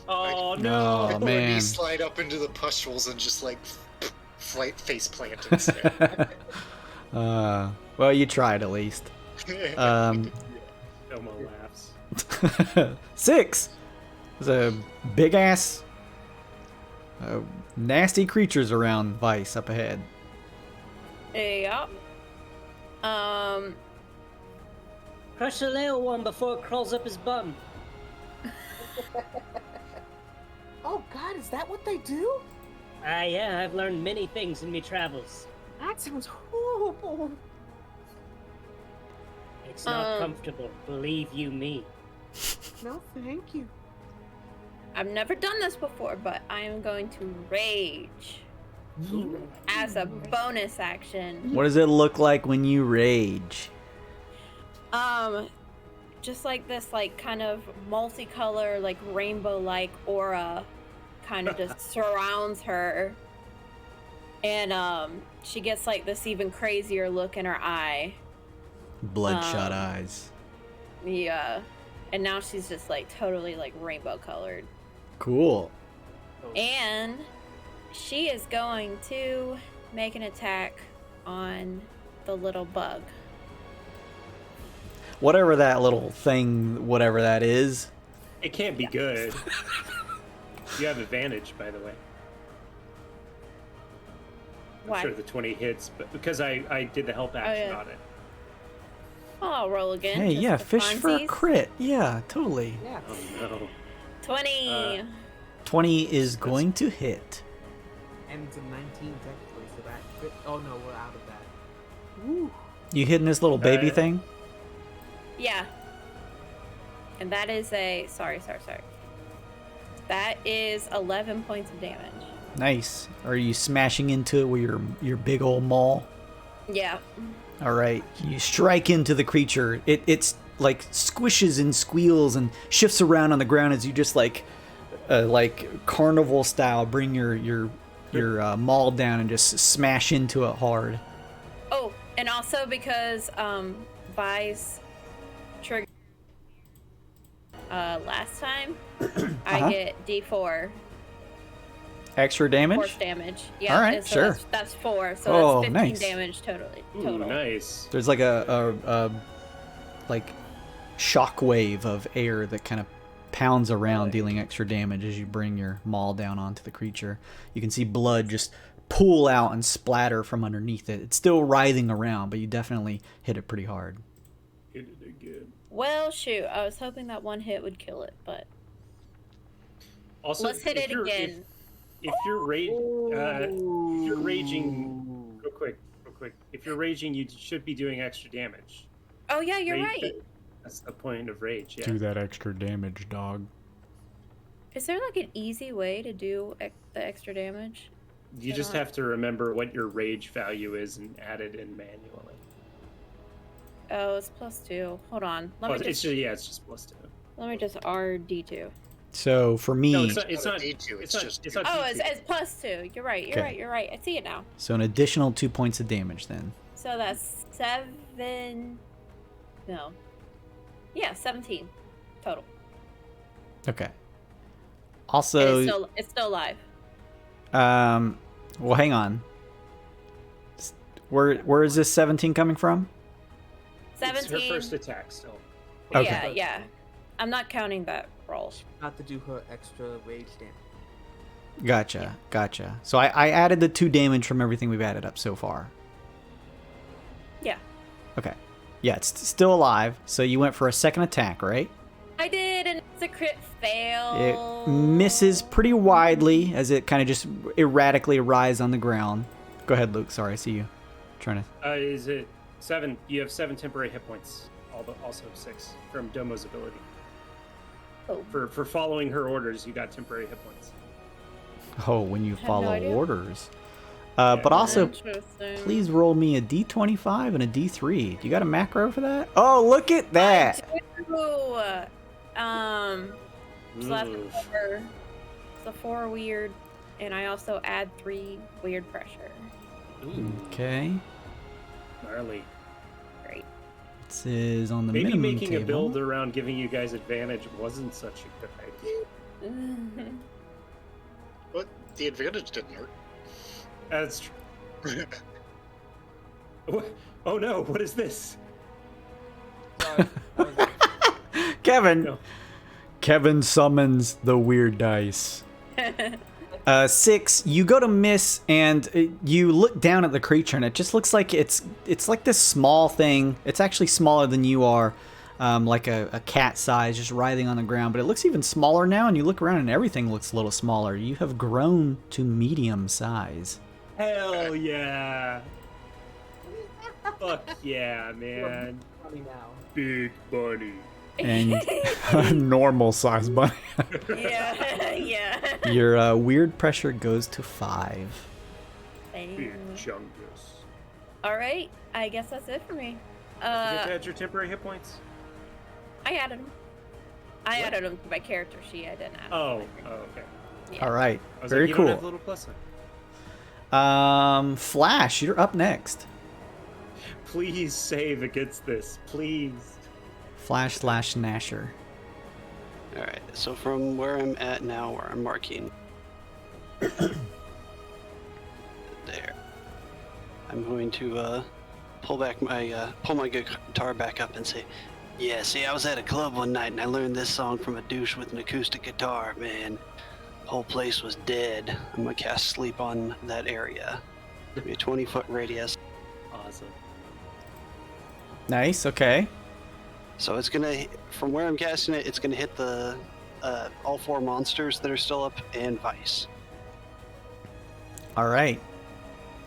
Oh, no. Let man. me slide up into the pustules and just like face plant instead. Well, you tried at least. Domo laughs. 6. There's a big ass, nasty creatures around VYSE up ahead. Yep. Crush the little one before it crawls up his bum. Oh God, is that what they do? Yeah, I've learned many things in me travels. That sounds horrible. It's not comfortable, believe you me. No, thank you. I've never done this before, but I am going to rage as a bonus action. What does it look like when you rage? Just like this, like, kind of multicolor, like, rainbow-like aura kind of just surrounds her. And, she gets, like, this even crazier look in her eye. Bloodshot eyes. Yeah. And now she's just, like, totally, like, rainbow-colored. Cool. And she is going to make an attack on the little bug. Whatever that little thing, whatever that is. It can't be good. You have advantage, by the way. I'm Why? sure the 20 hits, but because I did the help action yeah. on it. I'll roll again. Hey, just yeah, for fish for a funsies. crit. Yeah, totally. Yeah. Oh no. 20. 20 is going to hit. And it's a 19 technically, so that fit. Oh no, we're out of that. Woo. You hitting this little baby thing? Yeah. And that is a... Sorry. That is 11 points of damage. Nice. Are you smashing into it with your big old maul? Yeah. All right. You strike into the creature. It's like squishes and squeals and shifts around on the ground as you just like carnival style bring your maul down and just smash into it hard. Oh, and also because VYSE triggered last time, I get D4 Extra damage? force damage. Yeah, All right, and so sure. That's 4, so that's 15 nice. damage total. Ooh, nice. There's like a like shockwave of air that kind of pounds around, dealing extra damage as you bring your maul down onto the creature. You can see blood just pool out and splatter from underneath it. It's still writhing around, but you definitely hit it pretty hard. Hit it again. Well, shoot, I was hoping that one hit would kill it, but Also, let's hit it again. If you're raging, real quick. If you're raging, you should be doing extra damage. Oh yeah, you're Rage- right. That's the point of rage. Yeah. Do that extra damage, dog. Is there like an easy way to do the extra damage? You just have to remember what your rage value is and add it in manually. Oh, it's +2. Hold on. Let me It's just +2. Let me just RD2. So for me, No, it's not D2. It's just it's not Oh, D2. it's +2. You're right. Okay. You're right. I see it now. so an additional 2 points of damage then. So that's 7. No. Yeah, 17 total. Okay. And Also, it's still alive. well, hang on. Where is this 17 coming from? 17. It's her first attack still. Okay. Yeah. I'm not counting that roll. Not to do her extra rage damage. Gotcha. So I added the 2 damage from everything we've added up so far. Yeah. Okay. Yeah, it's still alive. So you went for a second attack, right? I did, and it's a crit fail. It misses pretty widely as it kind of just erratically rises on the ground. Go ahead, Luke. Sorry, I see you trying to. Is it 7? You have 7 temporary hit points. Also 6 from Domo's ability. Oh. For following her orders, you got temporary hit points. Oh, when you no follow idea. orders. But also, Interesting. please roll me a d25 and a d3. You got a macro for that? Oh, look at that! Ooh. So that's Ooh. a 4 weird, and I also add 3 weird pressure. Ooh, Okay. gnarly. Great. This is on the Maybe minimum making table. a build around giving you guys advantage wasn't such a good idea. But the advantage didn't hurt. That's true. Oh no, what is this? Kevin! No. Kevin summons the weird dice. 6, you go to miss, and you look down at the creature, and it just looks like it's like this small thing. It's actually smaller than you are, like a cat size, just writhing on the ground. But it looks even smaller now, and you look around, and everything looks a little smaller. You have grown to medium size. Hell yeah. Fuck yeah, man. Funny now. Big bunny. And normal size bunny. yeah. Your weird pressure goes to 5. Big chungus. All right, I guess that's it for me. Did you have to add your temporary hit points? I added them. I added them to my character sheet. I didn't add them. Oh, okay. Yeah. All right, I was very like, you cool. don't have the little plus sign. Flash, you're up next. Please save against this, please. Flash / Gnasher. Alright, so from where I'm at now, where I'm marking. There. I'm going to pull my guitar back up and say, yeah, see, I was at a club one night and I learned this song from a douche with an acoustic guitar, man. The whole place was dead. I'm gonna cast Sleep on that area. It'll be a 20-foot radius. Awesome. Nice, okay. So it's gonna, from where I'm casting it, it's gonna hit the all 4 monsters that are still up and VYSE. All right.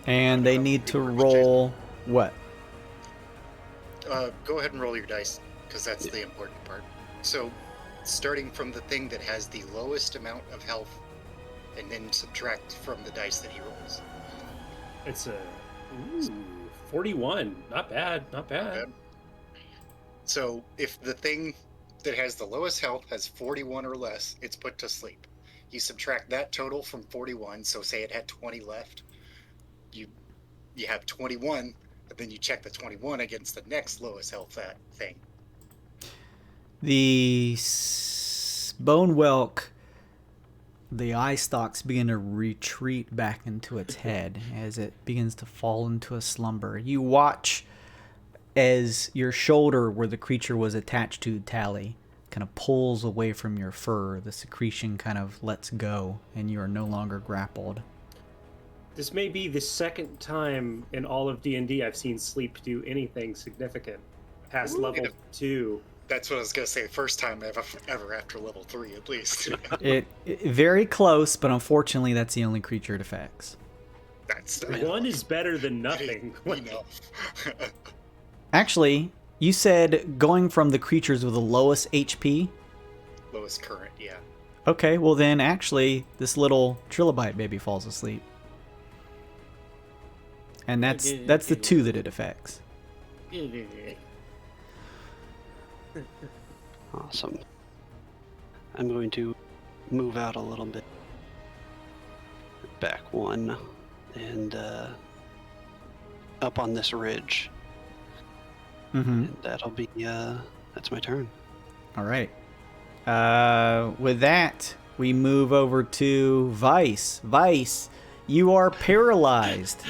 And they need to roll what? Go ahead and roll your dice, because that's the important part. So, starting from the thing that has the lowest amount of health and then subtract from the dice that he rolls. It's a 41. Not bad. Not bad. Okay. So if the thing that has the lowest health has 41 or less, it's put to sleep. You subtract that total from 41, so say it had 20 left. You have 21, but then you check the 21 against the next lowest health thing. The bone whelk, the eye stalks begin to retreat back into its head as it begins to fall into a slumber. You watch as your shoulder where the creature was attached to, Talii, kind of pulls away from your fur. The secretion kind of lets go, and you are no longer grappled. This may be the second time in all of D&D I've seen sleep do anything significant past level 2. That's what I was going to say. First time ever after level 3, at least. It very close, but unfortunately that's the only creature it affects. That's one is better than nothing. Actually, you said going from the creatures with the lowest HP? Lowest current, yeah. Okay, well then actually this little trilobite baby falls asleep. And that's the 2 that it affects. Awesome. I'm going to move out a little bit. Back 1. And up on this ridge. Mm-hmm. And that'll be, that's my turn. All right. With that, we move over to VYSE. VYSE, you are paralyzed.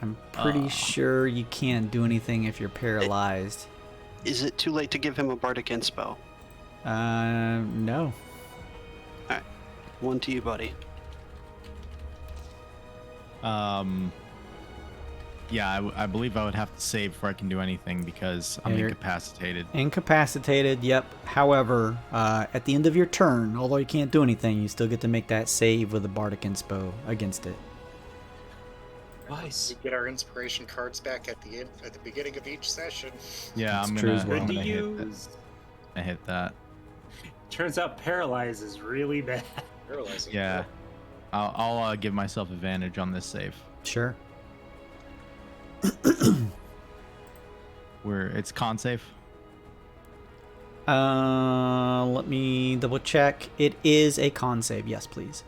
I'm pretty sure you can't do anything if you're paralyzed. Is it too late to give him a bardic inspo? No. Alright. 1 to you, buddy. Yeah, I believe I would have to save before I can do anything because I'm incapacitated. Incapacitated, yep. However, at the end of your turn, although you can't do anything, you still get to make that save with a bardic inspo against it. Nice. We get our inspiration cards back at the beginning of each session. Yeah, It's I'm true gonna, as well. I'm Good gonna to hit use. that. I hit that. Turns out paralyze is really bad. Paralyzing. Yeah, I'll give myself advantage on this save. Sure. It's con save. Let me double check. It is a con save. Yes, please.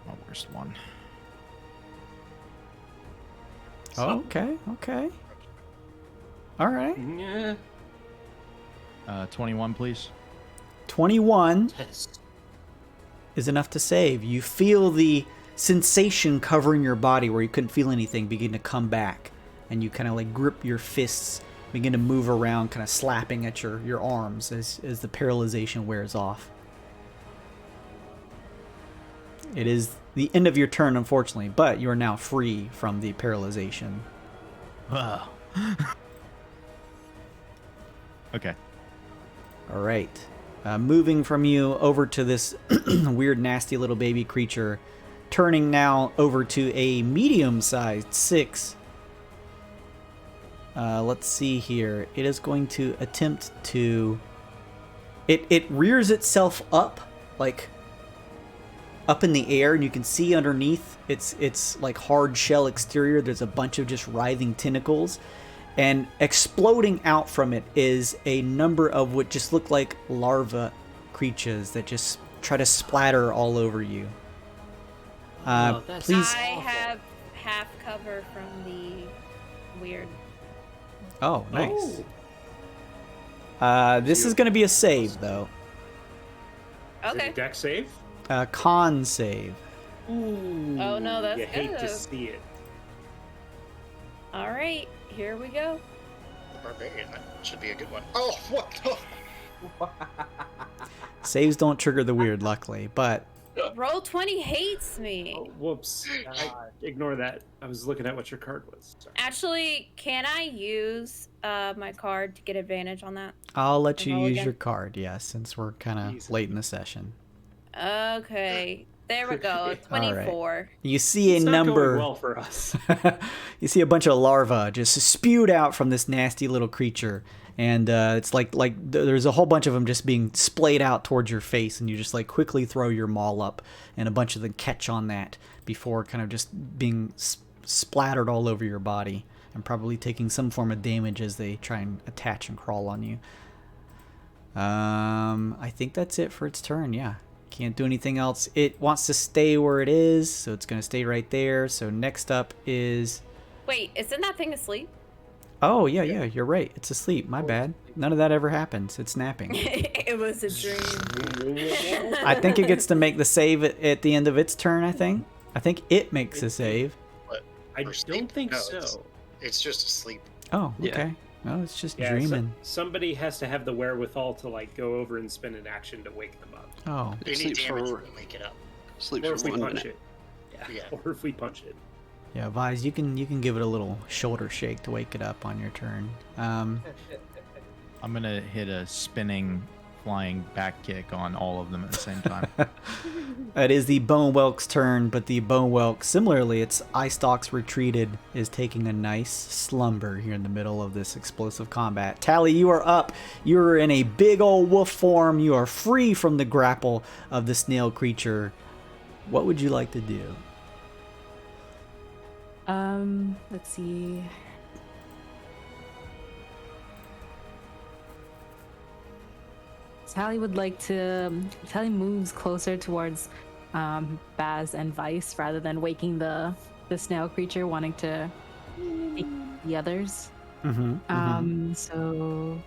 My worst one. Oh, okay. All right. Yeah. 21, please. 21 is enough to save. You feel the sensation covering your body where you couldn't feel anything begin to come back, and you kind of like grip your fists, begin to move around, kind of slapping at your arms as the paralyzation wears off. It is the end of your turn, unfortunately, but you are now free from the paralyzation. Wow. Okay. All right. Moving from you over to this weird, nasty little baby creature, turning now over to a medium-sized 6. Let's see here. It is going to attempt to... It rears itself up, like up in the air, and you can see underneath its like hard shell exterior there's a bunch of just writhing tentacles, and exploding out from it is a number of what just look like larva creatures that just try to splatter all over you. Please. I have half cover from the Wyrd. Oh, nice. This is going to be a save, though. Okay. Deck save? Con save. Ooh. Oh, no, that's You hate to good. see it. All right, here we go. The barbarian, that should be a good one. Oh, what? Oh. Saves don't trigger the Wyrd, luckily, but Roll 20 hates me. Oh, whoops. Ignore that. I was looking at what your card was. Sorry. Actually, can I use my card to get advantage on that? I'll let you Roll use again? your card, yes, since we're kind of Easy. late in the session. Okay. There we go. 24. You see It's a not number. going well for us. You see a bunch of larvae just spewed out from this nasty little creature, and it's like there's a whole bunch of them just being splayed out towards your face, and you just like quickly throw your maul up, and a bunch of them catch on that before kind of just being splattered all over your body, and probably taking some form of damage as they try and attach and crawl on you. I think that's it for its turn. Yeah. Can't do anything else. It wants to stay where it is, so it's going to stay right there. So next up is... Wait, isn't that thing asleep? Oh, yeah, you're right. It's asleep. My bad. None of that ever happens. It's napping. It was a dream. I think it gets to make the save at the end of its turn, I think. I think it makes a save. But I for don't sleep? think No, so. It's just asleep. Oh, Yeah. okay. Oh, it's just Yeah, dreaming. somebody has to have the wherewithal to like go over and spend an action to wake them up. Oh, Any sleeps damage for- will wake it up. Sleeps Or for if we 1 punch minute. it. Yeah. Or if we punch it. yeah, VYSE, you can give it a little shoulder shake to wake it up on your turn. I'm gonna hit a spinning, flying back kick on all of them at the same time. It is the Bone Whelk's turn, but the Bone Whelk, similarly, its eye stalks retreated, is taking a nice slumber here in the middle of this explosive combat. Talii, you are up. You are in a big old wolf form. You are free from the grapple of the snail creature. What would you like to do? Let's see. Talii would like to. Talii moves closer towards Baz and VYSE rather than waking the snail creature, wanting to wake the others. So.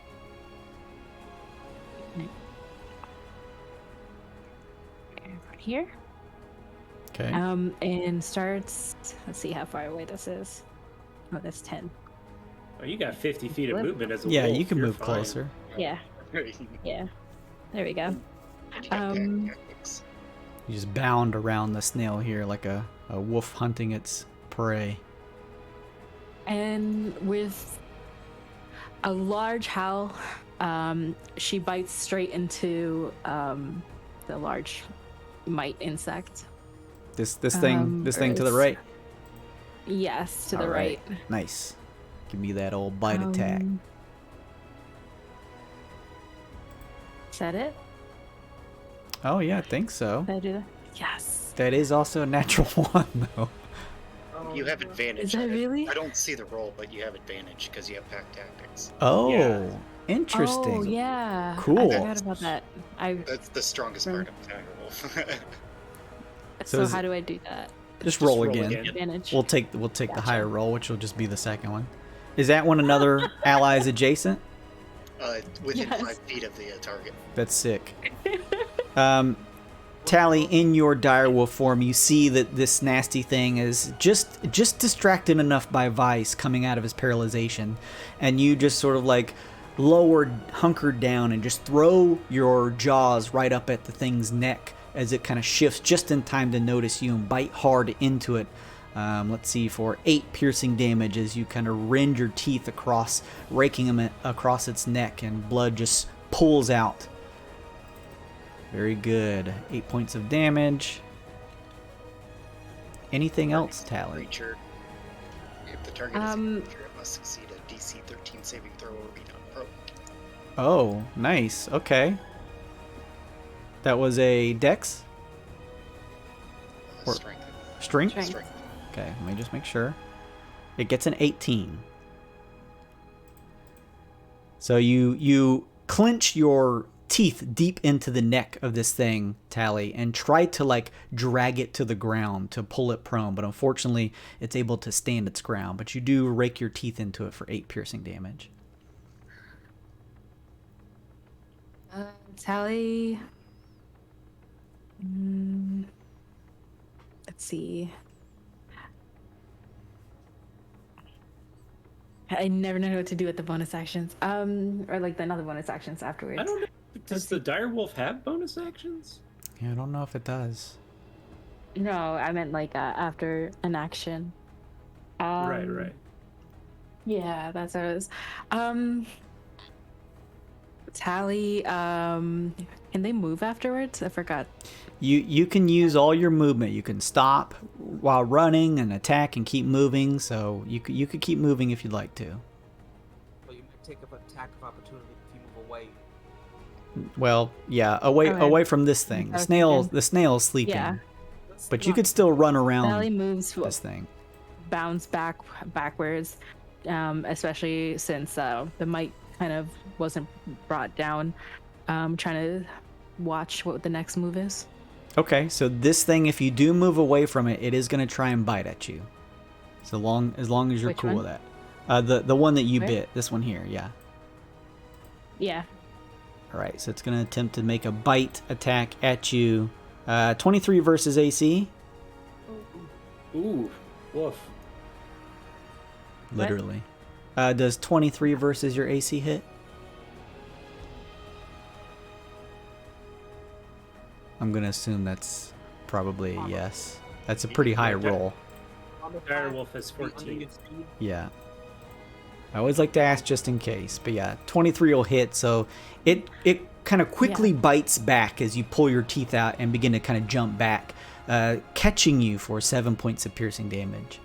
Right here. Okay. And starts. Let's see how far away this is. Oh, that's 10. Oh, you got 50 feet of Flip. movement as a Yeah, wolf. you can You're move fine. closer. Yeah. Yeah. There we go. Um, You just bound around the snail here like a wolf hunting its prey. And with a large howl, she bites straight into the large mite insect. This thing to the Earth. right. Yes, to the All right. Nice. Give me that old bite attack. Is that it? Oh yeah, I think so. Did I do that? Yes. That is also a natural one though. You have advantage. Is that really? I don't see the roll, but you have advantage because you have pack tactics. Oh, Yeah. interesting. Oh, yeah. Cool. I forgot about that. That's the strongest part of Tigerwolf. So So is how it- do I do that? Just roll roll again. again. Advantage. We'll take the Gotcha. higher roll, which will just be the second one. Is that one another allies adjacent? Within Yes. 5 feet of the target. That's sick. Talii, in your direwolf form, you see that this nasty thing is just distracted enough by VYSE coming out of his paralyzation, and you just sort of like hunkered down and just throw your jaws right up at the thing's neck as it kind of shifts just in time to notice you and bite hard into it. Let's see, for 8 piercing damage as you kind of rend your teeth across, raking them across its neck, and blood just pulls out. Very good. 8 points of damage. Anything else, Talii? Creature. If the target is a creature, it must succeed a DC 13 saving throw or be non-pro. Oh, nice. Okay. That was a dex? Or- Strength. Strength? Strength. Strength. Okay, let me just make sure. It gets an 18. So you clench your teeth deep into the neck of this thing, Talii, and try to like drag it to the ground to pull it prone, but unfortunately it's able to stand its ground. But you do rake your teeth into it for 8 piercing damage. Talii. Let's see. I never know what to do with the bonus actions. Or like the other bonus actions afterwards. I don't know. Does the direwolf have bonus actions? Yeah, I don't know if it does. No, I meant like after an action. Right. Yeah, that's what it was. Talii, Can they move afterwards? I forgot. You can use all your movement. You can stop while running and attack and keep moving. So you could keep moving if you'd like to. Well, you might take an attack of opportunity if you move away. Well, yeah, away from this thing. The snail's sleeping. Yeah. But you could still run around Talii moves this thing. bounce backwards, especially since the might kind of wasn't brought down. Trying to watch what the next move is. Okay, so this thing, if you do move away from it, it is going to try and bite at you. As long as you're Which cool one? with that. The one that you Where? bit. This one here, yeah. Yeah. All right, so it's going to attempt to make a bite attack at you. 23 versus AC. Ooh, woof. Literally. Does 23 versus your AC hit? I'm going to assume that's probably a yes. That's a pretty high roll. Direwolf is 14. Yeah. I always like to ask just in case. But yeah, 23 will hit, so it kind of quickly bites back as you pull your teeth out and begin to kind of jump back, catching you for 7 points of piercing damage.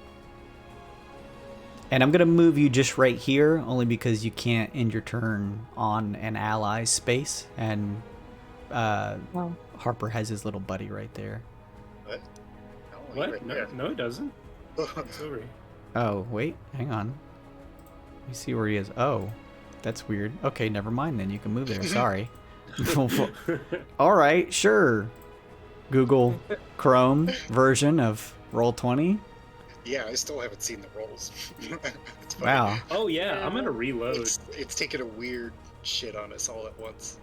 And I'm going to move you just right here, only because you can't end your turn on an ally's space. And Harper has his little buddy right there. What? What? Right No, there. no, it doesn't. It's over here. Oh, wait, hang on. Let me see where he is. Oh, that's weird. Okay, never mind then. You can move there. Sorry. All right, sure. Google Chrome version of Roll20. Yeah, I still haven't seen the rolls. It's funny. Wow. Oh yeah, I'm gonna reload. It's taking a weird shit on us all at once.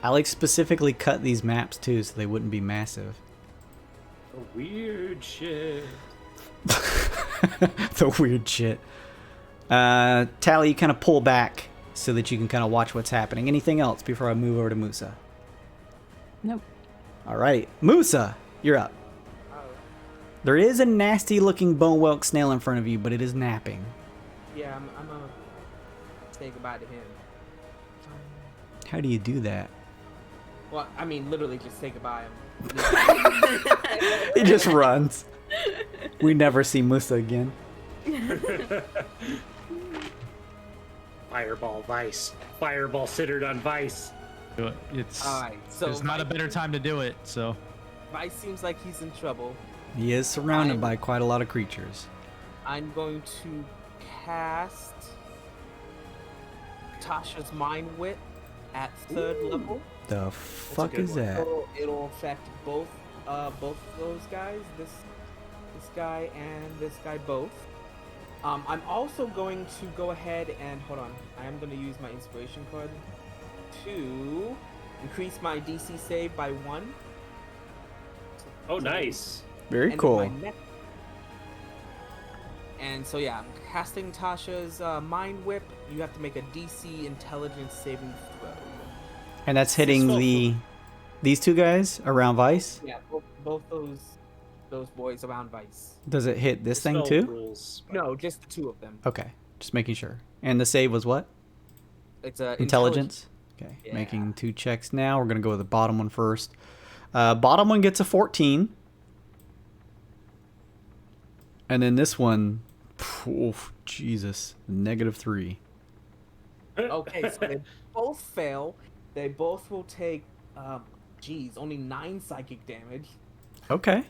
I like specifically cut these maps too so they wouldn't be massive. Weird shit. The weird shit. Talii, you kind of pull back so that you can kind of watch what's happening. Anything else before I move over to MUSA? Nope. All right, MUSA, you're up. There is a nasty looking bone whelk snail in front of you, but it is napping. Yeah, I'm gonna say goodbye to him. How do you do that? Well, I mean, literally just say goodbye. He just runs. We never see MUSA again. Fireball VYSE. Fireball centered on VYSE. It's Alright, so there's not a better time to do it. So VYSE seems like he's in trouble. He is surrounded by quite a lot of creatures. I'm going to cast Tasha's Mind Whip at 3rd level. The fuck is that? It'll affect both of those guys. This guy and this guy both. I'm also going to go ahead and hold on. I am going to use my inspiration card to increase my DC save by 1. Oh, nice. Very And cool. my and so yeah, I'm casting Tasha's Mind Whip. You have to make a DC Intelligence saving throw. And that's hitting these two guys around VYSE? Yeah, both those boys around VYSE. Does it hit this thing Spell too? rules. No, just the 2 of them. Okay, just making sure. And the save was what? It's a Intelligence? Okay, Yeah. making 2 checks now. We're going to go with the bottom one first. Bottom one gets a 14. And then this one, oof, Jesus, -3. Okay, so they both fail. They both will take, only 9 psychic damage. Okay.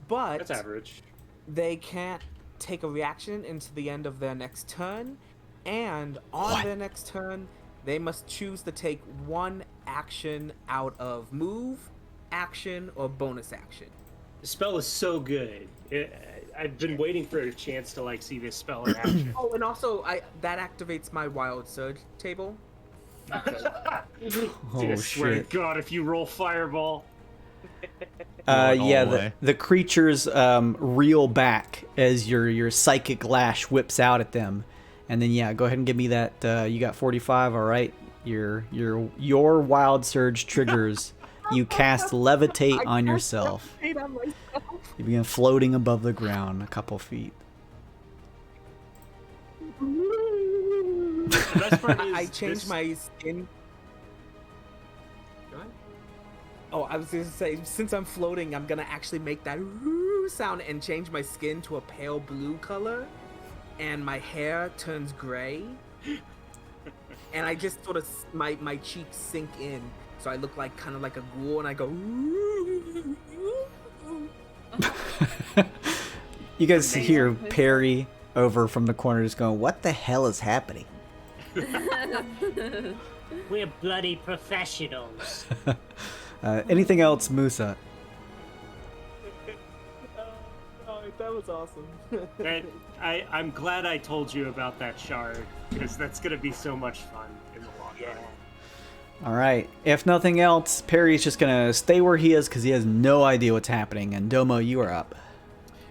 But That's average. they can't take a reaction into the end of their next turn, and on their next turn, they must choose to take 1 action out of move, action, or bonus action. The spell is so good. I've been waiting for a chance to see this spell in action. Oh, and also, that activates my Wild Surge table. Dude, Oh, I swear shit. to God, if you roll Fireball. Yeah, the creatures reel back as your psychic lash whips out at them. And then, yeah, go ahead and give me that. You got 45, all right? Your Wild Surge triggers. You cast Levitate on yourself. You begin floating above the ground a couple feet. The best part is I changed this- my skin. Oh, I was going to say, since I'm floating, I'm going to actually make that "woo" sound and change my skin to a pale blue color. And my hair turns gray. And I just sort of, my cheeks sink in. So I look like kind of like a ghoul, and I go, "Woo." You guys hear Perry over from the corner just going, "What the hell is happening?" We're bloody professionals. Anything else, Musa? Oh, that was awesome. I'm glad I told you about that shard, because that's going to be so much fun in the long run. All right. If nothing else, Perry's just going to stay where he is because he has no idea what's happening. And Domo, you are up.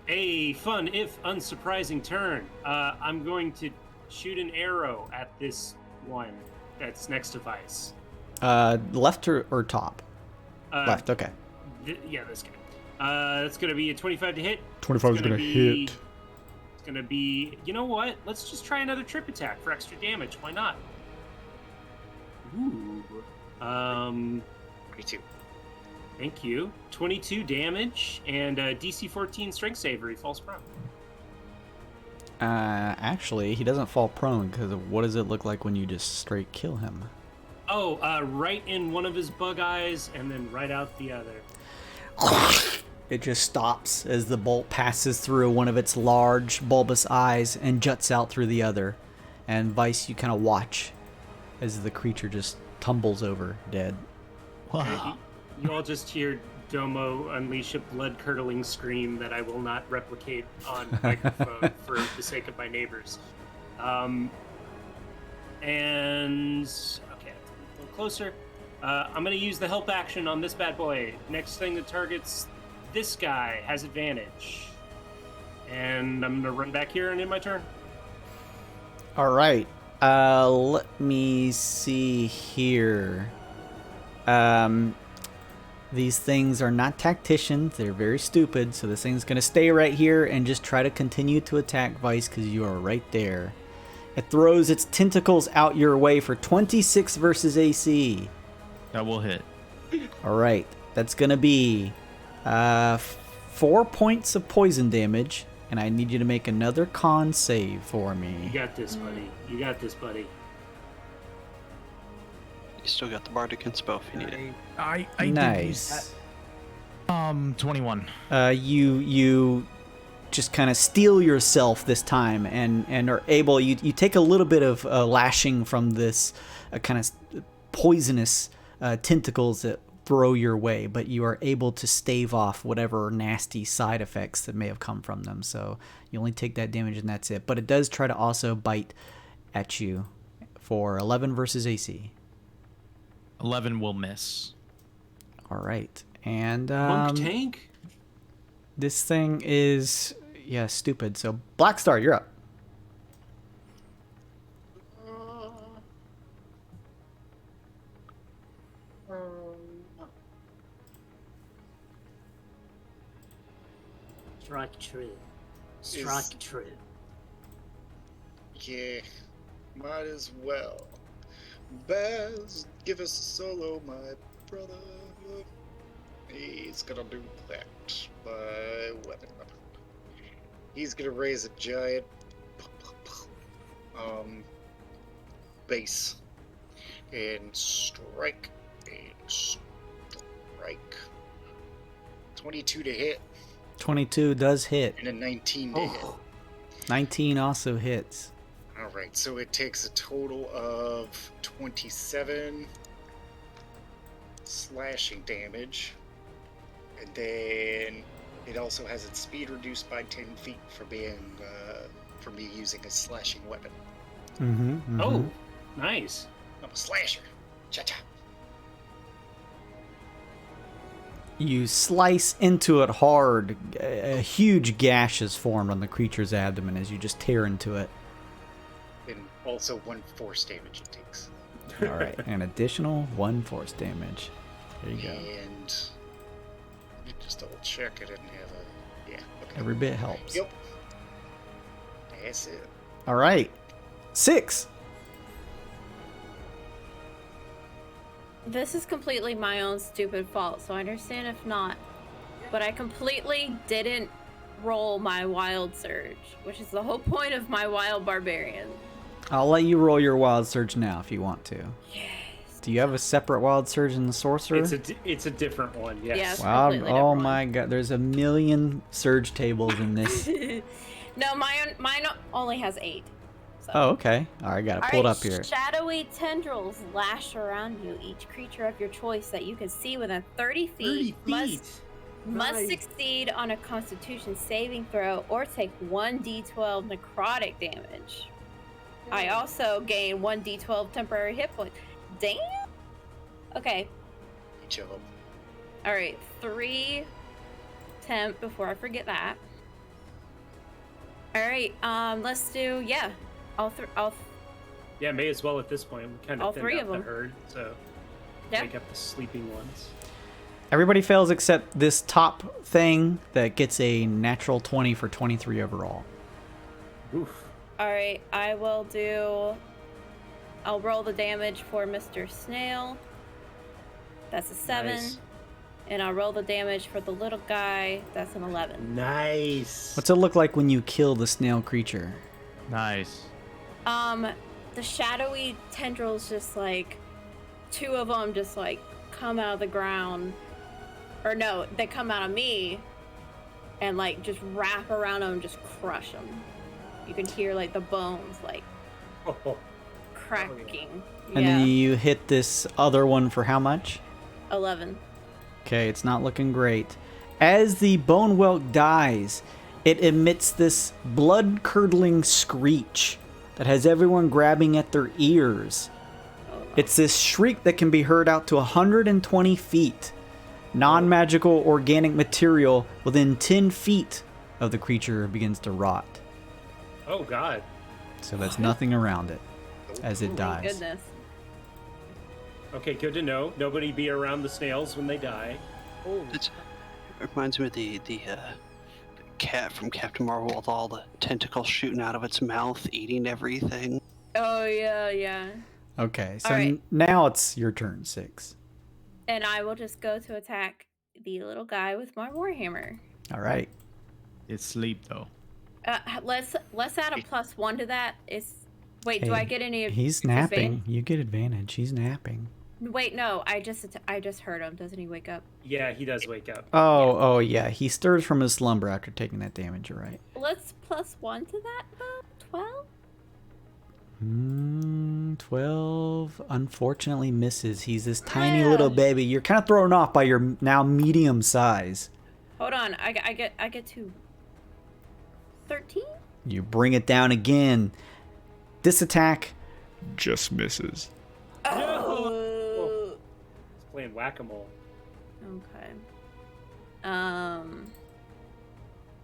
A fun, if unsurprising turn. I'm going to shoot an arrow at this one that's next to VYSE. Left or top? Left, okay. Yeah, this guy. That's going to be a 25 to hit. 25 is going to hit. It's going to be... You know what? Let's just try another trip attack for extra damage. Why not? Ooh. 22. Thank you. 22 damage and DC 14 strength saver. He falls prone. Actually, he doesn't fall prone because what does it look like when you just straight kill him? Oh, right in one of his bug eyes and then right out the other. It just stops as the bolt passes through one of its large bulbous eyes and juts out through the other. And VYSE, you kind of watch as the creature just tumbles over dead. Wow. You all just hear Domo unleash a blood-curdling scream that I will not replicate on microphone for the sake of my neighbors. And okay, a little closer. I'm going to use the help action on this bad boy. Next thing that targets this guy has advantage. And I'm going to run back here and end my turn. All right. Let me see here. These things are not tacticians. They're very stupid. So this thing's going to stay right here and just try to continue to attack VYSE because you are right there. It throws its tentacles out your way for 26 versus AC. That will hit. All right. That's going to be 4 points of poison damage. And I need you to make another con save for me. You got this, buddy. You got this, buddy. You still got the bardic spell if you need it. I Nice. 21. You just kind of steel yourself this time and are able. You take a little bit of lashing from this kind of poisonous tentacles that throw your way, but you are able to stave off whatever nasty side effects that may have come from them. So you only take that damage and that's it. But it does try to also bite at you for 11 versus AC. 11 will miss. All right. And Monk tank? this thing is stupid. So Black Star, you're up. Strike true. Strike true. Yeah, might as well. Baz, give us a solo, my brother. He's gonna do that by weapon. He's gonna raise a giant base and strike. 22 to hit 22 does hit. and a 19 to hit. 19 also hits. Alright, so it takes a total of 27 slashing damage. And then it also has its speed reduced by 10 feet for being for me using a slashing weapon. Mm-hmm. Oh, nice. I'm a slasher. Cha-cha. You slice into it hard. A huge gash is formed on the creature's abdomen as you just tear into it. And also 1 force damage it takes. All right, an additional 1 force damage. There you go. And let me just double check I didn't have a... Yeah, okay. Every bit helps. Yep. That's it. All right, 6. this is completely my own stupid fault, so I understand if not. But I completely didn't roll my wild surge, which is the whole point of my wild barbarian. I'll let you roll your wild surge now if you want to. Yes. Do you have a separate wild surge in the sorcerer? It's a different one. Yes. Yes. Wow! Completely Oh different my God! There's a million surge tables in this. No, mine only has 8. So. Oh, okay. All right, gotta pull it up here. Shadowy tendrils lash around you. Each creature of your choice that you can see within 30 feet, 30 feet. must succeed on a Constitution saving throw or take 1d12 necrotic damage. I also gain 1d12 temporary hit points. Damn. Okay. Job. All right. 3 temp before I forget that. All right. Let's do all Yeah, may as well at this point. We kind All of thinned three out of the them. herd, so Yeah. wake up the sleeping ones. Everybody fails except this top thing that gets a natural 20 for 23 overall. Oof. All right. I'll roll the damage for Mr. Snail. That's a 7. Nice. And I'll roll the damage for the little guy. That's an 11. Nice. What's it look like when you kill the snail creature? Nice. The shadowy tendrils just like 2 of them just like come out of the ground. Or no, they come out of me and like just wrap around them and just crush them. You can hear like the bones like Oh, cracking. And then you hit this other one for how much? 11. Okay, it's not looking great. As the bone whelk dies, it emits this blood-curdling screech that has everyone grabbing at their ears. It's this shriek that can be heard out to 120 feet. Non-magical organic material within 10 feet of the creature begins to rot. oh God. So that's nothing around it as it My dies. goodness. Okay, good to know. Nobody be around the snails when they die. It reminds me of the cat from Captain Marvel with all the tentacles shooting out of its mouth, eating everything. Oh yeah. Okay, so All right. now it's your turn, 6. And I will just go to attack the little guy with my warhammer. All right. It's sleep though. Let's add a +1 to that. Wait, do I get any? He's advantage? napping. You get advantage. He's napping. Wait, no. I just heard him. Doesn't he wake up? Yeah, he does wake up. Oh, yeah. He stirs from his slumber after taking that damage. You're right. Let's +1 to that. 12. 12 unfortunately misses. He's this tiny little baby. You're kind of thrown off by your now medium size. Hold on. I get to 13. You bring it down again. This attack just misses. Oh. He's playing whack-a-mole. Okay.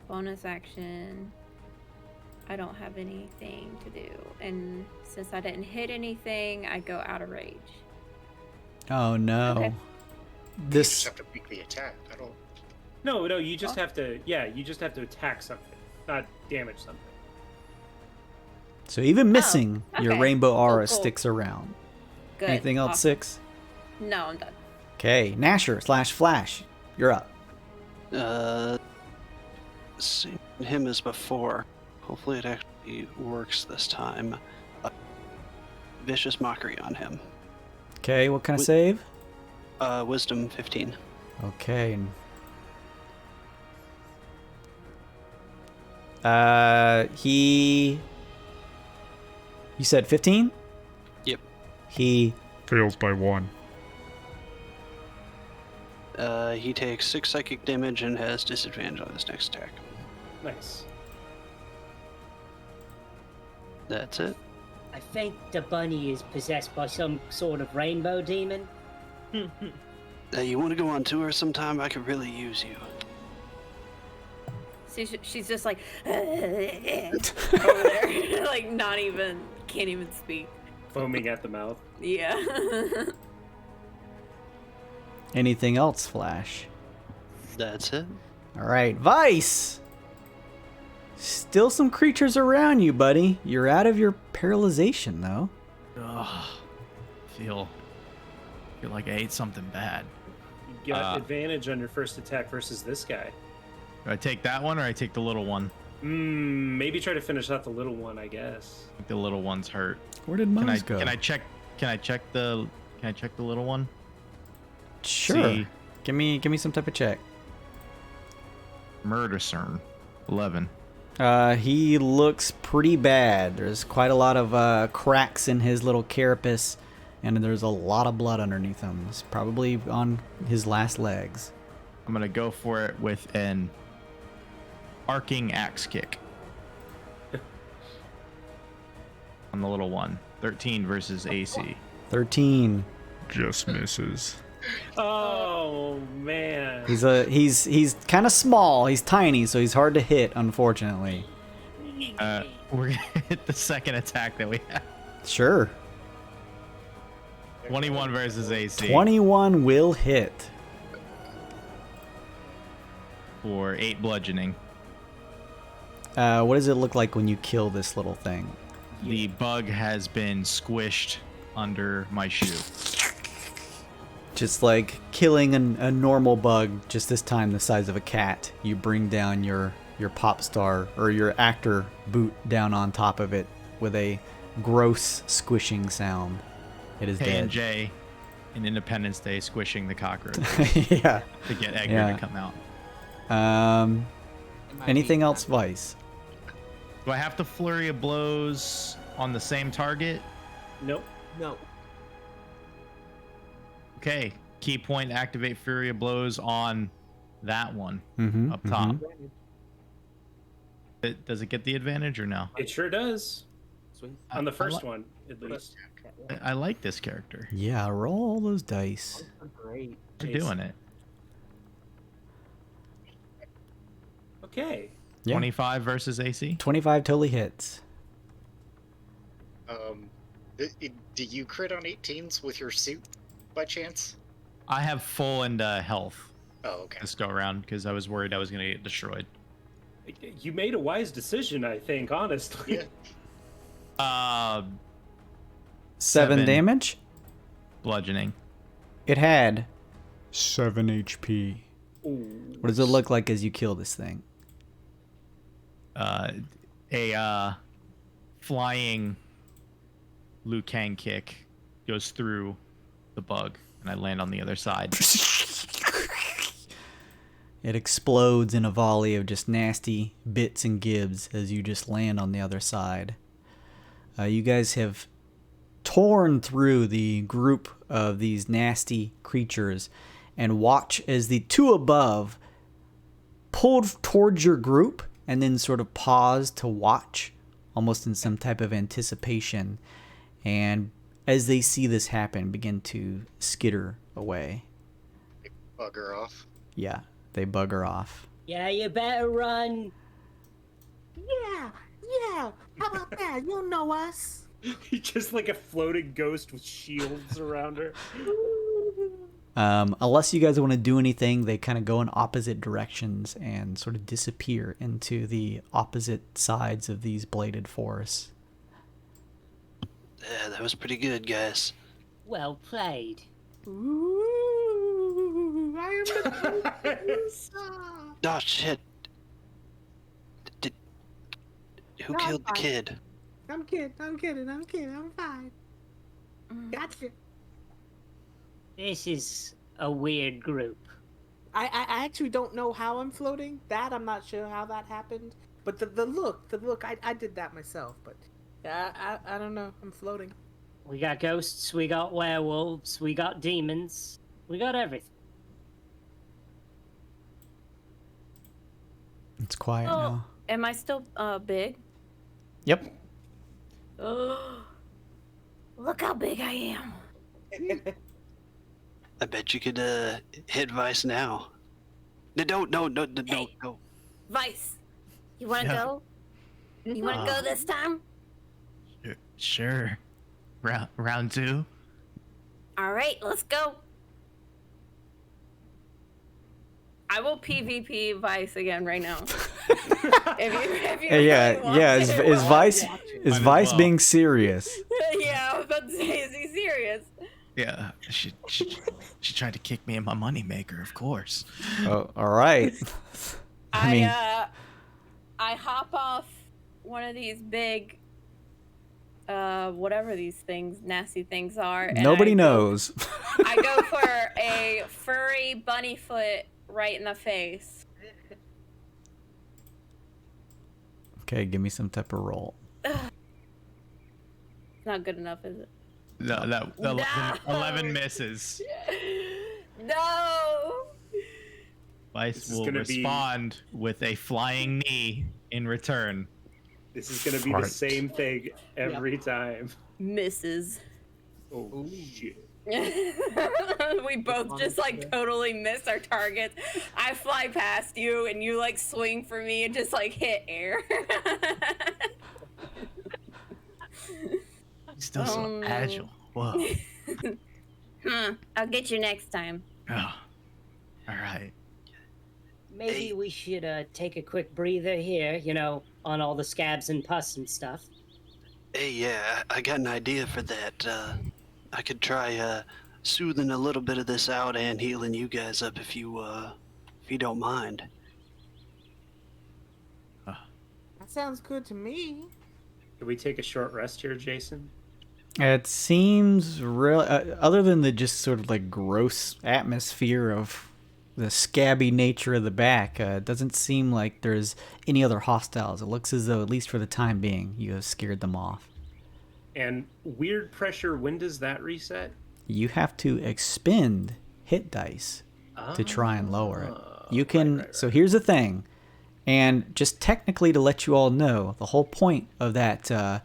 Bonus action. I don't have anything to do, and since I didn't hit anything, I go out of rage. Oh no. Okay. You just This have to beat the attack. I don't. No, you just have to. Yeah, you just have to attack something, not damage something. so even missing, your okay. rainbow aura Cool. sticks around. Good. Anything else, Awesome. 6? No, I'm done. Okay, Gnasher / Flash. You're up. Same him as before. Hopefully it actually works this time. Vicious mockery on him. Okay, what kind of Wi- save? Wisdom 15. Okay. You said 15? Yep. He Fails by 1. He takes 6 psychic damage and has disadvantage on his next attack. Nice. That's it. I think the bunny is possessed by some sort of rainbow demon. You want to go on tour sometime? I could really use you. She's just like over there, like can't even speak. Foaming at the mouth. Yeah. anything else, Flash? That's it. All right, Vice. Still some creatures around you, buddy. You're out of your paralyzation, though. Ugh. Feel feel like I ate something bad. You got advantage on your first attack versus this guy. Do I take that one or I take the little one? Maybe try to finish out the little one, I guess. I think the little one's hurt. Where did mine go? Can I check the little one? Sure. See. Give me some type of check. Murder cern. 11. He looks pretty bad. There's quite a lot of cracks in his little carapace, and there's a lot of blood underneath him. It's probably on his last legs. I'm gonna go for it with an arcing axe kick on the little one. 13 versus AC. 13. Just misses. Oh man. He's kind of small. He's tiny, so he's hard to hit, unfortunately. We're gonna hit the second attack that we have. Sure. 21 versus AC. 21 will hit. For 8 bludgeoning. What does it look like when you kill this little thing? The bug has been squished under my shoe. Just like killing a normal bug, just this time the size of a cat. You bring down your pop star or your actor boot down on top of it with a gross squishing sound. It is dead. K&J in Independence Day squishing the cockroach. Yeah. To get Edgar to come out. Anything else, Vice? Do I have to flurry of blows on the same target? Nope. No. Okay. Key point, activate Fury of Blows on that one up top. Does it get the advantage or no? It sure does. Sweet. On the first one, at least. I like this character. Yeah, roll those dice. Great. They're doing it. Okay. Yeah. 25 versus AC? 25 totally hits. Do you crit on 18s with your suit by chance? I have full and health Oh, okay. this go around because I was worried I was going to get destroyed. You made a wise decision, I think, honestly. Yeah. 7 damage? Bludgeoning. It had 7 HP. Ooh. What does it look like as you kill this thing? A flying Liu Kang kick goes through the bug, and I land on the other side. It explodes in a volley of just nasty bits and gibs as you just land on the other side. You guys have torn through the group of these nasty creatures and watch as the two above pulled towards your group and then sort of pause to watch, almost in some type of anticipation. And as they see this happen, begin to skitter away. Bugger off. Yeah, they bugger off. Yeah, you better run. Yeah. How about that? You know us. Just like a floating ghost with shields around her. Unless you guys want to do anything, they kind of go in opposite directions and sort of disappear into the opposite sides of these bladed forests. Yeah, that was pretty good, guys. Well played. Ooh, I am the MUSA. Oh, shit. Who No, killed the fine. kid? I'm kidding. I'm fine. Gotcha. This is a weird group. I actually don't know how I'm floating. That I'm not sure how that happened. But the look, I did that myself. But I don't know. I'm floating. We got ghosts, we got werewolves, we got demons, we got everything. It's quiet Oh, now. am I still big? Yep. Look how big I am. I bet you could hit VYSE now. No. Vice, you want to Yeah. go? You want to go this time? Sure. Round 2. All right, let's go. I will PvP Vice again right now. if you Yeah. really want Is to. Vice Might as Vice well. being serious? Yeah, I was about to say, is he serious? Yeah, she tried to kick me in my moneymaker, of course. Oh, all right. I hop off one of these big, whatever these things, nasty things are. And Nobody knows. I go for a furry bunny foot right in the face. Okay, give me some type of roll. It's not good enough, is it? No, that 11 misses. No! VYSE will respond with a flying knee in return. This is going to be the same thing every time. Misses. Oh, shit. We both just like totally miss our targets. I fly past you and you like swing for me and just like hit air. Still so agile. Whoa. I'll get you next time. Oh, all right. Maybe we should take a quick breather here, you know, on all the scabs and pus and stuff. Hey, yeah, I got an idea for that. I could try soothing a little bit of this out and healing you guys up if you don't mind. That sounds good to me. Can we take a short rest here, Jason? It seems real. Other than the just sort of like gross atmosphere of the scabby nature of the back, it doesn't seem like there's any other hostiles. It looks as though, at least for the time being, you have scared them off. And weird pressure, when does that reset? You have to expend hit dice to try and lower it. You can. Right. So here's the thing, and just technically to let you all know, the whole point of that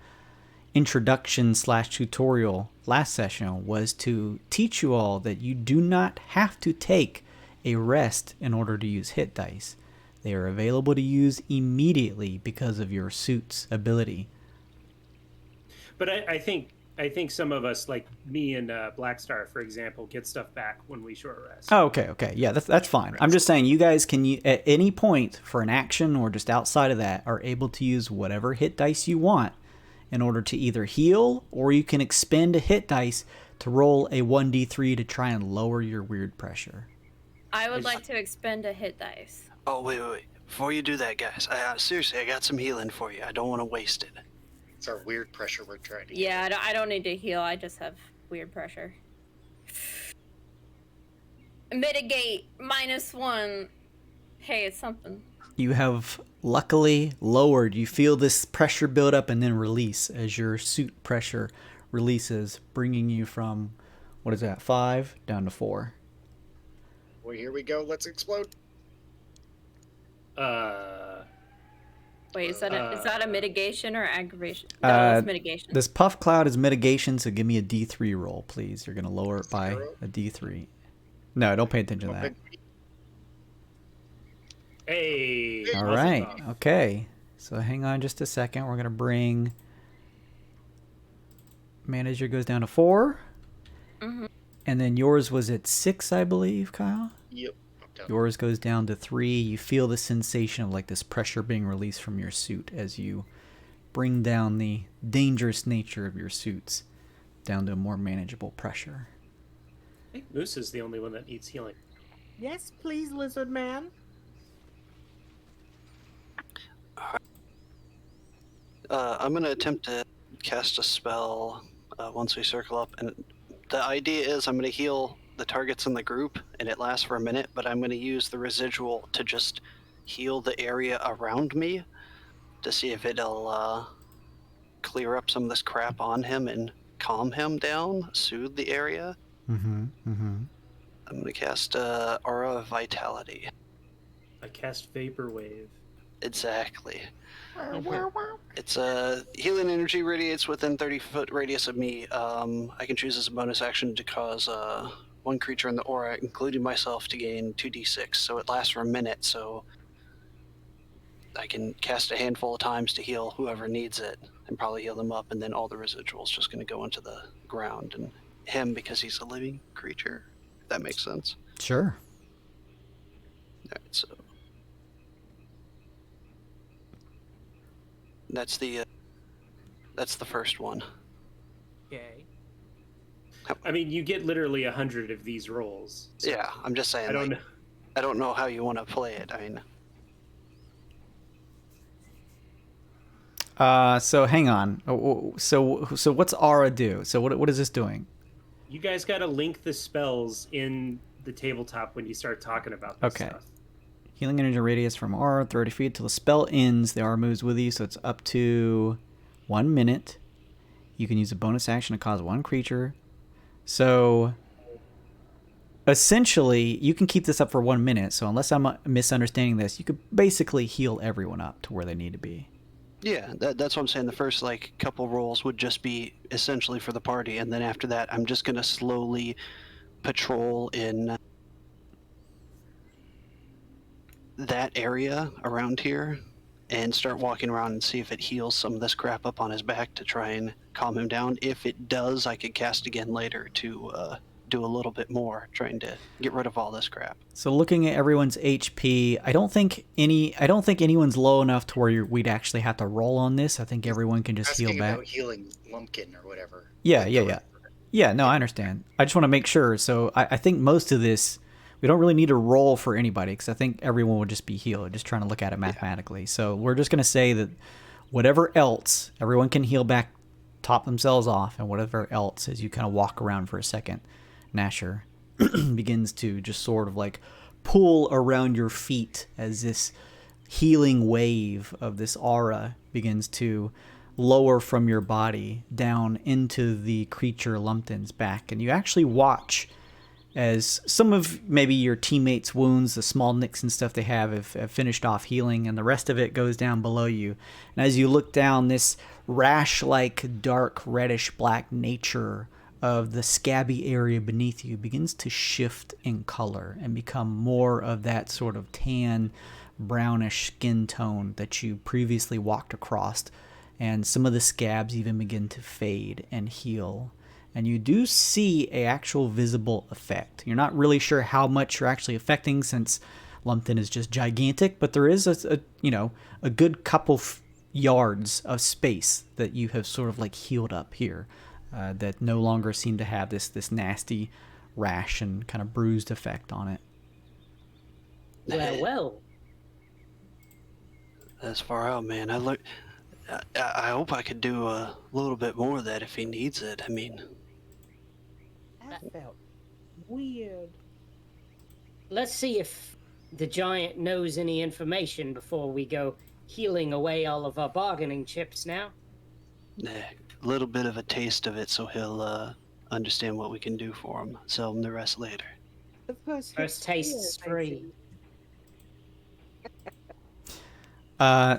introduction/tutorial last session was to teach you all that you do not have to take a rest in order to use hit dice. They are available to use immediately because of your suit's ability. But I think some of us, like me and Blackstar, for example, get stuff back when we short rest. Oh, okay. Yeah, that's fine. I'm just saying you guys can, at any point for an action or just outside of that, are able to use whatever hit dice you want in order to either heal, or you can expend a hit dice to roll a 1d3 to try and lower your weird pressure. I would like to expend a hit dice. Oh, wait. Before you do that, guys, seriously, I got some healing for you. I don't want to waste it. It's our weird pressure we're trying to get. I don't need to heal. I just have weird pressure. Mitigate -1. Hey, it's something. You have luckily lowered. You feel this pressure build up and then release as your suit pressure releases, bringing you from, what is that, 5 down to 4. Well, here we go. Let's explode. Wait, is that a mitigation or aggravation? No, it's mitigation. This puff cloud is mitigation, so give me a D3 roll, please. You're going to lower it by a D3. No, don't pay attention to that. Hey! All right, okay. So hang on just a second. We're going to bring... Manager goes down to 4. Mm-hmm. And then yours was at 6, I believe, Kyle? Yep. Yours goes down to 3. You feel the sensation of like this pressure being released from your suit as you bring down the dangerous nature of your suits down to a more manageable pressure. I think Moose is the only one that needs healing. Yes, please, lizard man. I'm going to attempt to cast a spell once we circle up. And the idea is I'm going to heal the targets in the group, and it lasts for a minute, but I'm going to use the residual to just heal the area around me to see if it'll clear up some of this crap on him and calm him down, soothe the area. I'm going to cast Aura of Vitality. I cast Vaporwave. Exactly. It's healing energy radiates within 30-foot radius of me. I can choose as a bonus action to cause one creature in the aura, including myself, to gain 2d6. So it lasts for a minute, so I can cast a handful of times to heal whoever needs it and probably heal them up, and then all the residuals just going to go into the ground and him because he's a living creature. If that makes sense. Sure. Alright, so that's the first one. Okay. I mean, you get literally 100 of these rolls. So Yeah, I'm just saying. I don't like, know. I don't know how you want to play it. I mean, So hang on. So what's Aura do? So what is this doing? You guys got to link the spells in the tabletop when you start talking about this Okay. stuff. Healing energy radius from Aura 30 feet till the spell ends. The Aura moves with you, so it's up to 1 minute. You can use a bonus action to cause one creature. So essentially, you can keep this up for 1 minute. So unless I'm misunderstanding this, you could basically heal everyone up to where they need to be. yeah, that's what I'm saying. The first like couple rolls would just be essentially for the party, and then after that, I'm just gonna slowly patrol in that area around here and start walking around and see if it heals some of this crap up on his back to try and calm him down. If it does, I could cast again later to do a little bit more, trying to get rid of all this crap. So looking at everyone's HP, I don't think anyone's low enough to where we'd actually have to roll on this. I think everyone can just heal Asking back. about healing Lumpkin or whatever. Yeah. Yeah, no, I understand. I just want to make sure. So I think most of this, we don't really need to roll for anybody because I think everyone would just be healed, just trying to look at it mathematically. So we're just going to say that whatever else, everyone can heal back, top themselves off, and whatever else, as you kind of walk around for a second, gnasher begins to just sort of like pull around your feet as this healing wave of this aura begins to lower from your body down into the creature Lumpton's back. And you actually watch as some of maybe your teammates' wounds, the small nicks and stuff they have finished off healing, and the rest of it goes down below you. And as you look down, this rash-like dark reddish-black nature of the scabby area beneath you begins to shift in color and become more of that sort of tan, brownish skin tone that you previously walked across. And some of the scabs even begin to fade and heal. And you do see a actual visible effect. You're not really sure how much you're actually affecting since Lumpton is just gigantic, but there is a good couple yards of space that you have sort of like healed up here that no longer seem to have this nasty rash and kind of bruised effect on it. Well. That's far out, man. I hope I could do a little bit more of that if he needs it. I mean, That felt weird. Let's see if the giant knows any information before we go healing away all of our bargaining chips now. a little bit of a taste of it so he'll understand what we can do for him. Sell him the rest later. First taste is free.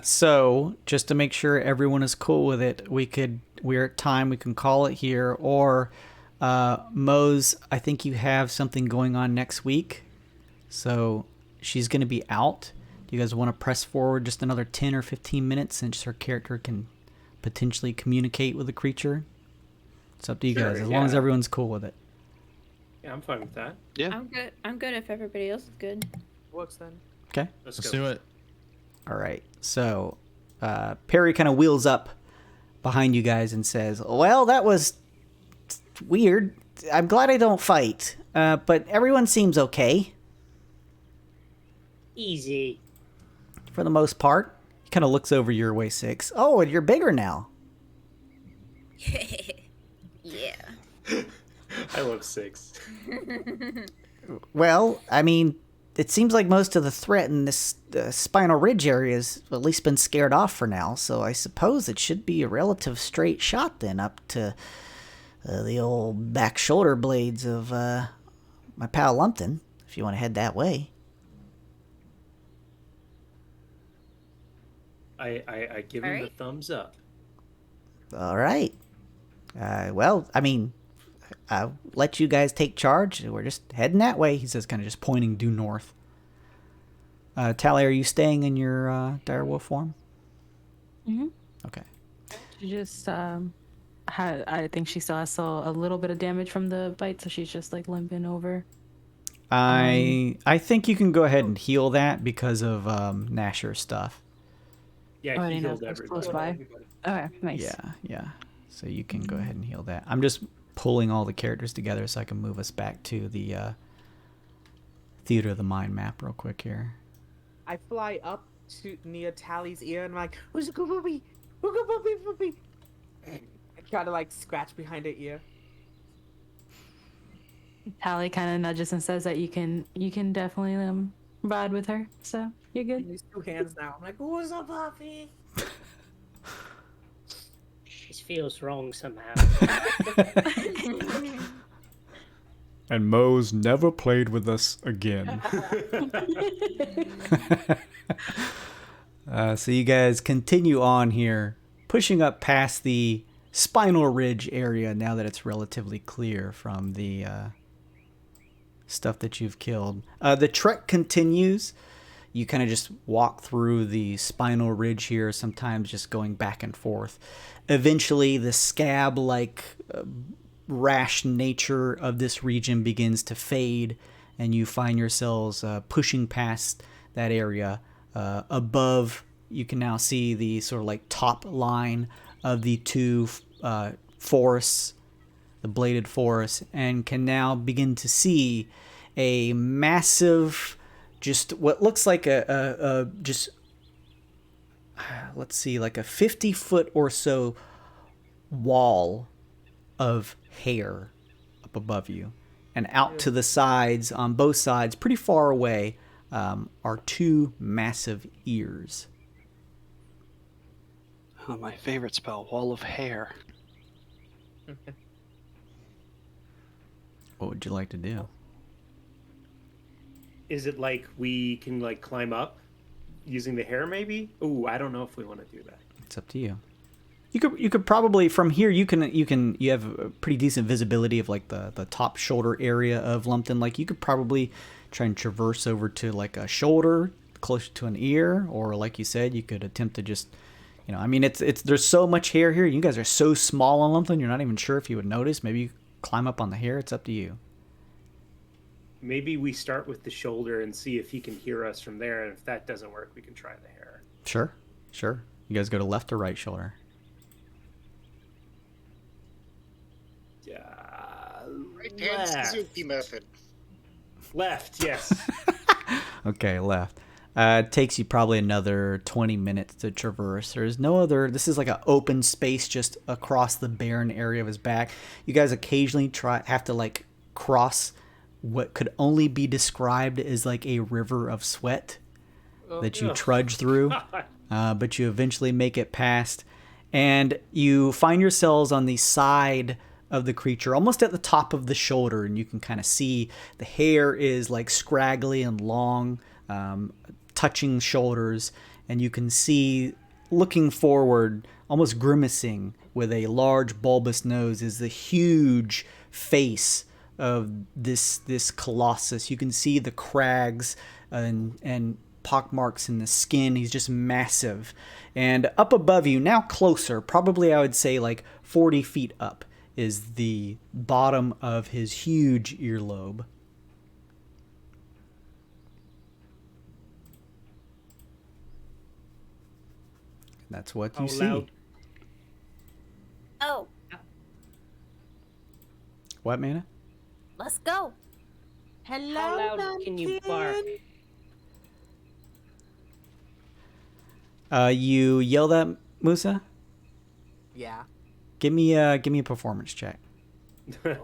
So just to make sure everyone is cool with it, we're at time, we can call it here, or Mose, I think you have something going on next week, so she's going to be out. Do you guys want to press forward just another 10 or 15 minutes since her character can potentially communicate with the creature? It's up to you Sure, guys, as long as yeah. everyone's cool with it. Yeah, I'm fine with that. Yeah. I'm good if everybody else is good. Works then. Okay. Let's Let's go. do it. All right. So Perry kind of wheels up behind you guys and says, well, that was weird. I'm glad I don't fight, but everyone seems okay Easy. for the most part. He kind of looks over your way 6. Oh, and you're bigger now. Yeah. I love 6. Well, I mean, it seems like most of the threat in this Spinal Ridge area has at least been scared off for now, so I suppose it should be a relative straight shot then up to the old back shoulder blades of my pal Lumpton, if you want to head that way. I give him the Alright. thumbs up. All right. Well, I mean, I'll let you guys take charge. We're just heading that way, he says, kind of just pointing due north. Talii, are you staying in your direwolf form? Mm-hmm. Okay. She just I think she still has a little bit of damage from the bite, so she's just like limping over. I think you can go ahead and heal that because of gnasher stuff. Yeah, I he didn't know healed if it was close everybody. by. Okay, nice. Yeah. So you can go ahead and heal that. I'm just pulling all the characters together so I can move us back to the Theater of the Mind map real quick here. I fly up to near Tali's ear and I'm like, who's a good puppy? Who's a good puppy? I try to like scratch behind her ear. Talii kind of nudges and says that you can definitely ride with her, so you're good. Use 2 hands now. I'm like, who's a puppy? This feels wrong somehow. And Mo's never played with us again. So you guys continue on here, pushing up past the Spinal Ridge area now that it's relatively clear from the stuff that you've killed. The trek continues. You kind of just walk through the Spinal Ridge here, sometimes just going back and forth. Eventually, the scab-like rash nature of this region begins to fade, and you find yourselves pushing past that area. Above, you can now see the sort of like top line of the 2 forests, the bladed forest, and can now begin to see a massive, just what looks like let's see, like a 50-foot or so wall of hair up above you. And out to the sides, on both sides, pretty far away, are 2 massive ears. Oh, my favorite spell, Wall of Hair. What would you like to do? Is it like we can like climb up using the hair maybe? Ooh, I don't know if we want to do that. It's up to you. You could probably from here you have a pretty decent visibility of like the top shoulder area of Lumpton. Like you could probably try and traverse over to like a shoulder closer to an ear, or like you said, you could attempt to just, I mean it's there's so much hair here. You guys are so small on Lumpton, you're not even sure if you would notice. Maybe you climb up on the hair. It's up to you. Maybe we start with the shoulder and see if he can hear us from there, and if that doesn't work, we can try the hair. Sure. You guys go to left or right shoulder? Right hand Suzuki method. Left, yes. Okay, left. It takes you probably another 20 minutes to traverse. There's no other. This is like an open space just across the barren area of his back. You guys occasionally have to like cross what could only be described as like a river of sweat that you trudge through, but you eventually make it past, and you find yourselves on the side of the creature, almost at the top of the shoulder, and you can kind of see the hair is like scraggly and long, touching shoulders, and you can see, looking forward, almost grimacing with a large bulbous nose, is the huge face of this colossus. You can see the crags and pockmarks in the skin. He's just massive. And up above you, now closer, probably I would say like 40 feet up, is the bottom of his huge earlobe. That's what you see. Loud. Oh, What, Mana? let's go. Hello, How loud can you bark? You yell that, Musa? Yeah. Give me a performance check. Hey.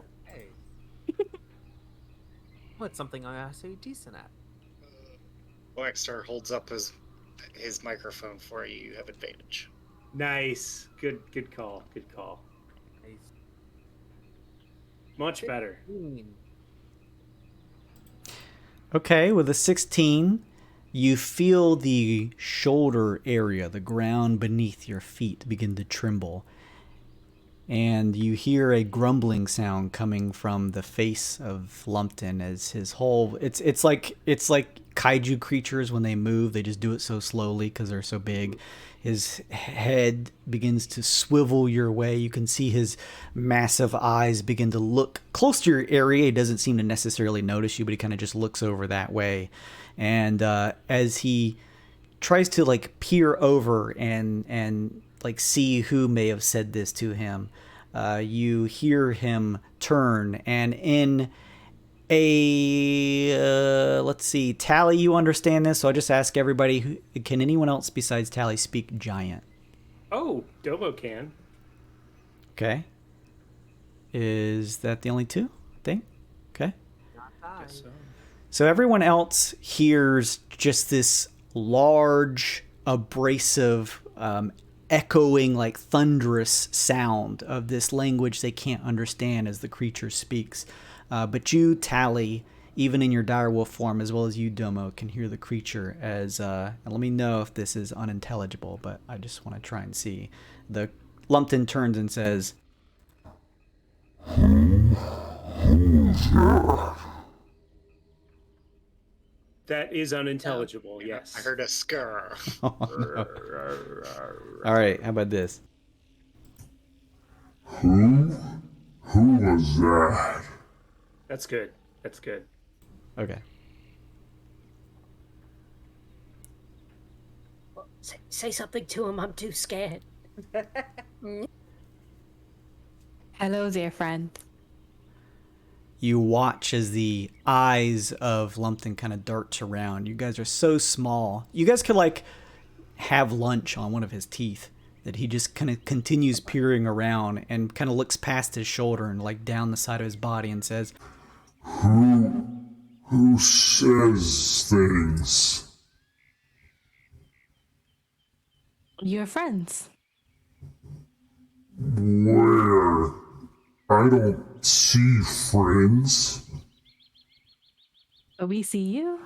What's something I actually decent at? Blackstar holds up his microphone for you. You have advantage. Nice. Good call. Nice. Much better. 15. Okay, with a 16, you feel the shoulder area, the ground beneath your feet, begin to tremble. And you hear a grumbling sound coming from the face of Lumpton as his whole... It's like kaiju creatures when they move. They just do it so slowly because they're so big. His head begins to swivel your way. You can see his massive eyes begin to look close to your area. He doesn't seem to necessarily notice you, but he kind of just looks over that way. And as he tries to like peer over and like see who may have said this to him, you hear him turn, and in let's see, Talii, you understand this, so I'll just ask everybody, can anyone else besides Talii speak giant? Oh, Domo can. Okay. Is that the only two thing? Okay. Guess so. So everyone else hears just this large, abrasive, echoing, like thunderous sound of this language they can't understand as the creature speaks. But you, Talii, even in your direwolf form, as well as you, Domo, can hear the creature as... and let me know if this is unintelligible, but I just want to try and see. The Lumpton turns and says... That is unintelligible, yes. I heard a skr. Oh, no. All right, how about this? Who was that? That's good. That's good. Okay. Well, say something to him. I'm too scared. Hello there, friend. You watch as the eyes of Lumpton kind of darts around. You guys are so small. You guys could, like, have lunch on one of his teeth. That he just kind of continues peering around and kind of looks past his shoulder and, like, down the side of his body and says, Who says things? Your friends. Where? I don't see friends. But we see you.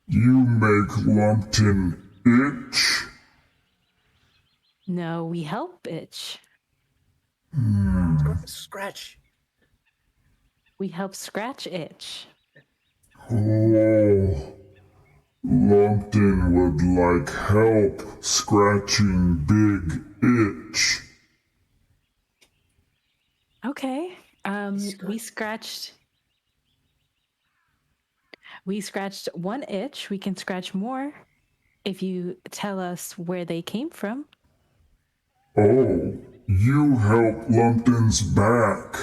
You make Lumpton itch? No, we help itch. Scratch. We help scratch itch. Oh, Lumpton would like help scratching big itch. Okay. We scratched one itch. We can scratch more if you tell us where they came from. Oh, you help Lumpton's back.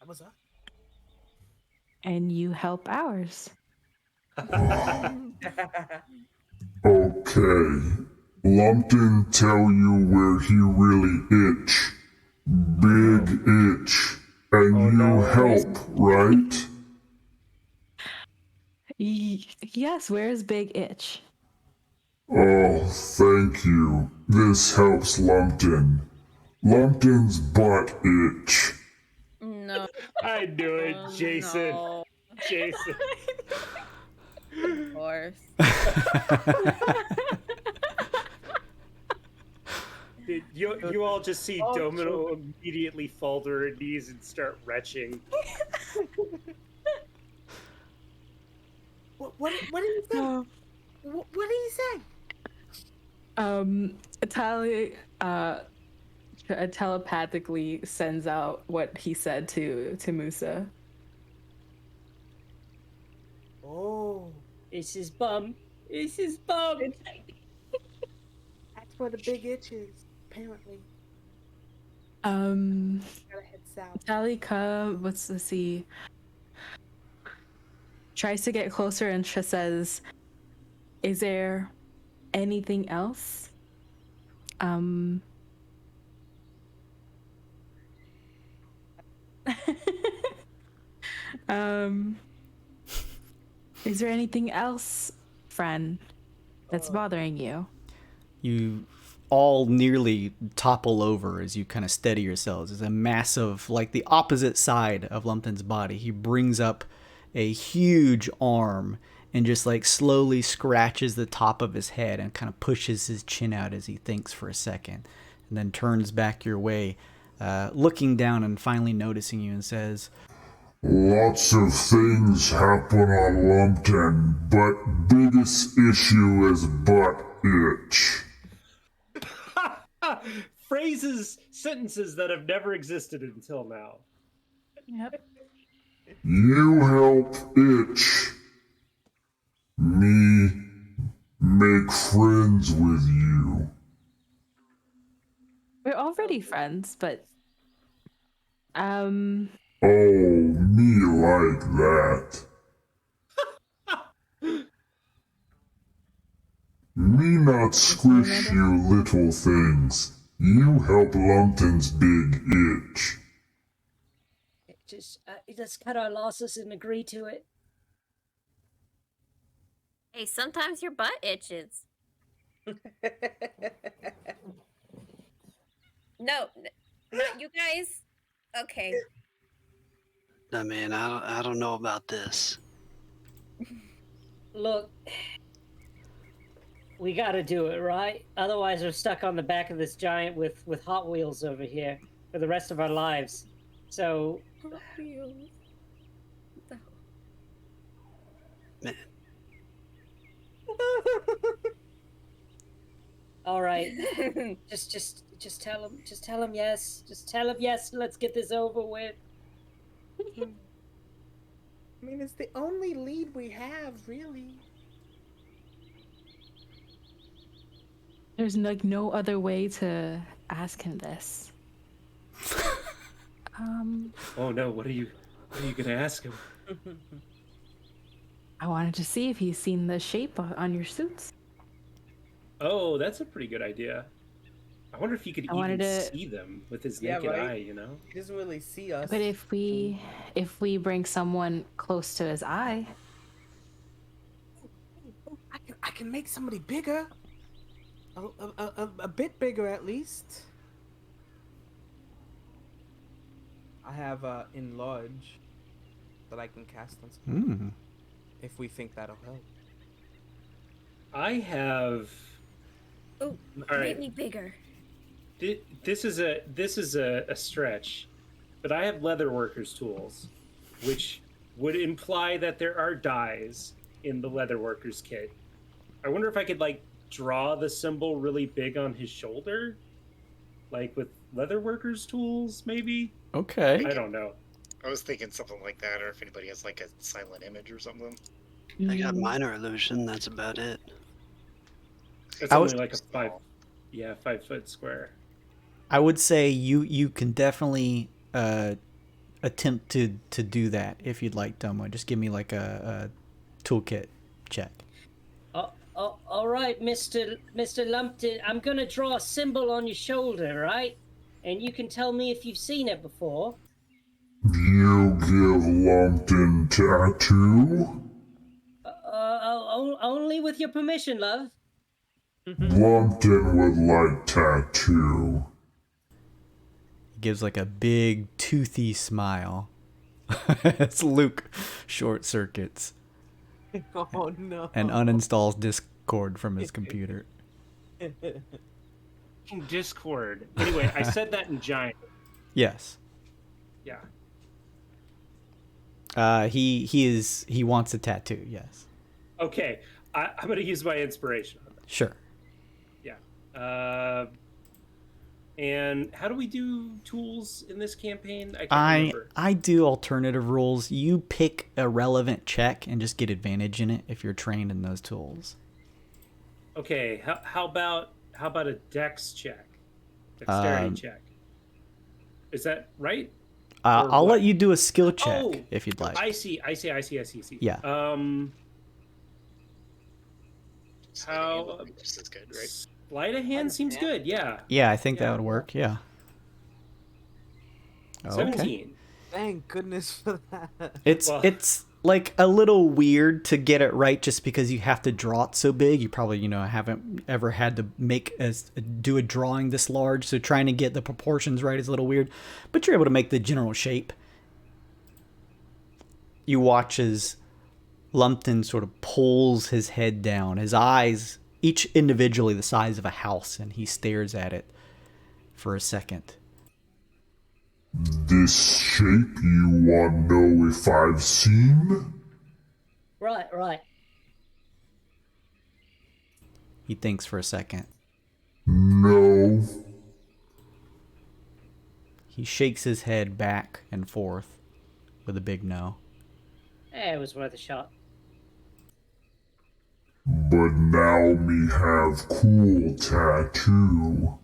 What's up? And you help ours. Okay. Lumpton tell you where he really itch. Big itch. And you help, right? Yes, where's Big Itch? Oh, thank you. This helps Lumpton. Lumpton's butt itch. No. I knew it, Jason. No. Jason. Of course. You all just see Domo immediately fall to her knees and start retching. What did he say? What did he say? Talii telepathically sends out what he said to MUSA. Oh, It's his bum. It's his bum. that's where the big itch is, apparently. Gotta head south. Talii let's see. Tries to get closer and she says, "Is there anything else?" Is there anything else, friend, that's bothering you? You all nearly topple over as you kind of steady yourselves. There's a massive, like the opposite side of Lumpton's body. He brings up a huge arm and just like slowly scratches the top of his head and kind of pushes his chin out as he thinks for a second, and then turns back your way, looking down and finally noticing you and says, Lots of things happen on Lumpton, but biggest issue is butt itch. Phrases, sentences that have never existed until now. Yep. You help itch. Me make friends with you. We're already friends, but Oh, me like that. Me not squish you little things. You help Lumpton's big itch. Just let's cut our losses and agree to it. Hey, sometimes your butt itches. No, not you guys. Okay. I mean, I don't know about this. Look, we gotta do it, right? Otherwise, we're stuck on the back of this giant with Hot Wheels over here for the rest of our lives. So. Hot Wheels. Man. All right, just tell him. Just tell him yes. Just tell him yes. Let's get this over with. I mean, it's the only lead we have, really. there's like no other way to ask him this. Oh no, what are you gonna ask him? I wanted to see if he's seen the shape on your suits. Oh, that's a pretty good idea. I wonder if he could see them with his naked eye, you know? He doesn't really see us. But if we bring someone close to his eye, I can make somebody bigger. A bit bigger at least. I have enlarge that I can cast on someone. If we think that'll help. I have. Oh, All right. make me bigger. This is a stretch, but I have leatherworkers tools, which would imply that there are dyes in the leatherworkers kit. I wonder if I could like draw the symbol really big on his shoulder, like with leatherworkers tools, maybe. Okay. I don't know. I was thinking something like that, or if anybody has like a silent image or something. I got minor illusion. That's about it. It's only like a 5 foot square. I would say you can definitely attempt to do that if you'd like, Domo. Just give me like a toolkit check. All right, Mr. Lumpton. I'm gonna draw a symbol on your shoulder, right? And you can tell me if you've seen it before. You give Lumpton tattoo? Only with your permission, love. Lumpton would like tattoo. He gives like a big toothy smile. It's Luke short circuits Oh no. and uninstalls Discord from his computer. Discord. Anyway, I said that in giant. Yes. Yeah. He wants a tattoo. Yes. Okay. I'm gonna use my inspiration on that. Sure. Yeah. And how do we do tools in this campaign? I can't remember. I do alternative rules. You pick a relevant check and just get advantage in it if you're trained in those tools. Okay. How about a dex check? Dexterity check. Is that right? I'll let you do a skill check if you'd like. I see. Yeah. How Just as good, right? sleight of hand seems good. Yeah. Yeah, I think that would work. Yeah. 17. Thank goodness for that. It's like a little weird to get it right just because you have to draw it so big. You probably, haven't ever had to do a drawing this large, so trying to get the proportions right is a little weird, but you're able to make the general shape. You watch as Lumpton sort of pulls his head down, his eyes, each individually the size of a house, and he stares at it for a second. This shape you want to know if I've seen? Right. He thinks for a second. No. He shakes his head back and forth with a big no. It was worth a shot. but now me have cool tattoo.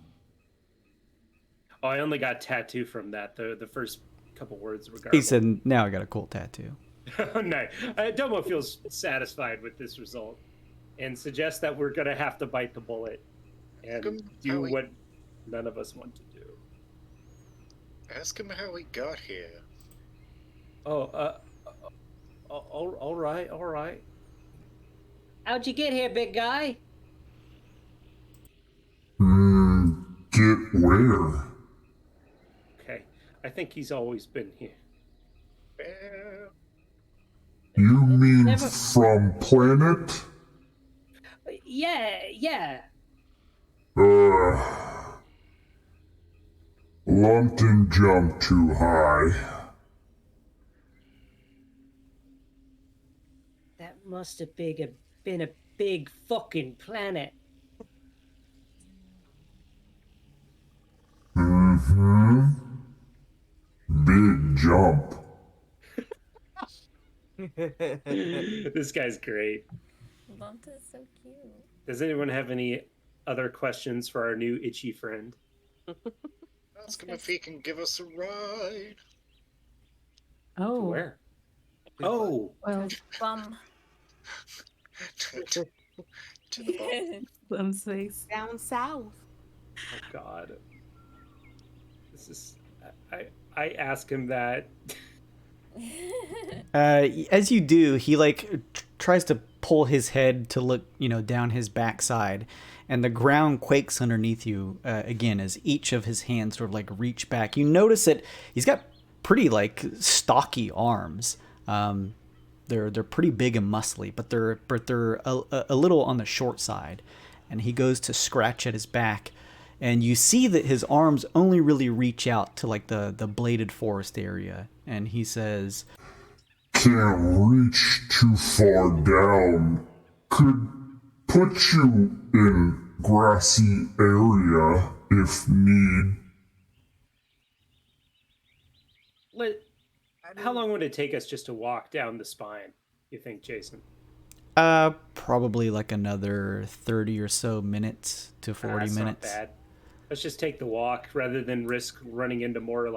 Oh, I only got tattoo from that. The first couple words were He garbled. said, "Now I got a cool tattoo." No, Domo feels satisfied with this result and suggests that we're gonna have to bite the bullet and do what none of us want to do. Ask him how he got here. Oh, all right, all right. How'd you get here, big guy? Get where? Okay, I think he's always been here. Well, You mean Never- from planet? Yeah. Lumpton jumped too high. That must have been a big fucking planet. Big jump. This guy's great. Lumpton's so cute. Does anyone have any other questions for our new itchy friend? ask him if he can give us a ride. Oh, Where? Oh, well, Bum. to the bottom. I'm safe. Down south. oh God. This is. I ask him that. As you do, he tries to pull his head to look, down his backside, and the ground quakes underneath you again as each of his hands sort of reach back. You notice that he's got pretty stocky arms. They're pretty big and muscly, but they're a little on the short side. And he goes to scratch at his back, and you see that his arms only really reach out to the bladed forest area. And he says, Can't reach too far down. Could put you in grassy area if need. How long would it take us just to walk down the spine, you think, Jason? probably another 30 or so minutes to 40 That's minutes. not bad. Let's just take the walk rather than risk running into more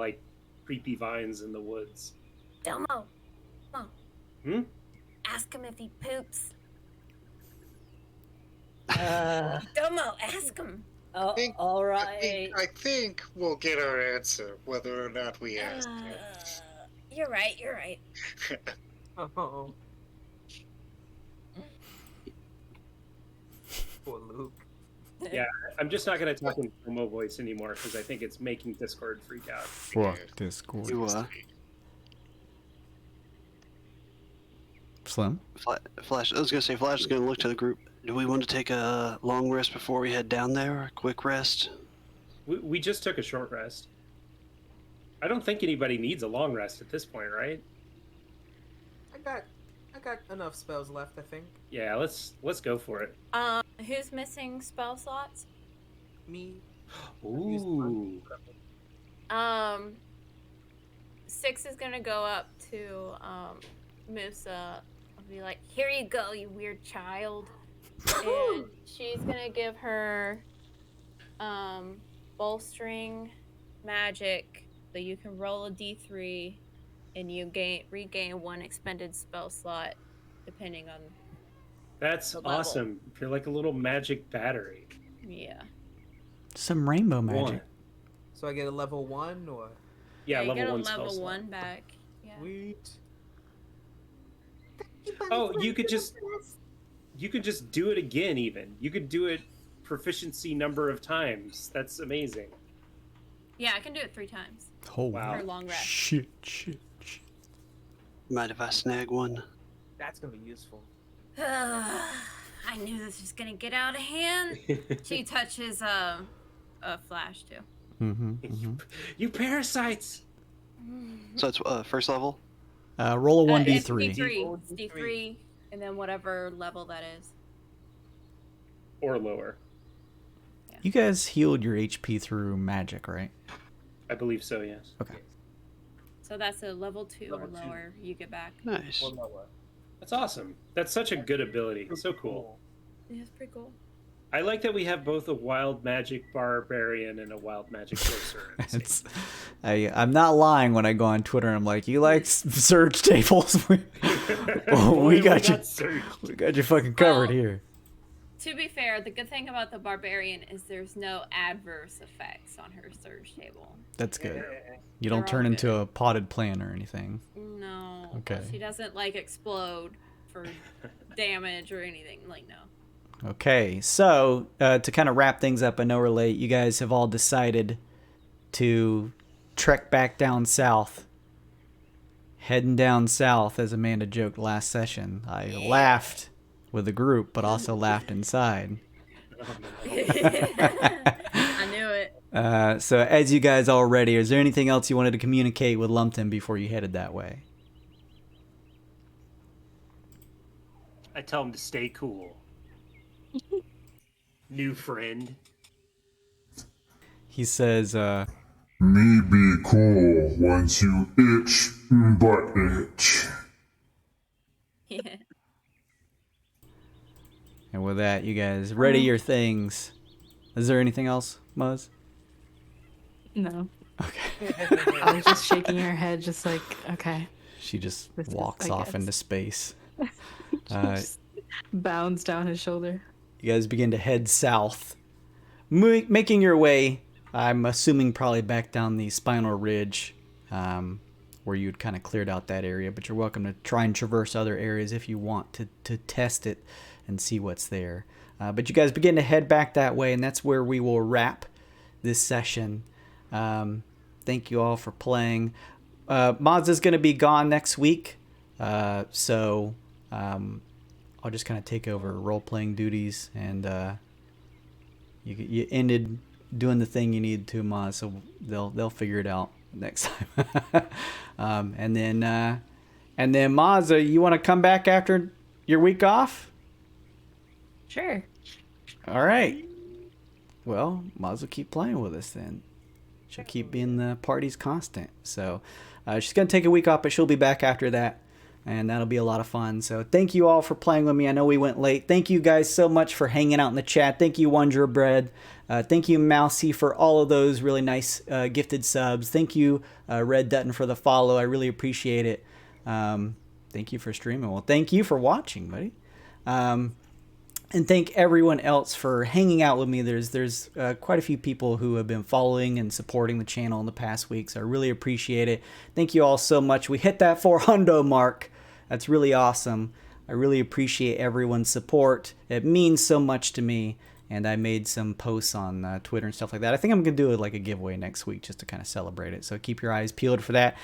creepy vines in the woods. Domo. Hmm? Ask him if he poops. Domo, Ask him. Oh, think- all right. I think we'll get our answer whether or not we ask him. You're right. Oh. Poor Luke. Yeah, I'm just not going to talk in Domo voice anymore because I think it's making Discord freak out. Fuck Discord. You, Slim? Flash, I was gonna say, Flash is gonna look to the group. Do we want to take a long rest before we head down there, or a quick rest? We just took a short rest. I don't think anybody needs a long rest at this point, right? I got enough spells left, I think. Yeah, let's go for it. Who's missing spell slots? Me. Ooh. 6 is gonna go up to MUSA. I'll be like, "Here you go, you weird child," and she's gonna give her bolstering magic, so you can roll a d3, and you regain 1 expended spell slot, depending on. That's level. awesome. You're like a little magic battery. Yeah. Some rainbow magic. One. So I get a level 1 or? Yeah, you level get a 1 spell level slot. 1 back. Yeah. Sweet. Oh, you could just do it again even. You could do it proficiency number of times. That's amazing. Yeah, I can do it 3 times Oh, Wow. for a long rest. Shit. Mind if I snag one? That's gonna be useful. I knew this was gonna get out of hand. She touches a Flash too. You parasites! So it's first level? Roll a It's 1d3. D3. It's D3, and then whatever level that is. Or lower. You guys healed your HP through magic, right? I believe so, yes. Okay. So that's a level 2 or Level 2. lower you get back. Nice. Or lower. That's awesome. That's such a good ability. So cool. Yeah, it's pretty cool. I like that we have both a wild magic barbarian and a wild magic sorcerer. I'm not lying when I go on Twitter and I'm like, you like surge tables? we got you fucking covered here. To be fair, the good thing about the barbarian is there's no adverse effects on her surge table. That's good. You don't turn into a potted plant or anything. No. Okay. She doesn't like explode for damage or anything. Like, no. Okay, so to kind of wrap things up, I know we're late. You guys have all decided to trek back down south. Heading down south, as Amanda joked last session. I laughed with the group, but also laughed inside. I knew it. So as you guys all ready, is there anything else you wanted to communicate with Lumpton before you headed that way? I tell him to stay cool. New friend. He says, Me be cool once you itch, but itch. Yeah. And with that, you guys ready your things. Is there anything else, Muzz? No. Okay. I was just shaking her head, just like, okay. She just This is, walks I off guess. into space. Just bounds down his shoulder. You guys begin to head south, making your way, I'm assuming probably back down the Spinal Ridge, where you'd kind of cleared out that area, but you're welcome to try and traverse other areas if you want to test it and see what's there. But you guys begin to head back that way, and that's where we will wrap this session. Thank you all for playing. Mazda's going to be gone next week, so I'll just kind of take over role-playing duties, and you ended doing the thing you needed to, Maz, so they'll figure it out next time. And then Maz, you want to come back after your week off? Sure. All right. Well, Maz will keep playing with us then. She'll keep being the party's constant. So she's going to take a week off, but she'll be back after that. And that'll be a lot of fun. So thank you all for playing with me. I know we went late. Thank you guys so much for hanging out in the chat. Thank you, Wonder Bread. Thank you, Mousy, for all of those really nice gifted subs. Thank you, Red Dutton, for the follow. I really appreciate it. Thank you for streaming. Well, thank you for watching, buddy. And thank everyone else for hanging out with me. There's quite a few people who have been following and supporting the channel in the past week, so I really appreciate it. Thank you all so much. We hit that 400 mark. That's really awesome. I really appreciate everyone's support. It means so much to me, and I made some posts on Twitter and stuff like that. I think I'm going to do like a giveaway next week just to kind of celebrate it, so keep your eyes peeled for that.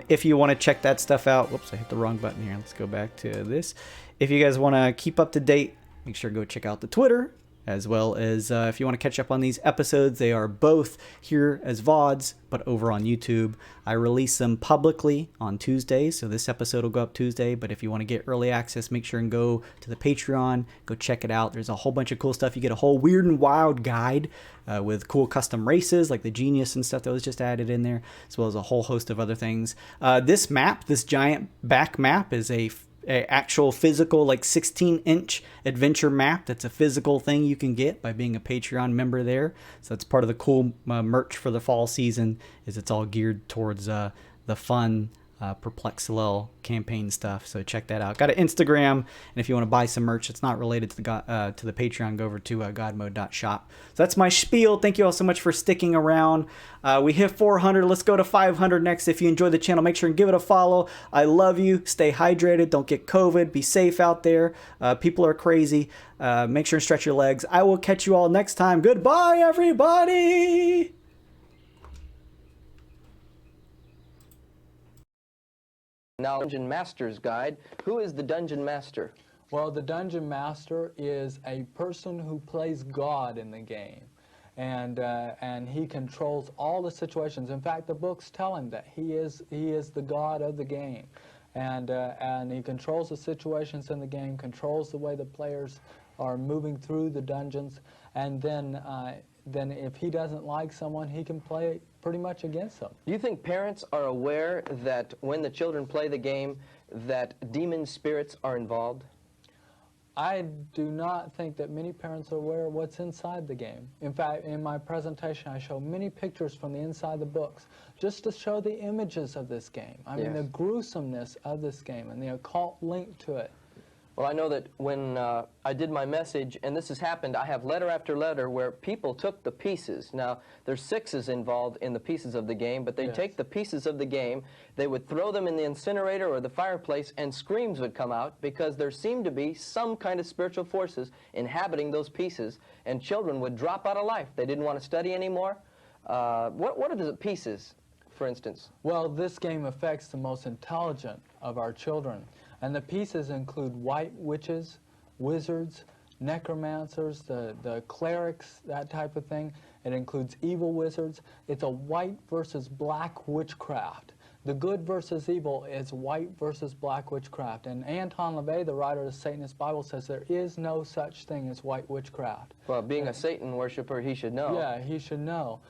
If you want to check that stuff out, whoops, I hit the wrong button here. Let's go back to this. If you guys want to keep up to date, make sure to go check out the Twitter, as well as if you want to catch up on these episodes, they are both here as VODs, but over on YouTube. I release them publicly on Tuesdays, so this episode will go up Tuesday, but if you want to get early access, make sure and go to the Patreon, go check it out. There's a whole bunch of cool stuff. You get a whole Weird and Wild guide with cool custom races, like the Genius and stuff that was just added in there, as well as a whole host of other things. This map, this giant back map, is a actual physical, like 16-inch adventure map. That's a physical thing you can get by being a Patreon member there. So that's part of the cool merch for the fall season, is it's all geared towards the fun PERPLEXELLEL campaign stuff. So check that out. Got an Instagram, and if you want to buy some merch that's not related to the Patreon, go over to godmode.shop. So that's my spiel. Thank you all so much for sticking around. We hit 400. Let's go to 500 next. If you enjoy the channel, make sure and give it a follow. I love you. Stay hydrated. Don't get COVID. Be safe out there. People are crazy. Make sure and stretch your legs. I will catch you all next time. Goodbye, everybody. Now, Dungeon Master's Guide. Who is the Dungeon Master? Well, the Dungeon Master is a person who plays God in the game. And he controls all the situations. In fact, the books tell him that he is the god of the game. And he controls the situations in the game, controls the way the players are moving through the dungeons, and then if he doesn't like someone, he can play pretty much against them. Do you think parents are aware that when the children play the game that demon spirits are involved? I do not think that many parents are aware of what's inside the game. In fact, in my presentation, I show many pictures from the inside the books just to show the images of this game. I mean, the gruesomeness of this game and the occult link to it. Well, I know that when I did my message, and this has happened, I have letter after letter where people took the pieces. Now, there's 6s involved in the pieces of the game, but they take the pieces of the game, they would throw them in the incinerator or the fireplace, and screams would come out because there seemed to be some kind of spiritual forces inhabiting those pieces, and children would drop out of life. They didn't want to study anymore. What are the pieces, for instance? Well, this game affects the most intelligent of our children. And the pieces include white witches, wizards, necromancers, the clerics, that type of thing. It includes evil wizards. It's a white versus black witchcraft. The good versus evil is white versus black witchcraft. And Anton LaVey, the writer of the Satanist Bible, says there is no such thing as white witchcraft. Well, being a Satan worshiper, he should know. Yeah, he should know.